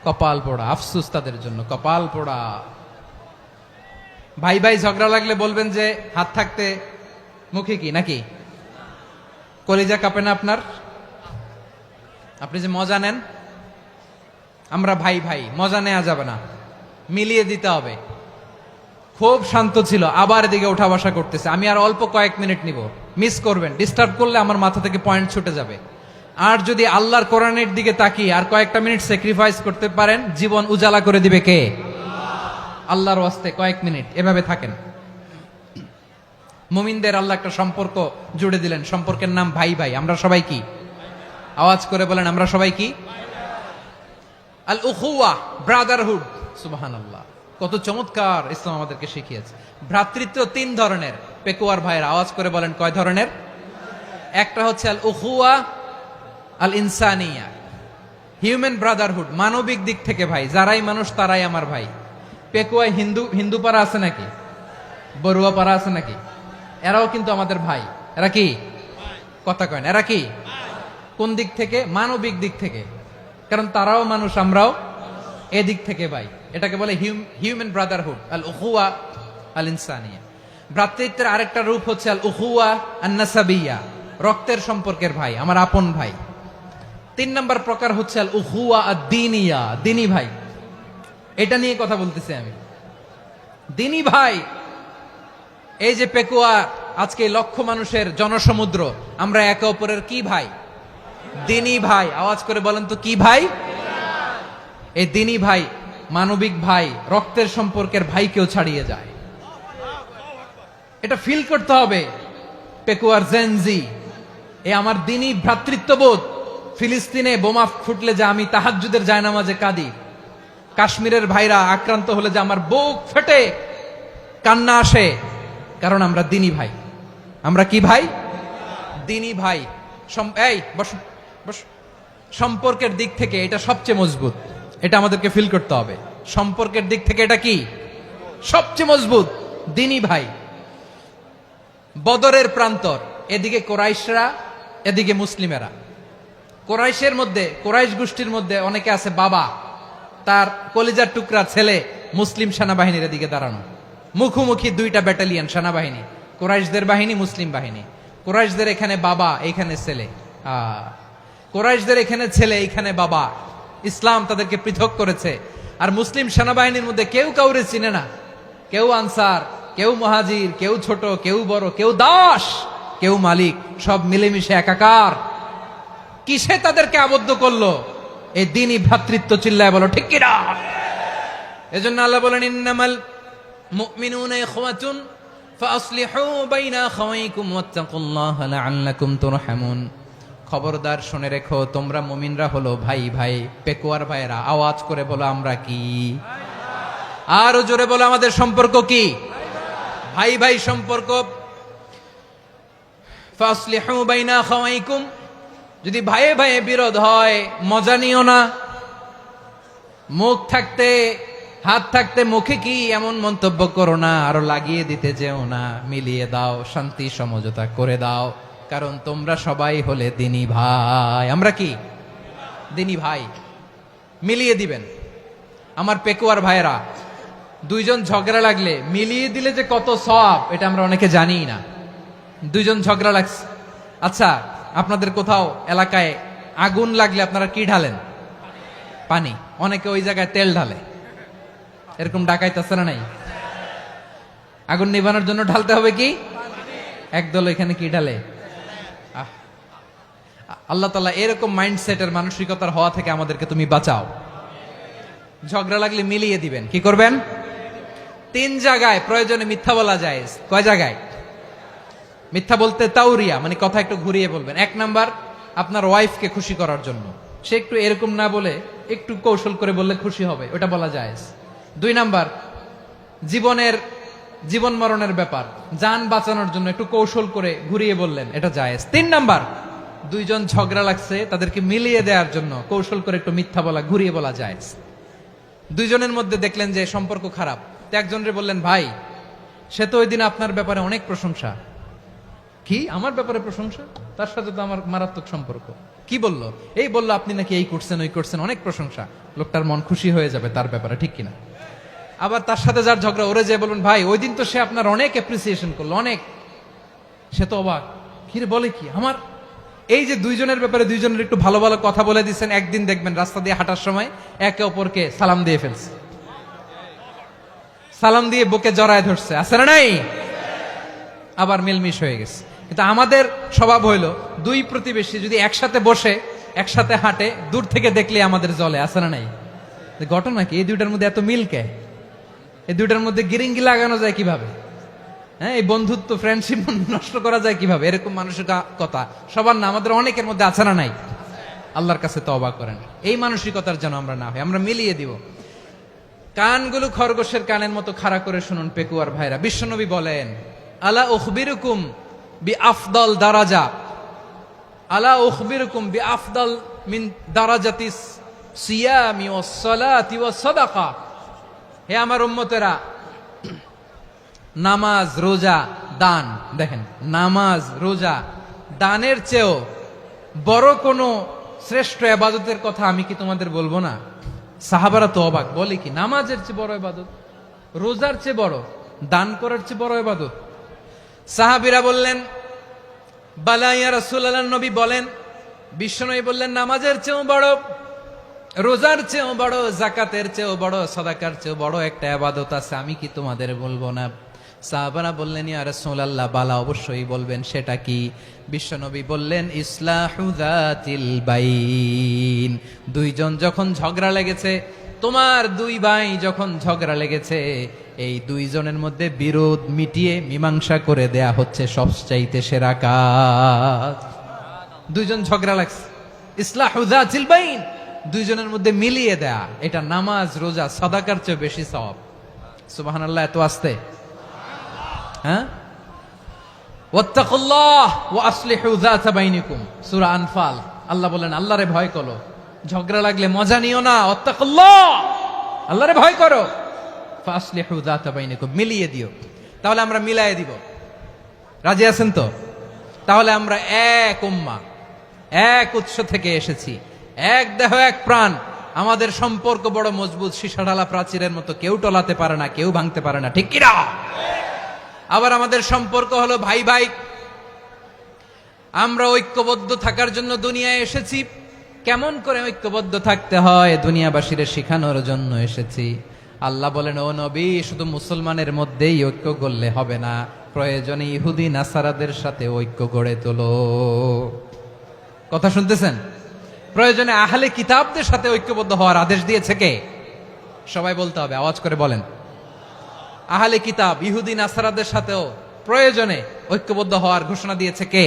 কপাল পোড়া, আফসুস তাদের জন্য, কপাল পোড়া। ভাই ভাই ঝগড়া লাগলে বলবেন যে হাত থাকতে মুখে কি, নাকি? কলিজা কাঁপে না আপনার? আপনি যে মজা নেন। আমরা ভাই ভাই, মজা নেওয়া যাবে না, মিলিয়ে দিতে হবে। খুব শান্ত ছিল, আবার এদিকে উঠা বসা করতেছে। আমি আর অল্প কয়েক মিনিট নিব, মিস করবেন। ডিস্টার্ব করলে আমার মাথা থেকে পয়েন্ট ছুটে যাবে। আর যদি আল্লাহর কোরআনের দিকে তাকিয়ে আর কয়েকটা মিনিট স্যাক্রিফাইস করতে পারেন, জীবন উজালা করে দিবে কে? আল্লাহর ওয়াস্তে কয়েক মিনিট এভাবে থাকেন। মুমিনদের আল্লাহ একটা সম্পর্ক জুড়ে দিলেন, সম্পর্কের নাম ভাই ভাই। আমরা সবাই কি? আওয়াজ করে বলেন, আমরা সবাই কি? আল উখুয়া, ব্রাদারহুড। সুবহানাল্লাহ, কত চমৎকার ইসলাম আমাদেরকে শিখিয়েছে। ভ্রাতৃত্ব তিন ধরনের। পেকুয়ার ভাইয়ের আওয়াজ করে বলেন, কয় ধরনের? একটা হচ্ছে আল উখুয়া আল ইনসানিয়া, হিউম্যান ব্রাদারহুড, মানবিক দিক থেকে ভাই, যারাই মানুষ তারাই আমার ভাই। পেকুয়ায় হিন্দু পাড়া আছে নাকি? বড়ুয়া পাড়া আছে নাকি? এরাও কিন্তু আমাদের ভাই। এরা কি? কথা কয় না, এরা কি? কোন দিক থেকে? মানবিক দিক থেকে। কারণ তারাও মানুষ, আমরাও এদিক থেকে ভাই। এটাকে বলে হিউম্যান ব্রাদারহুড, আল উখুয়া আল ইনসানিয়া। ভ্রাতৃত্বের আরেকটা রূপ হচ্ছে আল উখুয়া আন নাসাবিয়া, রক্তের সম্পর্কের ভাই, আমার আপন ভাই। তিন নম্বর প্রকার হচ্ছে আল উখুয়া আদ-দীনিয়া, দিনী ভাই। এটা নিয়ে কথা বলতেছি আমি। দিনী ভাই, এই যে পেকুয়া, আজকে লক্ষ মানুষের জনসমুদ্র, আমরা একে অপরের কি ভাই? দিনী ভাই। আওয়াজ করে বলেন তো, কি ভাই? এই দিনী ভাই, মানবিক ভাই, রক্তের সম্পর্কের ভাইকেও ছাড়িয়ে যায়। এটা ফিল করতে হবে। পেকুয়ার জেনজি, এ আমার দিনী ভ্রাতৃত্ববোধ। ফিলিস্তিনে বোমা ফুটলে যে আমি তাহাজ্জুদের জায়নামাজে কাঁদি, কাশ্মীরের ভাইরা আক্রান্ত হলে যে আমার বুক ফেটে কান্না আসে, কারণ আমরা দিনী ভাই। আমরা কি ভাই? দিনী ভাই। এই বসো বসো। সম্পর্কের দিক থেকে এটা সবচেয়ে মজবুত, এটা আমাদেরকে ফিল করতে হবে। সম্পর্কের দিক থেকে এটা কি? সবচেয়ে মজবুত, দিনী ভাই। বদরের প্রান্তর, এদিকে কোরাইশরা, এদিকে মুসলিমেরা। কোরাইশের মধ্যে, কোরাইশ গোষ্ঠীর মধ্যে অনেকে আছে বাবা, তার কলিজার টুকরা ছেলে মুসলিম সেনাবাহিনীর এদিকে দাঁড়ানো, মুখোমুখি দুইটা ব্যাটালিয়ন সেনাবাহিনী, কোরাইশদের বাহিনী, মুসলিম বাহিনী। কোরাইশদের এখানে বাবা, এইখানে ছেলে। কোরাইশদের এখানে ছেলে, এইখানে বাবা। ইসলাম তাদেরকে পৃথক করেছে। আর মুসলিম সেনাবাহিনীর মধ্যে কেউ কাউরে চিনে না, কেউ আনসার, কেউ মুহাজির, কেউ ছোট, কেউ বড়, কেউ দাস, কেউ মালিক, সব মিলেমিশে একাকার। কিসে তাদেরকে আবদ্ধ করলো? এই দিনই ভ্রাতৃত্ব। চিল্লায় বলো ঠিক কিনা? এজন্য আল্লাহ বলেন, ইন্নামাল মুমিনুনা ইখওয়াতুন ফাসলিহু বাইনা আখাওয়াইকুম ওয়াত্তাকুল্লাহা লাআল্লাকুম তুরহামুন। খবরদার শুনে রেখো, তোমরা মুমিনরা হলো ভাই ভাই। পেকুয়ার ভাইয়েরা আওয়াজ করে বলো আমরা কি? আরো জোরে বলো আমাদের সম্পর্ক কি? ভাই ভাই সম্পর্ক। ফাসলিহু বাইনা আখাওয়াইকুম, যদি ভাইয়ে ভাইয়ে বিরোধ হয় মজা নিও না। মুখ থাকতে হাত থাকতে মুখে কি এমন মন্তব্য করো না, আরো লাগিয়ে দিতে যেও না। মিলিয়ে দাও, শান্তি সমঝোতা করে দাও, কারণ তোমরা সবাই হলে দিনী ভাই। আমরা কি দিনী ভাই? মিলিয়ে দিবেন। আমার পেকুয়ার ভাইয়েরা, দুইজন ঝগড়া লাগলে মিলিয়ে দিলে যে কত সওয়াব এটা আমরা অনেকে জানি না। দুইজন ঝগড়া লাগছে, আচ্ছা আপনাদের কোথাও এলাকায় আগুন লাগলে আপনারা কি ঢালেন? পানি। অনেকে ওই জায়গায় তেল ঢালে, এরকম ডাকাইতে আছে না নাই? আগুন নিভানোর জন্য ঢালতে হবে কি? একদল এখানে কি ঢালে? আল্লাহ তাআলা এরকম মাইন্ডসেটের মানসিকতার হওয়া থেকে আমাদেরকে তুমি বাঁচাও। ঝগড়া লাগলে মিলিয়ে দিবেন। কি করবেন? 3 জায়গায় প্রয়োজনে মিথ্যা বলা যায়। কয় জায়গায় মিথ্যা বলতে? তাউরিয়া, মানে কথা একটু ঘুরিয়ে বলবেন। 1 নাম্বার, আপনার ওয়াইফকে খুশি করার জন্য, সে একটু এরকম না বলে একটু কৌশল করে বললে খুশি হবে, ওটা বলা যায়। 2 নাম্বার, জীবন মরণের ব্যাপার, জান বাঁচানোর জন্য একটু কৌশল করে ঘুরিয়ে বললেন, এটা জায়েজ। 3 নাম্বার, দুইজন ঝগড়া লাগছে তাদেরকে মিলিয়ে দেওয়ার জন্য কৌশল করে একটু মিথ্যা বলা, ঘুরিয়ে বলা জায়েজ। দুইজনের মধ্যে দেখলেন যে সম্পর্ক খারাপ, তো একজনরে বললেন, ভাই সে তো ওই দিন আপনার ব্যাপারে অনেক প্রশংসা। কি আমার ব্যাপারে প্রশংসা? তার সাথে তো আমার মারাত্মক সম্পর্ক। কি বললো? এই বললো আপনি নাকি এই করছেন ওই করছেন, অনেক প্রশংসা। লোকটার মন খুশি হয়ে যাবে তার ব্যাপারে, ঠিক কিনা? আবার তার সাথে যার ঝগড়া, ওরে যে বলুন, ভাই ওই দিন তো সে আপনার অনেক অ্যাপ্রিসিয়েশন করলো, অনেক। সে তো অবাক, কিরে বলে কি আমার? এই যে দুইজনের ব্যাপারে দুইজনের একটু ভালো ভালো কথা বলে দিচ্ছেন, একদিন দেখবেন রাস্তা দিয়ে হাঁটার সময় একে অপরকে সালাম দিয়ে ফেলছে, সালাম দিয়ে বুকে জড়ায় ধরছে, আছে না নাই? আবার মিলমিশ হয়ে গেছে। কিন্তু আমাদের স্বভাব হইলো, দুই প্রতিবেশী যদি একসাথে বসে একসাথে হাঁটে, দূর থেকে দেখলে আমাদের জলে, আছে না নাই? ঘটনা কি? এই দুইটার মধ্যে এত মিল কে? এই দুইটার মধ্যে গিরিঙ্গি লাগানো যায় কিভাবে? হ্যাঁ, এই বন্ধুত্ব ফ্রেন্ডশিপ নষ্ট করা যায় কিভাবে? এরকম মানুষের কথা সবার না, আমাদের অনেকের মধ্যে আছে না নাই? আল্লাহর কাছে তওবা করেন, এই মানসিকতার যেন আমরা না হই, আমরা মিলিয়ে দিব। কানগুলো খরগোশের কানের মতো খাড়া করে শুনুন পেকুয়ার ভাইরা। বিশ্বনবী বলেন, আলা উখবিরুকুম বি আফদল দারাজা, আলা উখবিরুকুম বি আফদল মিন দারাজাতিস সিয়ামি ওয়াস সালাতি ওয়াস সাদাকা। হে আমার উম্মতেরা, নামাজ, রোজা, দান, দেখেন নামাজ, রোজা, দানের চেয়েও বড় কোনো শ্রেষ্ঠ ইবাদতের কথা আমি কি তোমাদের বলবো না? সাহাবারা তো অবাক, বলে কি নামাজের চেয়ে বড় ইবাদত, রোজার চেয়ে বড়, দান করার চেয়ে বড় ইবাদত? সাহাবীরা বললেন, বালা ইয়া রাসূলুল্লাহ, নবী বলেন। বিশ্বনবী বললেন, নামাজের চেয়েও বড়, রোজার চেয়েও বড়, যাকাতের চেয়েও বড়, সাদাকার চেয়েও বড় একটা ইবাদত আছে, আমি কি তোমাদের বলবো না? সাহাবারা বললেন, ইয়া রাসূলুল্লাহ, বালা, অবশ্যই বলবেন, সেটা কি? বিশ্বনবী বললেন, ইসলাহু যাতিল বাইন। দুইজন যখন ঝগড়া লেগেছে, তোমার দুই ভাই যখন ঝগড়া লেগেছে, এই দুইজনের মধ্যে বিরোধ মিটিয়ে মীমাংসা করে দেয়া হচ্ছে সবচাইতে সেরা কাজ। দুইজন ঝগড়া লাগছে, ইসলাহু যাতিল বাইন, দুইজনের মধ্যে মিলিয়ে দেয়া, এটা নামাজ, রোজা, সাদাকার চেয়ে বেশি সওয়াব। সুবহানাল্লাহ, এত আস্তে? হ্যাঁ, ওয়াত্তাকুল্লাহ ওয়া আসলিহু যাতা বাইনিকুম, সূরা আনফাল। আল্লাহ বলেন, আল্লাহরে ভয় করো, ঝগড়া লাগলে মজা নিও না, ওয়াত্তাকুল্লাহ, আল্লাহরে ভয় করো, ফাসলিহু যাতা বাইনিকুম, মিলিয়ে দিও। তাহলে আমরা মিলায়ে দিব, রাজি আছেন তো? তাহলে আমরা এক উম্মাহ, এক উৎস থেকে এসেছি, এক দেহ এক প্রাণ, আমাদের সম্পর্ক বড় মজবুত, সীসাঢালা প্রাচীরের মতো, কেউ টলাতে পারে না, কেউ ভাঙতে পারে না, ঠিক কিনা? আবার আমাদের সম্পর্ক হলো ভাই ভাই, আমরা ঐক্যবদ্ধ থাকার জন্য দুনিয়ায় এসেছি। কেমন করে ঐক্যবদ্ধ থাকতে হয় দুনিয়াবাসীদের শেখানোর জন্য এসেছি। আল্লাহ বলেন, ও নবী, শুধু মুসলমানের মধ্যেই ঐক্য গড়লে হবে না, প্রয়োজনে ইহুদি নাসারাদের সাথে ঐক্য গড়ে তোলো। কথা শুনতেছেন? প্রয়োজনে আহলে কিতাবদের সাথে ঐক্যবদ্ধ হওয়ার আদেশ দিয়েছে কে? সবাই বলতে হবে, আওয়াজ করে বলেন। আহলে কিতাব, ইহুদি নাসারাদের সাথেও প্রয়োজনে ঐক্যবদ্ধ হওয়ার ঘোষণা দিয়েছে কে?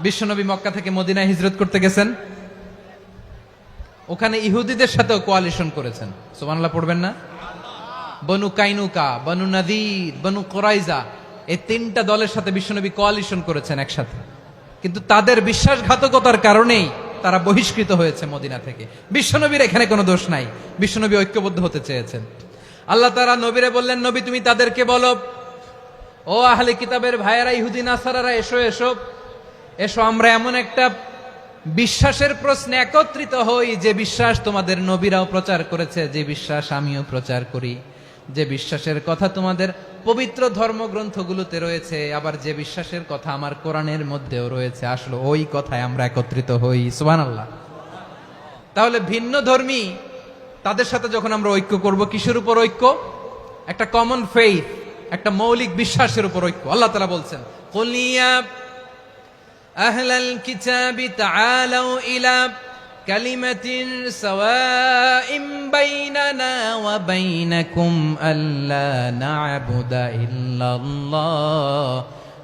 বিশ্বনবী মক্কা থেকে মদিনায় হিজরত করতে গেছেন, ওখানে ইহুদিদের সাথেও কোয়ালিশন করেছেন। সুবহানাল্লাহ পড়বেন না? বনু কাইনুকা, বনু নাদির, বনু কোরাইজা, এই তিনটা দলের সাথে বিশ্বনবী কোয়ালিশন করেছেন একসাথে। কিন্তু তাদের বিশ্বাসঘাতকতার কারণেই তারা বহিষ্কৃত হয়েছে মদিনা থেকে। বিশ্বনবীর এখানে কোনো দোষ নাই, বিশ্বনবী ঐক্যবদ্ধ হতে চেয়েছেন। আল্লাহ তাআলা নবীরে বললেন, নবী তুমি তাদেরকে বলো, ও আহলে কিতাবের ভাইয়েরা, ইহুদি নাসারারা, এসো এসো এসো, আমরা এমন একটা বিশ্বাসের প্রশ্নে একত্রিত হই যে বিশ্বাস তোমাদের নবীরাও প্রচার করেছে, যে বিশ্বাস আমিও প্রচার করি, যে বিশ্বাসের কথা তোমাদের পবিত্র ধর্মগ্রন্থগুলোতে রয়েছে, আবার যে বিশ্বাসের কথা আমার কোরআনের মধ্যেও রয়েছে, আসলে ওই কথায় আমরা একত্রিত হই। সুবহানাল্লাহ। তাহলে ভিন্ন ধর্মী তাদের সাথে যখন আমরা ঐক্য করব, কিসের উপর ঐক্য? একটা কমন ফেইথ, একটা মৌলিক বিশ্বাসের উপর ঐক্য। আল্লাহ তাআলা বলছেন, কুল ইয়া আহলাল কিতাবি তাআলাউ ইলা কালিমাতিন সাওয়াইন বাইনানা ওয়া বাইনাকুম আল্লা না'বুদা ইল্লাল্লাহ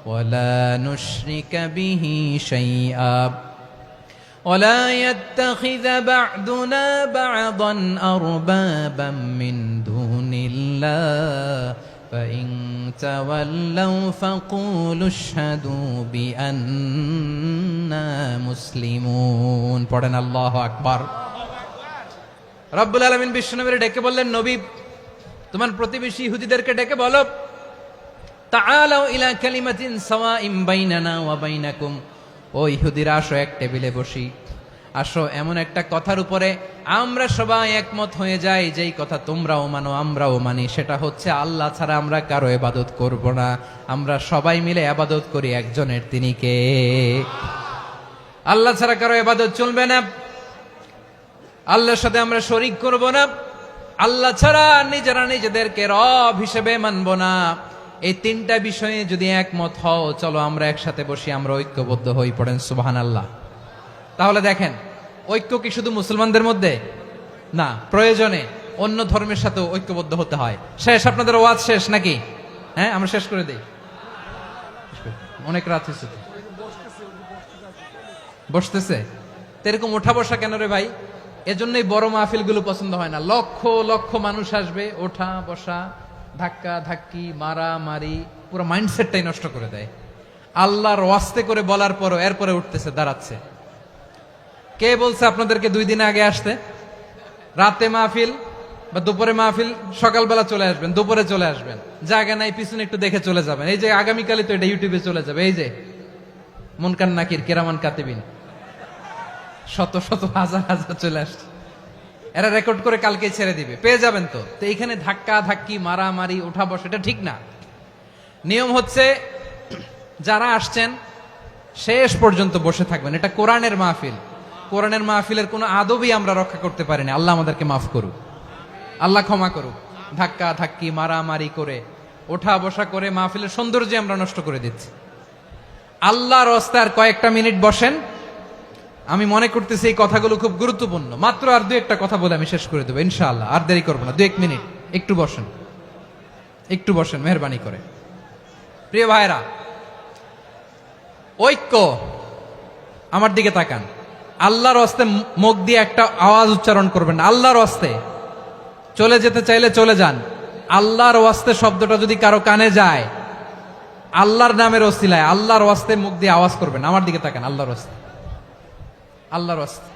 ওয়া লা নুশরিকা বিহি শাইআ ولا يتخذ بعضنا بعضا أربابا من دون الله فإن تولوا فقولوا اشهدوا بأننا مسلمون। পড়েন আল্লাহু আকবার। রব্বুল আলামিন বিশ্বনবীর ডেকে বললেন, নবী তোমার প্রতিবেশী ইহুদিদেরকে ডেকে বলো, তাআলাউ ইলা কালিমাতিন সাওয়াইন বাইনানা ওয়া বাইনাকুম, ও ইহুদিরা আসো, এক টেবিলে বসি, আসো এমন একটা কথার উপরে আমরা সবাই একমত হয়ে যাই, যেই কথা তোমরাও মানো আমরাও মানি, সেটা হচ্ছে আল্লাহ ছাড়া আমরা কারো ইবাদত করব না, আমরা সবাই মিলে ইবাদত করি একজনের, তিনি কে? আল্লাহ ছাড়া কারো ইবাদত চলবে না, আল্লাহর সাথে আমরা শরীক করব না, আল্লাহ ছাড়া নিজেরা নিজেদেরকে রব হিসেবে মানব না। এই তিনটা বিষয়ে যদি একমত হও, চলো আমরা একসাথে বসি, আমরা ঐক্যবদ্ধ হই। পড়েন সুবহানাল্লাহ। তাহলে দেখেন, ঐক্য কি শুধু মুসলমানদের মধ্যে না, প্রয়োজনে অন্য ধর্মের সাথে ঐক্যবদ্ধ হতে হয়। শেষ, আপনাদের ওয়াজ শেষ নাকি? হ্যাঁ, আমরা শেষ করে দেই, অনেক রাত হয়েছে। বসতেছে তো এরকম ওঠা বসা কেন রে ভাই? এজন্যই বড় মাহফিল গুলো পছন্দ হয় না। লক্ষ লক্ষ মানুষ আসবে, ওঠা বসা, ধাক্কা ধাক্কি, মারা মারি, পুরো মাইন্ডসেটটাই নষ্ট করে দেয়। আল্লাহর ওয়াস্তে করে বলার পরও এরপরে উঠতেছে, দাঁড়াচ্ছে। কে বলছে আপনাদেরকে 2 দিন আগে আসতে? রাতে মাহফিল বা দুপুরে মাহফিল, সকালবেলা চলে আসবেন, দুপুরে চলে আসবেন, জায়গা নাই পিছনে একটু দেখে চলে যাবেন। এই যে আগামীকালই তো এটা ইউটিউবে চলে যাবে, এই যে মুনকার নাকির কিরামান কাতিবিন, শত শত হাজার হাজার চলে আসছে, এরা রেকর্ড করে কালকে ছেড়ে দিবে, পেয়ে যাবেন। তো এইখানে ধাক্কা ধাক্কি, মারামারি, ওঠা বসা, এটা ঠিক না। নিয়ম হচ্ছে যারা আসছেন শেষ পর্যন্ত বসে থাকবেন। এটা কোরআনের মাহফিল, কোরআনের মাহফিলের কোনো আদবই আমরা রক্ষা করতে পারিনি। আল্লাহ আমাদেরকে মাফ করুক, আল্লাহ ক্ষমা করুক। ধাক্কা ধাক্কি, মারামারি করে, ওঠা বসা করে মাহফিলের সৌন্দর্য আমরা নষ্ট করে দিচ্ছি। আল্লাহর রাস্তায় আর কয়েকটা মিনিট বসেন। আমি মনে করতেছি এই কথাগুলো খুব গুরুত্বপূর্ণ। মাত্র আর 2-1টা কথা বলে আমি শেষ করে দেবো ইনশাআল্লাহ, আর দেরি করবো না। 2-1 মিনিট একটু বসেন, একটু বসেন মেহরবানি করে। প্রিয় ভাইরা, ঐক্য, আমার দিকে তাকান। আল্লাহর রাস্তে মুখ দিয়ে একটা আওয়াজ উচ্চারণ করবেন না। আল্লাহর রাস্তে চলে যেতে চাইলে চলে যান। আল্লাহর ওয়াস্তে শব্দটা যদি কারো কানে যায়, আল্লাহর নামের ওসিলায় আল্লাহর ওয়াস্তে মুখ দিয়ে আওয়াজ করবেন। আমার দিকে তাকান, আল্লাহর ওয়াস্তে, আল্লাহর ওয়াস্তে।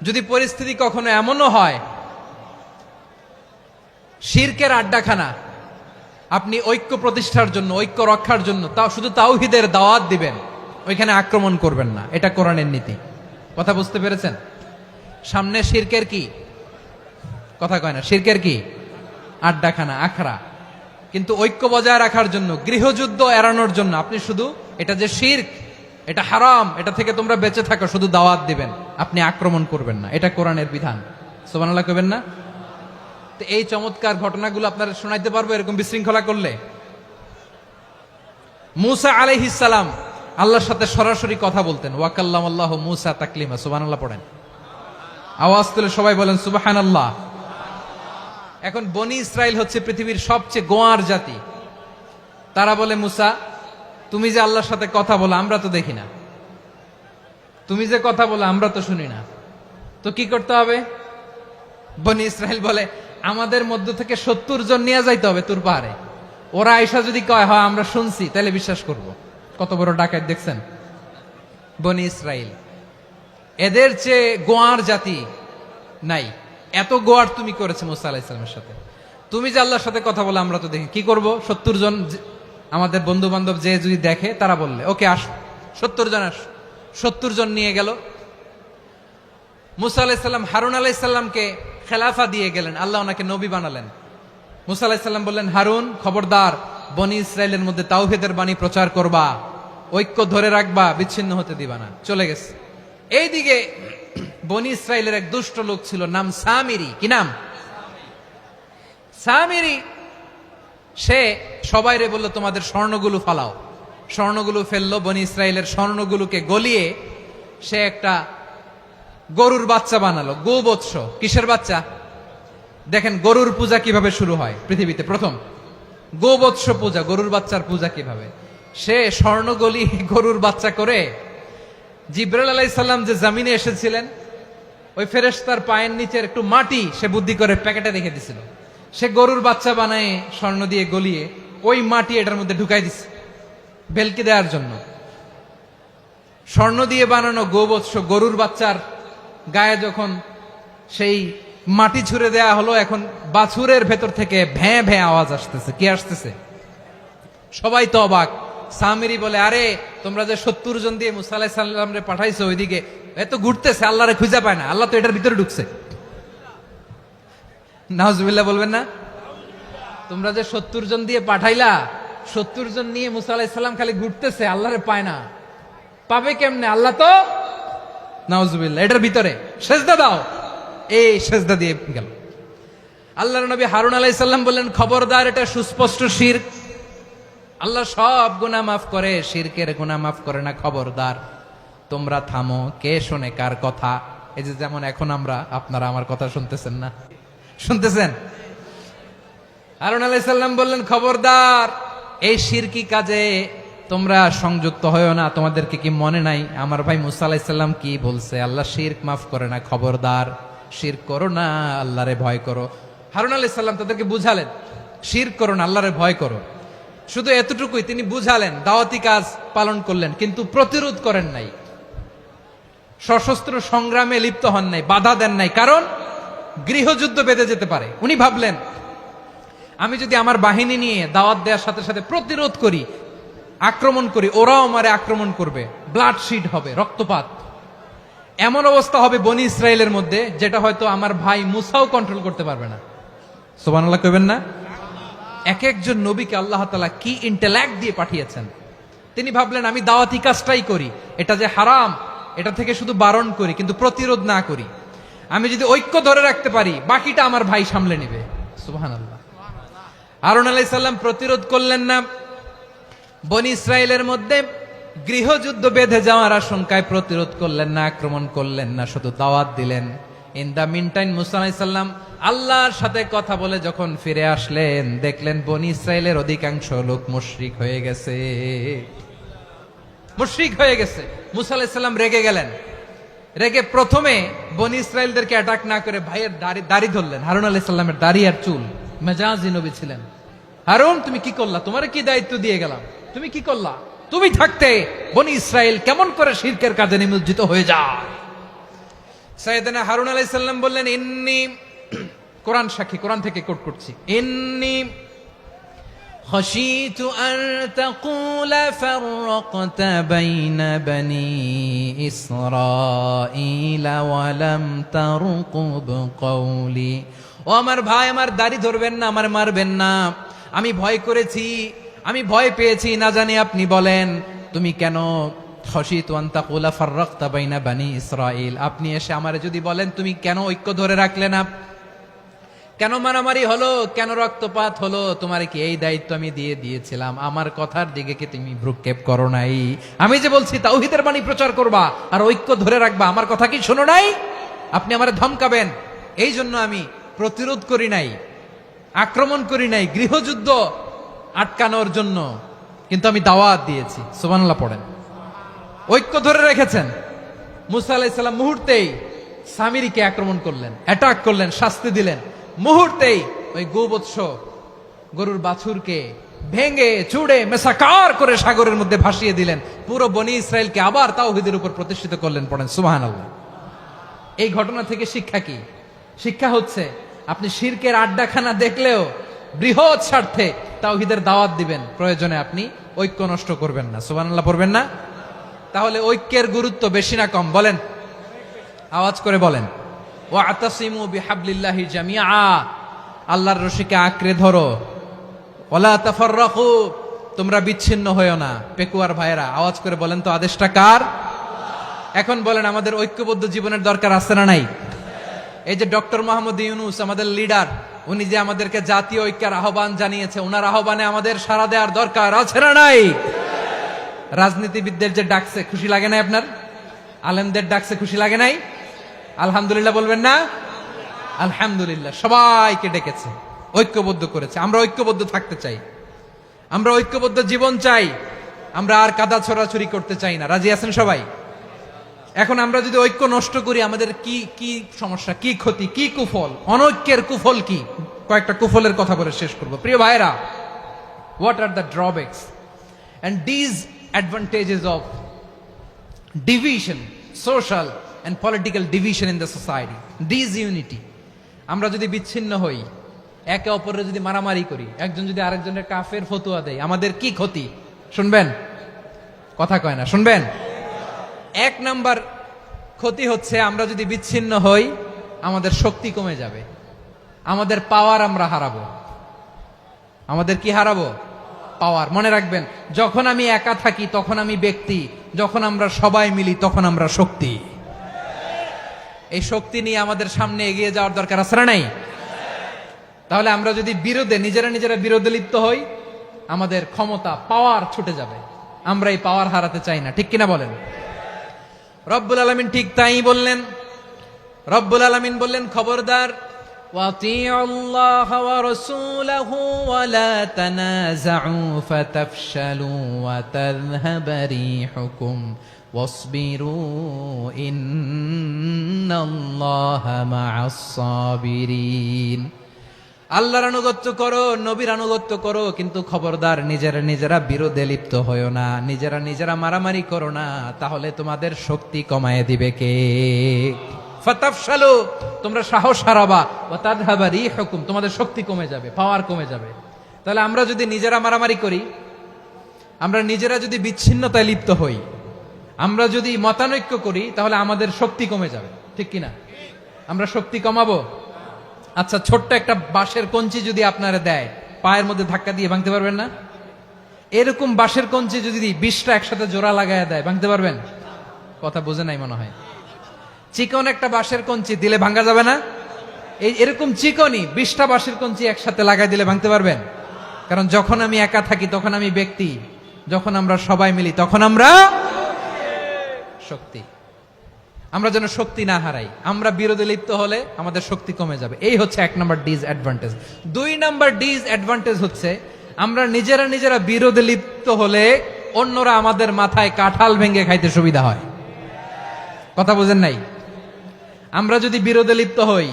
যদি পরিস্থিতি কখনো এমনও হয় শিরকের আড্ডাখানা, আপনি ঐক্য প্রতিষ্ঠার জন্য, ঐক্য রক্ষার জন্য শুধু তাওহীদের দাওয়াত দিবেন, ওইখানে আক্রমণ করবেন না। এটা কোরআনের নীতি। কথা বুঝতে পেরেছেন? সামনে শিরকের কি কথা কয় না, শিরকের কি আড্ডাখানা, আখড়া। কিন্তু ঐক্য বজায় রাখার জন্য, গৃহযুদ্ধ এড়ানোর জন্য আপনি শুধু এটা যে শিরক, এটা হারাম, এটা থেকে তোমরা বেঁচে থাকো, শুধু দাওয়াত দিবেন, আপনি আক্রমণ করবেন না। এটা কোরআনের বিধান। সুবহানাল্লাহ কইবেন না? তো এই চমৎকার ঘটনাগুলো আপনারা শোনাইতে পারবো এরকম বিশৃঙ্খলা করলে। মূসা আলাইহিস সালাম আল্লাহর সাথে সরাসরি কথা বলতেন। ওয়াকাল্লামাল্লাহু মূসা তাকলিমা। সুবহানাল্লাহ পড়েন, আওয়াজ তুলে সবাই বলেন সুবহানাল্লাহ। এখন বনি ইসরাইল হচ্ছে পৃথিবীর সবচেয়ে গোয়ার জাতি। তারা বলে, মূসা তুমি যে আল্লাহর সাথে কথা বলো আমরা তো দেখি না, তুমি যে কথা বলো আমরা তো শুনি না, তো কি করতে হবে? বনি ইসরাইল বলে আমাদের মধ্য থেকে 70 জন নিয়ে যাইতে হবে তুর পাহাড়ে। ওরা আয়েশা যদি কয় হয় আমরা শুনছি, তাহলে বিশ্বাস করব। কত বড় ডাকাত দেখছেন বনি ইসরাইল। এদের চেয়ে গোয়ার জাতি নাই। এত গোয়ার তুমি করেছে মুসা আলাইহিস সালামের সাথে। তুমি যে আল্লাহর সাথে কথা বলে আমরা তো দেখি, কি করব? 70 জন আমাদের বন্ধু বান্ধব যে যদি দেখে তারা বললে ওকে আস, 70 জন আস। 70 জন নিয়ে গেল। মুসা আলাইহিস সালাম হারুন আলাইহিস সালামকে খেলাফা দিয়ে গেলেন, আল্লাহ ওনাকে নবী বানালেন। মুসা আলাইহিস সালাম বললেন, হারুন খবরদার, বনি ইসরায়েলের মধ্যে তাওহীদের বাণী প্রচার করবা, ঐক্য ধরে রাখবা, বিচ্ছিন্ন হতে দিবা না। চলে গেছে। এইদিকে বনি ইসরায়েলের এক দুষ্ট লোক ছিল, নাম সামিরি। কি নাম? সামিরি। সে সবাইরে বলল তোমাদের স্বর্ণগুলো ফালাও। স্বর্ণগুলো ফেললো। বনি ইসরায়েলের স্বর্ণগুলোকে গলিয়ে সে একটা গরুর বাচ্চা বানালো। গোবৎস। কিসের বাচ্চা? দেখেন গরুর পূজা কিভাবে শুরু হয় পৃথিবীতে প্রথম। গোবৎস পূজা, গরুর বাচ্চার পূজা কিভাবে। সে স্বর্ণ গলি গরুর বাচ্চা করে জিবরাইল আলাইহিস সালাম যে জমিনে এসেছিলেন, ওই ফেরেশতার পায়ের নিচের একটু মাটি সে বুদ্ধি করে প্যাকেটে রেখে দিছিল। সে গরুর বাচ্চা বানায় স্বর্ণ দিয়ে গলিয়ে ওই মাটি এটার মধ্যে ঢুকাই দিছে ভেলকি দেওয়ার জন্য। স্বর্ণ দিয়ে বানানো গোবৎস গরুর বাচ্চার গায়ে যখন সেই মাটি ছুঁড়ে দেয়া হলো, এখন বাছুরের ভেতর থেকে ভ্যাঁ ভ্যাঁ আওয়াজ আসতেছে। কি আসতেছে? সবাই তো অবাক। সামিরি বলে, আরে তোমরা যে 70 জন দিয়ে মুসা আলাইহিস সালাম রে পাঠাইছো, ওইদিকে এত ঘুরতেছে, আল্লাহরে খুঁজে পায় না, আল্লাহ তো এটার ভিতরে ঢুকছে। নাউজুবিল্লাহ বলবেন না? তোমরা যে 70 জন দিয়ে পাঠাইলা, 70 জন নিয়ে মুসা আলাইহিস সালাম খালি ঘুরতেছে, আল্লাহরে পায় না। পাবে কেমনে? আল্লাহ তো, নাউজুবিল্লাহ, এটার ভিতরে সেজদা দাও। এই সেজদা দিয়ে গেল। আল্লাহর নবী হারুন আলাইহিস সালাম বললেন, খবরদার, এটা সুস্পষ্ট শিরক। আল্লাহ সব গুনাহ মাফ করে, শিরকের গুনাহ মাফ করে না। খবরদার, তোমরা থামো। কে শোনে কার কথা? এই যে যেমন এখন আপনারা আমার কথা শুনতেছেন না? শুনতেছেন? হারুন আলাইহিস সালাম বললেন, খবরদার, এই শিরকি কাজে তোমরা সংযুক্ত হয়ো না। তোমাদেরকে কি মনে নাই আমার ভাই মুসা আলাইহিস সালাম কি বলছে? আল্লাহ শিরক মাফ করে না। খবরদার, শিরক করো না, আল্লাহরে ভয় করো। হারুন আলাইহিস সালাম তাদেরকে বুঝালেন, শিরক করো না, আল্লাহরে ভয় করো। শুধু এতটুকুই তিনি বুঝালেন, দাওয়াতি কাজ পালন করলেন, কিন্তু প্রতিরোধ করেন নাই, সশস্ত্র সংগ্রামে লিপ্ত হন নাই, বাধা দেন নাই। কারণ গৃহযুদ্ধ বেঁধে যেতে পারে। উনি ভাবলেন, আমি যদি আমার বাহিনী নিয়ে দাওয়াত দেওয়ার সাথে সাথে প্রতিরোধ করি, আক্রমণ করি, ওরাও আমারে আক্রমণ করবে, ব্লাডশিড হবে, রক্তপাত। এমন অবস্থা হবে বনি ইসরায়েলের মধ্যে, যেটা হয়তো আমার ভাই মুসাও কন্ট্রোল করতে পারবে না। সুবহানাল্লাহ কইবেন না? এক একজন নবীকে আল্লাহ তাআলা কি ইন্টেলেক্ট দিয়ে পাঠিয়েছেন। তিনি ভাবলেন, আমি দাওয়াতি কাজটাই করি, এটা যে হারাম এটা থেকে শুধু বারণ করি, কিন্তু প্রতিরোধ না করি। আমি যদি ঐক্য ধরে রাখতে পারি, বাকিটা আমার ভাই সামলে নেবে। সুবহানাল্লাহ। হারুন আলাইহিস সালাম প্রতিরোধ করলেন না। বনি ইসরায়েলের মধ্যে গৃহযুদ্ধ বেঁধে যাওয়ার আশঙ্কায় প্রতিরোধ করলেন না, আক্রমণ করলেন না, শুধু দাওয়াত দিলেন। ইন দা মিন টাইম মুসা আলাইহিস সালাম আল্লাহর সাথে কথা বলে যখন ফিরে আসলেন, দেখলেন বনি ইসরায়েলের অধিকাংশ লোক মুশরিক হয়ে গেছে। মুশরিক হয়ে গেছে। মুসা আলাইহিস সালাম রেগে গেলেন। রেগে প্রথমে বনি ইসরায়েলদেরকে অ্যাটাক না করে ভাইয়ের দাড়ি ধরলেন। হারুন আলাইহিস সালামের দাড়ি আর চুল। মেজাজি নবী ছিলেন। হারুন, তুমি কি করলা? তোমার কি দায়িত্ব দিয়ে গেলাম, তুমি কি করলা? তুমি থাকতে বনি ইসরায়েল কেমন করে শিরকের কাজে নিমজ্জিত হয়ে যায়? সাইয়েদনা হারুন আলাইহিস সালাম বললেন, ইন্নী, কোরআন সাক্ষী, কোরআন থেকে কোট করছি, ইন্নী খাশিতু আন তাকুলা ফাররাকতা বাইনা বনি ইসরাঈলা ওয়া লাম তারকুব কওলি। ও আমার ভাই, আমার দাড়ি ধরবেন না, আমার মারবেন না। আমি ভয় করেছি, আমি ভয় পেয়েছি, না জানি আপনি বলেন তুমি কেন খাশিতু আন তাকুলা ফাররাকতা বাইনা বনি ইসরাঈল। আপনি এসে আমারে যদি বলেন তুমি কেন ঐক্য ধরে রাখলে না, কেন মারামারি হলো, কেন রক্তপাত হলো, তোমার কি এই দায়িত্ব আমি দিয়ে দিয়েছিলাম? আমার কথার দিকে কি তুমি ভ্রুক্ষেপ করো নাই? আমি যে বলছি তাওহীদের বাণী প্রচার করবা আর ঐক্য ধরে রাখবা, আমার কথা কি শোনো নাই? আপনি আমারে ধমকাবেন, এই জন্য আমি প্রতিরোধ করি নাই, আক্রমণ করি নাই, গৃহযুদ্ধ আটকানোর জন্য কিন্তু আমি দাওয়াত দিয়েছি। সুবহানাল্লাহ পড়েন। ঐক্য ধরে রেখেছেন। মুসা আলাইহিস সালাম মুহূর্তেই সামিরীকে আক্রমণ করলেন, অ্যাটাক করলেন, শাস্তি দিলেন। মুহূর্তেই ওই গোবৎস গরুর বাছুরকে ভেঙে চুড়ে মেসাকার করে সাগরের মধ্যে ভাসিয়ে দিলেন। পুরো বনি ইসরায়েলকে আবার তাওহীদের উপর প্রতিষ্ঠিত করলেন। পড়েন সুবহানাল্লাহ। এই ঘটনা থেকে শিক্ষা কি? শিক্ষা হচ্ছে আপনি শিরকের আড্ডাখানা দেখলেও বৃহৎ স্বার্থে তাওহীদের দাওয়াত দিবেন, প্রয়োজনে আপনি ঐক্য নষ্ট করবেন না। সুবহানাল্লাহ পড়বেন না? তাহলে ঐক্যের গুরুত্ব বেশি না কম বলেন? আওয়াজ করে বলেন। ওয়াতাসিমু বিহাবলিল্লাহি জামিআ, আল্লাহর রশিকে আঁকড়ে ধরো। ওয়ালা তাফাররাকু, তোমরা বিচ্ছিন্ন হয়ো না। পেকুয়ার ভাইরা আওয়াজ করে বলেন তো আদেশটা কার? এখন বলেন আমাদের ঐক্যবদ্ধ জীবনের দরকার আছে না নাই? এই যে ডক্টর মোহাম্মদ ইউনূস আমাদের লিডার, উনি যে আমাদেরকে জাতীয় ঐক্যের আহ্বান জানিয়েছে, ওনার আহ্বানে আমাদের সাড়া দেওয়ার দরকার আছে না নাই? রাজনীতিবিদদের যে ডাকছে খুশি লাগে নাই আপনার? আলেমদের ডাকছে খুশি লাগে নাই? আলহামদুলিল্লাহ বলবেন না? আলহামদুলিল্লাহ। সবাইকে ডেকেছে, ঐক্যবদ্ধ করেছে। আমরা ঐক্যবদ্ধ থাকতে চাই, আমরা ঐক্যবদ্ধ জীবন চাই, আমরা আর কাদা ছড়াছড়ি করতে চাই না। রাজি আছেন সবাই? এখন আমরা যদি ঐক্য নষ্ট করি আমাদের কি কি সমস্যা, কি ক্ষতি, কি কুফল? অনৈক্যের কুফল কি? কয়েকটা কুফলের কথা বলে শেষ করব। প্রিয় ভাইরা, what are the drawbacks and disadvantages of division, social and political division in the society, disunity? আমরা যদি বিচ্ছিন্ন হই, একে অপরের যদি মারামারি করি, একজন যদি আরেকজনের কাফের ফতোয়া দেয়, আমাদের কি ক্ষতি? শুনবেন? কথা কয় না, শুনবেন? এক নাম্বার ক্ষতি হচ্ছে আমরা যদি বিচ্ছিন্ন হই আমাদের শক্তি কমে যাবে, আমাদের পাওয়ার আমরা হারাবো। আমাদের কি হারাবো? পাওয়ার। মনে রাখবেন, যখন আমি একা থাকি তখন আমি ব্যক্তি, যখন আমরা সবাই মিলি তখন আমরা শক্তি। এই শক্তি নিয়ে আমাদের সামনে এগিয়ে যাওয়ার দরকার আছে না নাই? তাহলে আমরা যদি নিজেরা বিরোধে লিপ্ত হই আমাদের ক্ষমতা, পাওয়ার ছুটে যাবে। আমরা এই পাওয়ার হারাতে চাই না, ঠিক কিনা বলেন? রব্বুল আলামিন ঠিক তাই বললেন। রব্বুল আলামিন বললেন, খবরদার, وَأَطِيعُوا اللَّهَ وَرَسُولَهُ وَلَا تَنَازَعُوا فَتَفْشَلُوا وَتَذْهَبَ رِيحُكُمْ وَاصْبِرُوا إِنَّ اللَّهَ مَعَ الصَّابِرِينَ। আল্লাহর আনুগত্য করো, নবীর আনুগত্য করো, কিন্তু খবরদার নিজেরা বিরোধে লিপ্ত হয়ো না, নিজেরা মারামারি করো না, তাহলে তোমাদের শক্তি কমায় দিবে কে? ফাতাফশালু, তোমরা সাহস হারাবা, ওয়া তাযহাবা রিহুকুম, তোমাদের শক্তি কমে যাবে, পাওয়ার কমে যাবে। তাহলে আমরা যদি নিজেরা মারামারি করি, আমরা নিজেরা যদি বিচ্ছিন্নতায় লিপ্ত হই, আমরা যদি মতানৈক্য করি, তাহলে আমাদের শক্তি কমে যাবে, ঠিক কিনা? আমরা শক্তি কমাবো। আচ্ছা, ছোট্ট একটা বাঁশের কঞ্চি যদি আপনারা দেয়, পায়ের মধ্যে ধাক্কা দিয়ে ভাঙতে পারবেন না? এরকম বাঁশের কঞ্চি যদি 20টা একসাথে জোড়া লাগায় দেয়, ভাঙতে পারবেন? কথা বোঝে নাই মনে হয়। চিকন একটা বাঁশের কঞ্চি দিলে ভাঙা যাবে না? এরকম চিকনই 20টা বাঁশের কঞ্চি একসাথে লাগাই দিলে ভাঙতে পারবেন? কারণ যখন আমি একা থাকি তখন আমি ব্যক্তি, যখন আমরা সবাই মিলি তখন আমরা শক্তি। আমরা যেন শক্তি না হারাই। আমরা বিরোধে লিপ্ত হলে আমাদের শক্তি কমে যাবে। এই হচ্ছে 1 নাম্বার ডিসঅ্যাডভান্টেজ। 2 নাম্বার ডিসঅ্যাডভান্টেজ হচ্ছে আমরা নিজেরা বিরোধে লিপ্ত হলে অন্যরা আমাদের মাথায় কাঁঠাল ভেঙে খাইতে সুবিধা হয়। কথা বোঝেন নাই? আমরা যদি বিরোধে লিপ্ত হই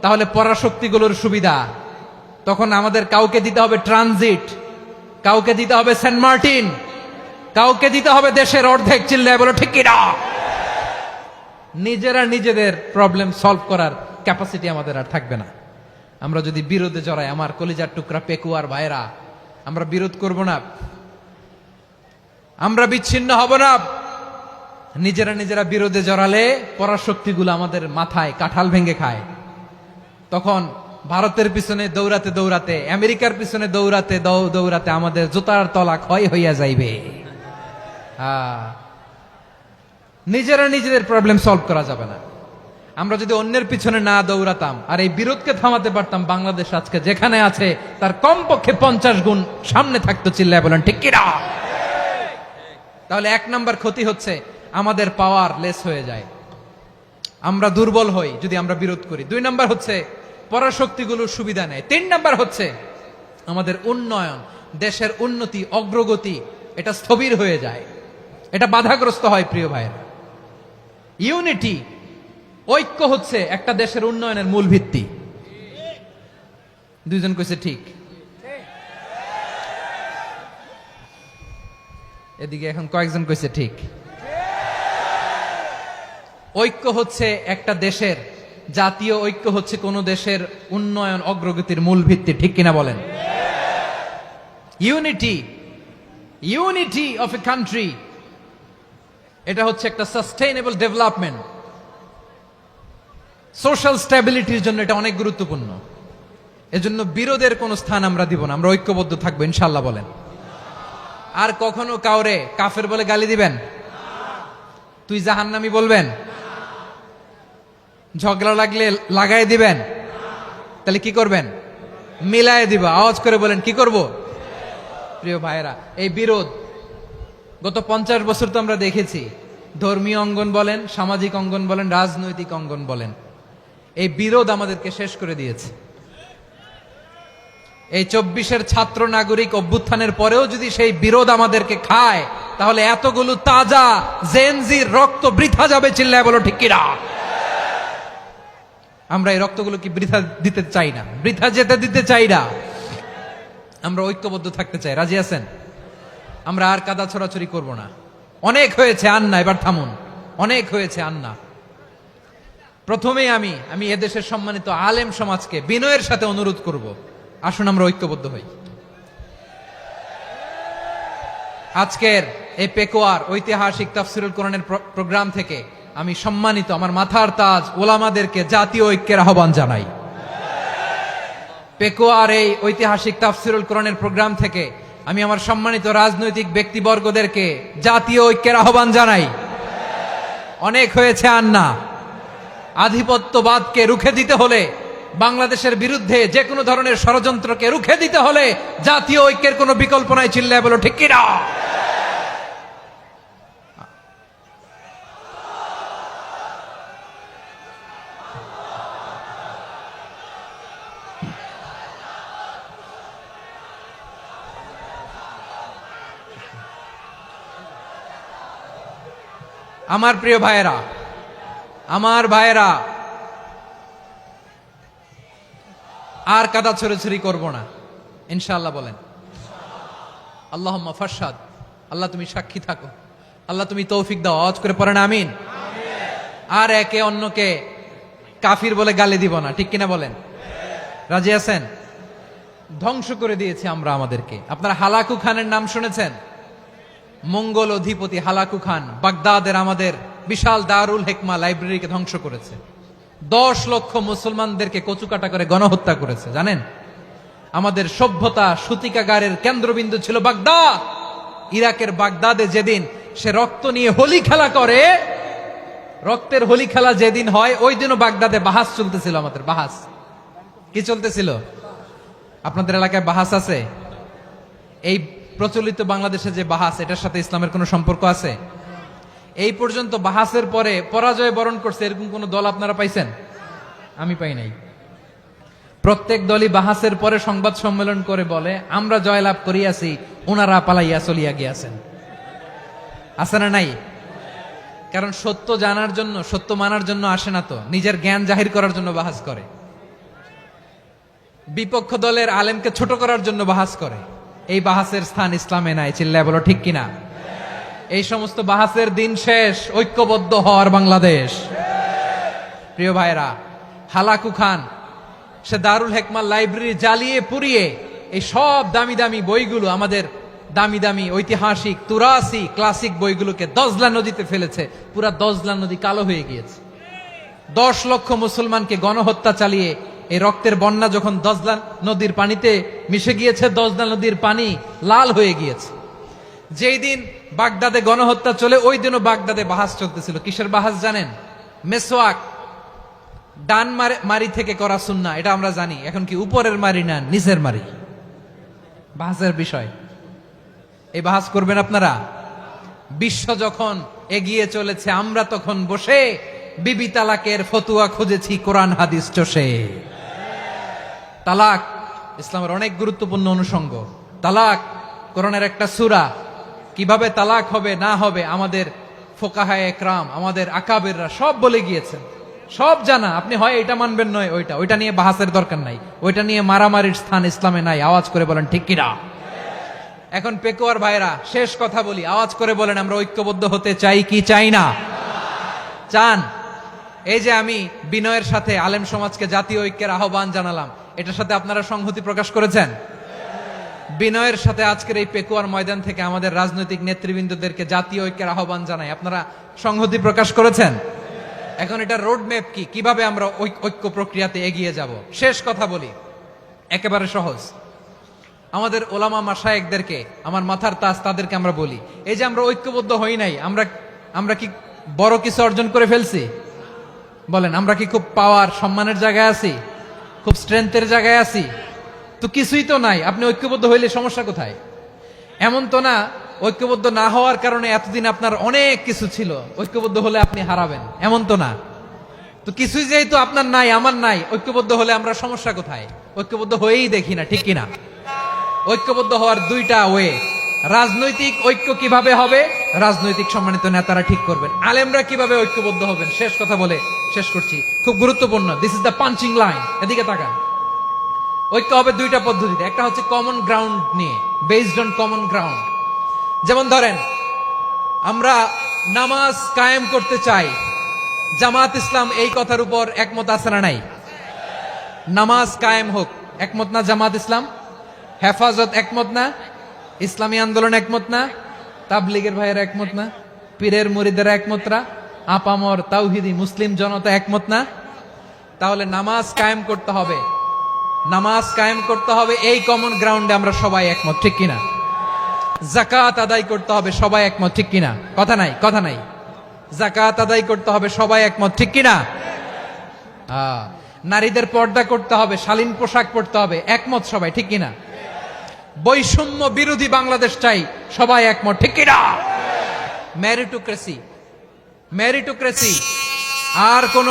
তাহলে পরাশক্তিগুলোর সুবিধা, তখন আমাদের কাউকে দিতে হবে ট্রানজিট, কাউকে দিতে হবে সেন্ট মার্টিন, কাউকে দিতে হবে দেশের অর্ধেক। চিল্লায় বলো ঠিক কিনা? নিজেদের প্রবলেম সলভ করার ক্যাপাসিটি আমাদের আর থাকবে না। আমরা যদি বিরোধে জড়াই, আমার কলিজার টুকরা পেকুয়ার ভাইরা, আমরা বিরোধ করব না, আমরা বিচ্ছিন্ন হব না। নিজেরা বিরোধে জড়ালে পরাশক্তিগুলো আমাদের মাথায় কাঁঠাল ভেঙে খায়। তখন ভারতের পিছনে দৌড়াতে, আমেরিকার পিছনে দৌড়াতে আমাদের জুতার তলা ক্ষয় হইয়া যাইবে। নিজেদের প্রবলেম সলভ করা যাবে না। আমরা যদি অন্যের পিছনে না দৌড়াতাম আর এই বিরোধকে থামাতে পারতাম, বাংলাদেশ আজকে যেখানে আছে তার কমপক্ষে 50 গুণ সামনে থাকতো। চিল্লায় বলেন ঠিক কিনা? তাহলে 1 নাম্বার ক্ষতি হচ্ছে আমাদের পাওয়ার লেস হয়ে যায়, আমরা দুর্বল হই যদি আমরা বিরোধ করি। 2 নাম্বার হচ্ছে পরাশক্তিগুলোর সুবিধা নেয়। 3 নাম্বার হচ্ছে আমাদের উন্নয়ন, দেশের উন্নতি, অগ্রগতি এটা স্থবির হয়ে যায়, এটা বাধাগ্রস্ত হয়। প্রিয় ভাইয়েরা, ইউনিটি, ঐক্য হচ্ছে একটা দেশের উন্নয়নের মূল ভিত্তি। দুইজন কইছে ঠিক, এদিকে এখন কয়েকজন কইছে ঠিক। ঐক্য হচ্ছে একটা দেশের, জাতীয় ঐক্য হচ্ছে কোন দেশের উন্নয়ন অগ্রগতির মূল ভিত্তি, ঠিক কিনা বলেন? Unity, unity of a country, এটা হচ্ছে একটা সাস্টেইনেবল ডেভেলপমেন্ট, সোশ্যাল স্ট্যাবিলিটির জন্য এটা অনেক গুরুত্বপূর্ণ। এজন্য বিরোধের কোনো স্থান আমরা দিব না, আমরা ঐক্যবদ্ধ থাকবো ইনশাআল্লাহ বলেন। আর কখনো কাউরে কাফের বলে গালি দিবেন? তুই জাহান্নামী বলবেন? ঝগড়া লাগলে লাগাই দিবেন? তাহলে কি করবেন? মিলায় দিব। আওয়াজ করে বলেন, কি করব? প্রিয় ভাইয়েরা, এই বিরোধ গত 50 বছর তো আমরা দেখেছি। ধর্মীয় অঙ্গন বলেন, সামাজিক অঙ্গন বলেন, রাজনৈতিক অঙ্গন বলেন, এই বিরোধ আমাদেরকে শেষ করে দিয়েছে। এই 24-এর ছাত্র নাগরিক অভ্যুত্থানের পরেও যদি সেই বিরোধ আমাদেরকে খায়, তাহলে এতগুলো তাজা জেনজির রক্ত বৃথা যাবে। চিল্লায় বলো ঠিক কিনা? আমরা এই রক্তগুলো কি বৃথা দিতে চাই না, বৃথা যেতে দিতে চাই না। আমরা ঐক্যবদ্ধ থাকতে চাই। রাজি আছেন? আমরা আর কাদা ছড়াছড়ি করব না। অনেক হয়েছে, আন্না, এবার থামুন। অনেক হয়েছে, আন্না। প্রথমেই আমি এদেশের সম্মানিত আলেম সমাজকে বিনয়ের সাথে অনুরোধ করব, আসুন আমরা ঐক্যবদ্ধ হই। আজকের এই পেকুয়ার ঐতিহাসিক তাফসিরুল কোরআনের প্রোগ্রাম থেকে আমি সম্মানিত আমার মাথার তাজ ওলামাদেরকে জাতীয় ঐক্যের আহ্বান জানাই। পেকুয়ার এই ঐতিহাসিক তাফসিরুল কোরআনের প্রোগ্রাম থেকে আমি আমার সম্মানিত রাজনৈতিক ব্যক্তিবর্গদেরকে জাতীয় ঐক্যের আহ্বান জানাই। অনেক হয়েছে, আন্না। আধিপত্যবাদকে রুখে দিতে হলে, বাংলাদেশের বিরুদ্ধে যে কোনো ধরনের ষড়যন্ত্রকে রুখে দিতে হলে জাতীয় ঐক্যের কোনো বিকল্প নাই। চিল্লায় বলো ঠিক কিনা? আমার প্রিয় ভাইয়েরা, আমার ভাইয়েরা, আর কাদা ছড়াছড়ি করব না ইনশাআল্লাহ বলেন। আল্লাহুম্মা ফারশাদ। আল্লাহ তুমি সাক্ষী থাকো, আল্লাহ তুমি তৌফিক দাও। আওয়াজ করে পড়েন আমিন। আর একে অন্যকে কাফির বলে গালি দিব না, ঠিক কিনা বলেন? রাজি আছেন? ধ্বংস করে দিয়েছি আমরা আমাদেরকে। আপনারা হালাকু খানের নাম শুনেছেন? মঙ্গল অধিপতি হালাকু খান বাগদাদের আমাদের বিশাল দারুল হিকমা লাইব্রেরিকে ধ্বংস করেছে। 10 লক্ষ মুসলমানদেরকে কচুকাটা করে গণহত্যা করেছে। জানেন, আমাদের সভ্যতা সূতিকাগারের কেন্দ্রবিন্দু ছিল বাগদাদ। ইরাকের বাগদাদে যেদিন সে রক্ত নিয়ে হোলি খেলা করে, রক্তের হোলি খেলা যেদিন হয়, ওই দিনও বাগদাদে বাহাস চলতেছিল। আমাদের বাহাস কি চলতেছিল? আপনাদের এলাকায় বাহাস আছে? এই প্রচলিত বাংলাদেশে যে বাহাস, এটার সাথে ইসলামের কোনো সম্পর্ক আছে? এই পর্যন্ত বাহাসের পরে পরাজয় বরণ করছে এরকম কোন দল আপনারা পাইছেন? আমি পাই নাই। প্রত্যেক দলই বাহাসের পরে সংবাদ সম্মেলন করে বলে, আমরা জয়লাভ করিয়াছি, ওনারা পালাইয়া চলিয়া গিয়াছেন। আছে না নাই? কারণ সত্য জানার জন্য, সত্য মানার জন্য আসে না তো, নিজের জ্ঞান জাহির করার জন্য বাহাস করে। বিপক্ষ দলের আলেমকে ছোট করার জন্য বাহাস করে। এই বাহাসের স্থান ইসলামে নাই। চিল্লায় বলো ঠিক কিনা? এই সমস্ত বাহাসের দিন শেষ। ঐক্যবদ্ধ হওয়ার বাংলাদেশ। প্রিয় ভাইরা, হালাকু খান সে দারুল হিকমা লাইব্রেরি জ্বালিয়ে পুড়িয়ে এই সব দামি দামি বইগুলো, আমাদের দামি দামি ঐতিহাসিক তুরাসি ক্লাসিক বইগুলোকে দজলা নদীতে ফেলেছে। পুরা দজলা নদী কালো হয়ে গিয়েছে। 10 লক্ষ মুসলমানকে গণহত্যা চালিয়ে এই রক্তের বন্যা যখন দজলা নদীর পানিতে মিশে গিয়েছে, দজলা নদীর পানি লাল হয়ে গিয়েছে। যেই দিন বাগদাদে গণহত্যা চলে, ওই দিনও বাগদাদে বাহাস চলতেছিল। কিসের বাহাস জানেন? মেসওয়াক, ডান মারি থেকে করা সুন্নাহ, এটা আমরা জানি। এখন কি উপরের মারি না নিচের মারি? বাহাসের বিষয়। এই বাহাস করবেন আপনারা? বিশ্ব যখন এগিয়ে চলেছে, আমরা তখন বসে বিবি তালাকের ফতুয়া খুঁজেছি কোরআন হাদিস চষে। তালাক ইসলামের অনেক গুরুত্বপূর্ণ অনুষঙ্গ। তালাক কোরআনের একটা সূরা। কিভাবে তালাক হবে না হবে আমাদের ফোকাহায়ে একরাম, আমাদের আকাবেররা সব বলে গিয়েছেন, সব জানা। আপনি হয় এটা মানবেন নয় ওইটা নিয়ে বাহাসের দরকার নাই, ওইটা নিয়ে মারামারির স্থান ইসলামে নাই। আওয়াজ করে বলেন ঠিক কিনা? এখন পেকুয়ার ভাইরা শেষ কথা বলি, আওয়াজ করে বলেন আমরা ঐক্যবদ্ধ হতে চাই কি চাই না? চান? এই যে আমি বিনয়ের সাথে আলেম সমাজকে জাতীয় ঐক্যের আহ্বান জানালাম, এটার সাথে আপনারা সংহতি প্রকাশ করেছেন? বিনয়ের সাথে আজকের এই পেকুয়ার ময়দান থেকে আমাদের রাজনৈতিক নেতৃবৃন্দদেরকে জাতীয় ঐক্যের আহ্বান জানাই, আপনারা সংহতি প্রকাশ করেছেন? এখন এটা রোড ম্যাপ কি, কিভাবে আমরা ঐক্য প্রক্রিয়াতে এগিয়ে যাব? শেষ কথা বলি, একেবারে সহজ। আমাদের ওলামা মাশায়েখদেরকে, আমার মাথার তাজ, তাদেরকে আমরা বলি, এই যে আমরা ঐক্যবদ্ধ হই নাই, আমরা কি বড় কিছু অর্জন করে ফেলছি? বলেন, আমরা কি খুব পাওয়ার সম্মানের জায়গায় আছি? খুব স্ট্রেংথের জায়গায় আছি? তো কিছুই তো নাই। আপনি ঐক্যবদ্ধ হইলে সমস্যা কোথায়? এমন তো না ঐক্যবদ্ধ না হওয়ার কারণে এতদিন আপনার অনেক কিছু ছিল, ঐক্যবদ্ধ হলে আপনি হারাবেন, এমন তো না। তো কিছুই যেহেতু আপনার নাই, আমার নাই, ঐক্যবদ্ধ হলে আমরা সমস্যা কোথায়? ঐক্যবদ্ধ হয়েই দেখি না, ঠিক কিনা? ঐক্যবদ্ধ হওয়ার দুইটা ওয়ে। রাজনৈতিক ঐক্য কিভাবে হবে? রাজনৈতিক সম্মানিত নেতারা ঠিক করবেন। আলেমরা কিভাবে ঐক্যবদ্ধ হবেন? শেষ কথা বলে শেষ করছি, খুব গুরুত্বপূর্ণ। This is the punching line. এদিকে তাকান। ঐক্য হবে দুইটা পদ্ধতিতে। একটা হচ্ছে কমন গ্রাউন্ড নিয়ে, বেসড অন কমন গ্রাউন্ড। যেমন ধরেন, আমরা নামাজ কায়েম করতে চাই, জামাত ইসলাম এই কথার উপর একমত আছে না নাই? নামাজ কায়েম হোক, একমত না জামাত ইসলাম? হেফাজত একমত না? ইসলামী আন্দোলন একমত না? তাবলীগের ভাইয়েরা একমত না? পীরের মুরিদেরা একমত না? আপামর তাওহিদি মুসলিম জনতা একমত না? তাহলে নামাজ কায়েম করতে হবে, নামাজ কায়েম করতে হবে এই কমন গ্রাউন্ডে আমরা সবাই একমত, ঠিক কিনা? যাকাত আদায় করতে হবে, সবাই একমত, ঠিক কিনা? কথা নাই, কথা নাই। যাকাত আদায় করতে হবে, সবাই একমত, ঠিক কিনা? নারীদের পর্দা করতে হবে, শালীন পোশাক পরতে হবে, একমত সবাই, ঠিক কিনা? বৈষম্য বিরোধী বাংলাদেশ চাই, সবাই একমত, ঠিক কিনা? মেরিটোক্রেসি, মেরিটোক্রেসি, আর কোন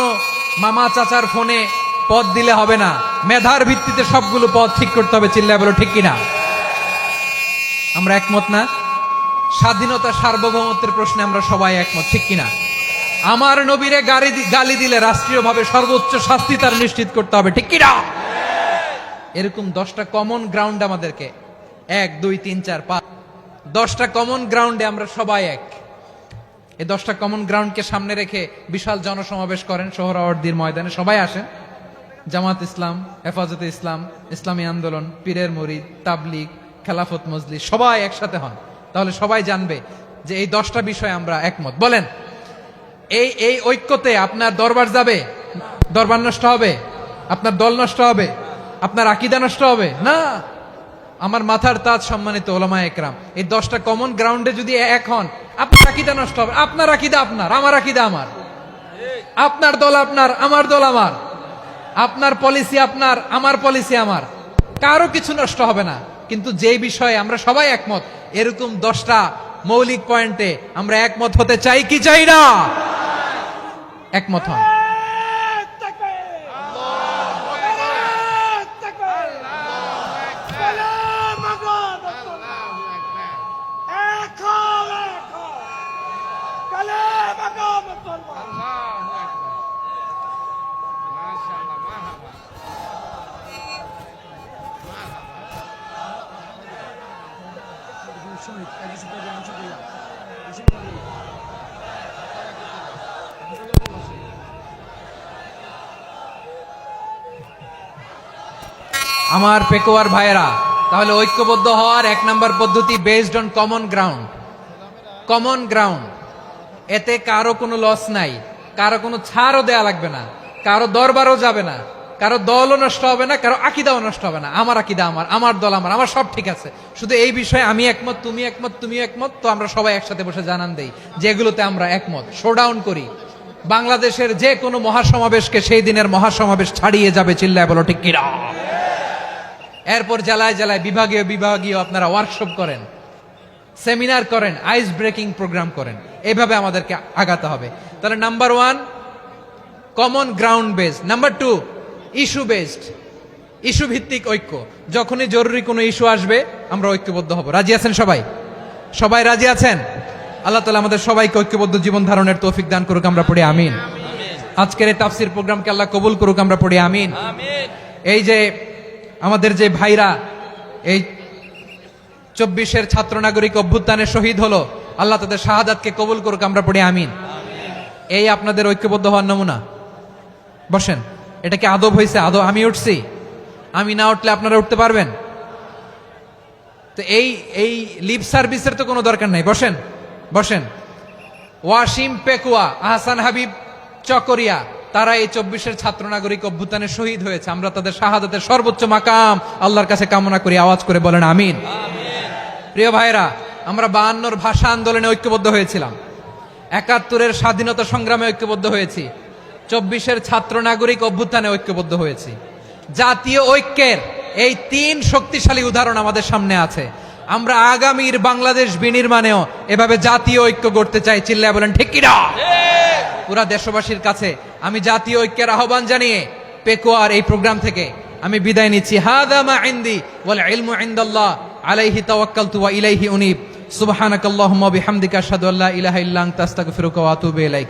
মামা চাচার ফোনে পদ দিলে হবে না, মেধার ভিত্তিতে সবগুলো পদ ঠিক করতে হবে, চিল্লায় বলো ঠিক কিনা? আমরা একমত না? স্বাধীনতা সার্বভৌমত্বের প্রশ্নে আমরা সবাই একমত, ঠিক কিনা? আমার নবীরে গালি দিলে রাষ্ট্রীয়ভাবে সর্বোচ্চ শাস্তি তার নিশ্চিত করতে হবে, ঠিক কিনা? এরকম 10টা কমন গ্রাউন্ড আমাদেরকে, 1 2 3 4 5, 10টা কমন গ্রাউন্ডে আমরা সবাই এক। এই 10টা কমন গ্রাউন্ডকে সামনে রেখে বিশাল জনসমাবেশ করেন সোহরাওয়ার্দীর ময়দানে, সবাই আসেন। জামাত ইসলাম, হেফাজতে ইসলাম, ইসলামী আন্দোলন, পীরের মুরিদ, তাবলীগ, খেলাফত মজলিস, সবাই একসাথে হন। তাহলে সবাই জানবে যে এই 10টা বিষয়ে আমরা একমত। বলেন, এই ঐক্যতে আপনার দরবার যাবে? দরবার নষ্ট হবে? আপনার দল নষ্ট হবে? আপনার আকীদা নষ্ট হবে না? আমার মাথার তাজ সম্মানিত ওলামায়ে একরাম, এই 10টা কমন গ্রাউন্ডে যদি এক হন, আপনার আকীদা নষ্ট হবে? আপনার আকীদা আপনার, আমার আকীদা আমার, আপনার দল আপনার, আমার দল আমার, আপনার পলিসি আপনার, আমার পলিসি আমার, কারো কিছু নষ্ট হবে না। কিন্তু যে বিষয়ে আমরা সবাই একমত, এরকম 10টা মৌলিক পয়েন্টে আমরা একমত হতে চাই কি চাই না? একমত হন। আমার পেকুয়ার ভাইয়েরা, তাহলে ঐক্যবদ্ধ হওয়ার 1 নম্বর পদ্ধতি based on common ground. Common ground, এতে কারো কোনো লস নাই, কারো কোনো ছাড়ও দেয়া লাগবে না, কারো দরবারও যাবে না, কারো দলও নষ্ট হবে না, কারো আকীদাও নষ্ট হবে না। আমার আকীদা আমার, আমার দল আমার, আমার সব ঠিক আছে। শুধু এই বিষয়ে আমি একমত, তুমি একমত, তুমি একমত, তো আমরা সবাই একসাথে বসে জানান দেই যেগুলোতে আমরা একমত, শোডাউন করি। বাংলাদেশের যে কোনো মহাসমাবেশকে সেই দিনের মহাসমাবেশ ছাড়িয়ে যাবে, চিল্লায় বলো ঠিক কিনা? এরপর জেলায় জেলায় বিভাগীয় বিভাগীয় আপনারা ওয়ার্কশপ করেন, সেমিনার করেন, আইস ব্রেকিং প্রোগ্রাম করেন, এইভাবে আমাদেরকে আগাতে হবে। তাহলে number 1 common ground based, number 2 issue based, issue ভিত্তিক ঐক্য। যখনই জরুরি কোনো ইস্যু আসবে আমরা ঐক্যবদ্ধ হব। রাজি আছেন সবাই? সবাই রাজি আছেন? আল্লাহ তাআলা আমাদের সবাইকে ঐক্যবদ্ধ জীবন ধারণের তৌফিক দান করুক, আমরা পড়ি আমিন। আজকের এই তাফসীর প্রোগ্রামকে আল্লাহ কবুল করুক, আমরা পড়ি আমিন। এই যে আমাদের যে ভাইরা এই 24-এর ছাত্র নাগরিক অভ্যুত্থানে শহীদ হলো, আল্লাহ তাদের শাহাদাতকে কবুল করুক, আমরা পড়ি আমিন। এই আপনাদের ঐক্যবদ্ধ হওয়ার নমুনা। বসেন, এটা কি আদব হয়েছে? আদব আমি উঠছি, আমি না উঠলে আপনারা উঠতে পারবেন? তো এই লিপ সার্ভিসের তো কোনো দরকার নাই। বসেন বসেন। ওয়াসিম পেকুয়া, আহসান হাবিব চকরিয়া, তারা এই 24-এর ছাত্র নাগরিক অভ্যুত্থানে শহীদ হয়েছে। আমরা তাদের শাহাদাতের সর্বোচ্চ মাকাম আল্লাহর কাছে কামনা করি। আওয়াজ করে বলেন আমিন। প্রিয় ভাইরা, আমরা 52-র ভাষা আন্দোলনে ঐক্যবদ্ধ হয়েছিলাম, 71-এর স্বাধীনতা সংগ্রামে ঐক্যবদ্ধ হয়েছি, 24-এর ছাত্র নাগরিক অভ্যুত্থানে ঐক্যবদ্ধ হয়েছি। জাতীয় ঐক্যের এই 3 শক্তিশালী উদাহরণ আমাদের সামনে আছে। আমরা আগামীর বাংলাদেশ বিনির্মাণেও এভাবে জাতীয় ঐক্য গড়তে চাই। চিল্লায় বলেন ঠিক কিনা? পুরা দেশবাসীর কাছে আমি জাতীয় ঐক্যের আহ্বান জানিয়ে পেকুয়ার এই প্রোগ্রাম থেকে আমি বিদায় নিচ্ছি। হাদা মা ইনদি ওয়াল ইলমু ইনদাল্লাহ আলাইহি তাওয়াক্কালতু ওয়া ইলাইহি উনীব। সুবহানাকাল্লাহুম্মা বিহামদিকা আশহাদু আল্লা ইলাহা ইল্লা আনতা আস্তাগফিরুকা ওয়া আতুবু ইলাইক।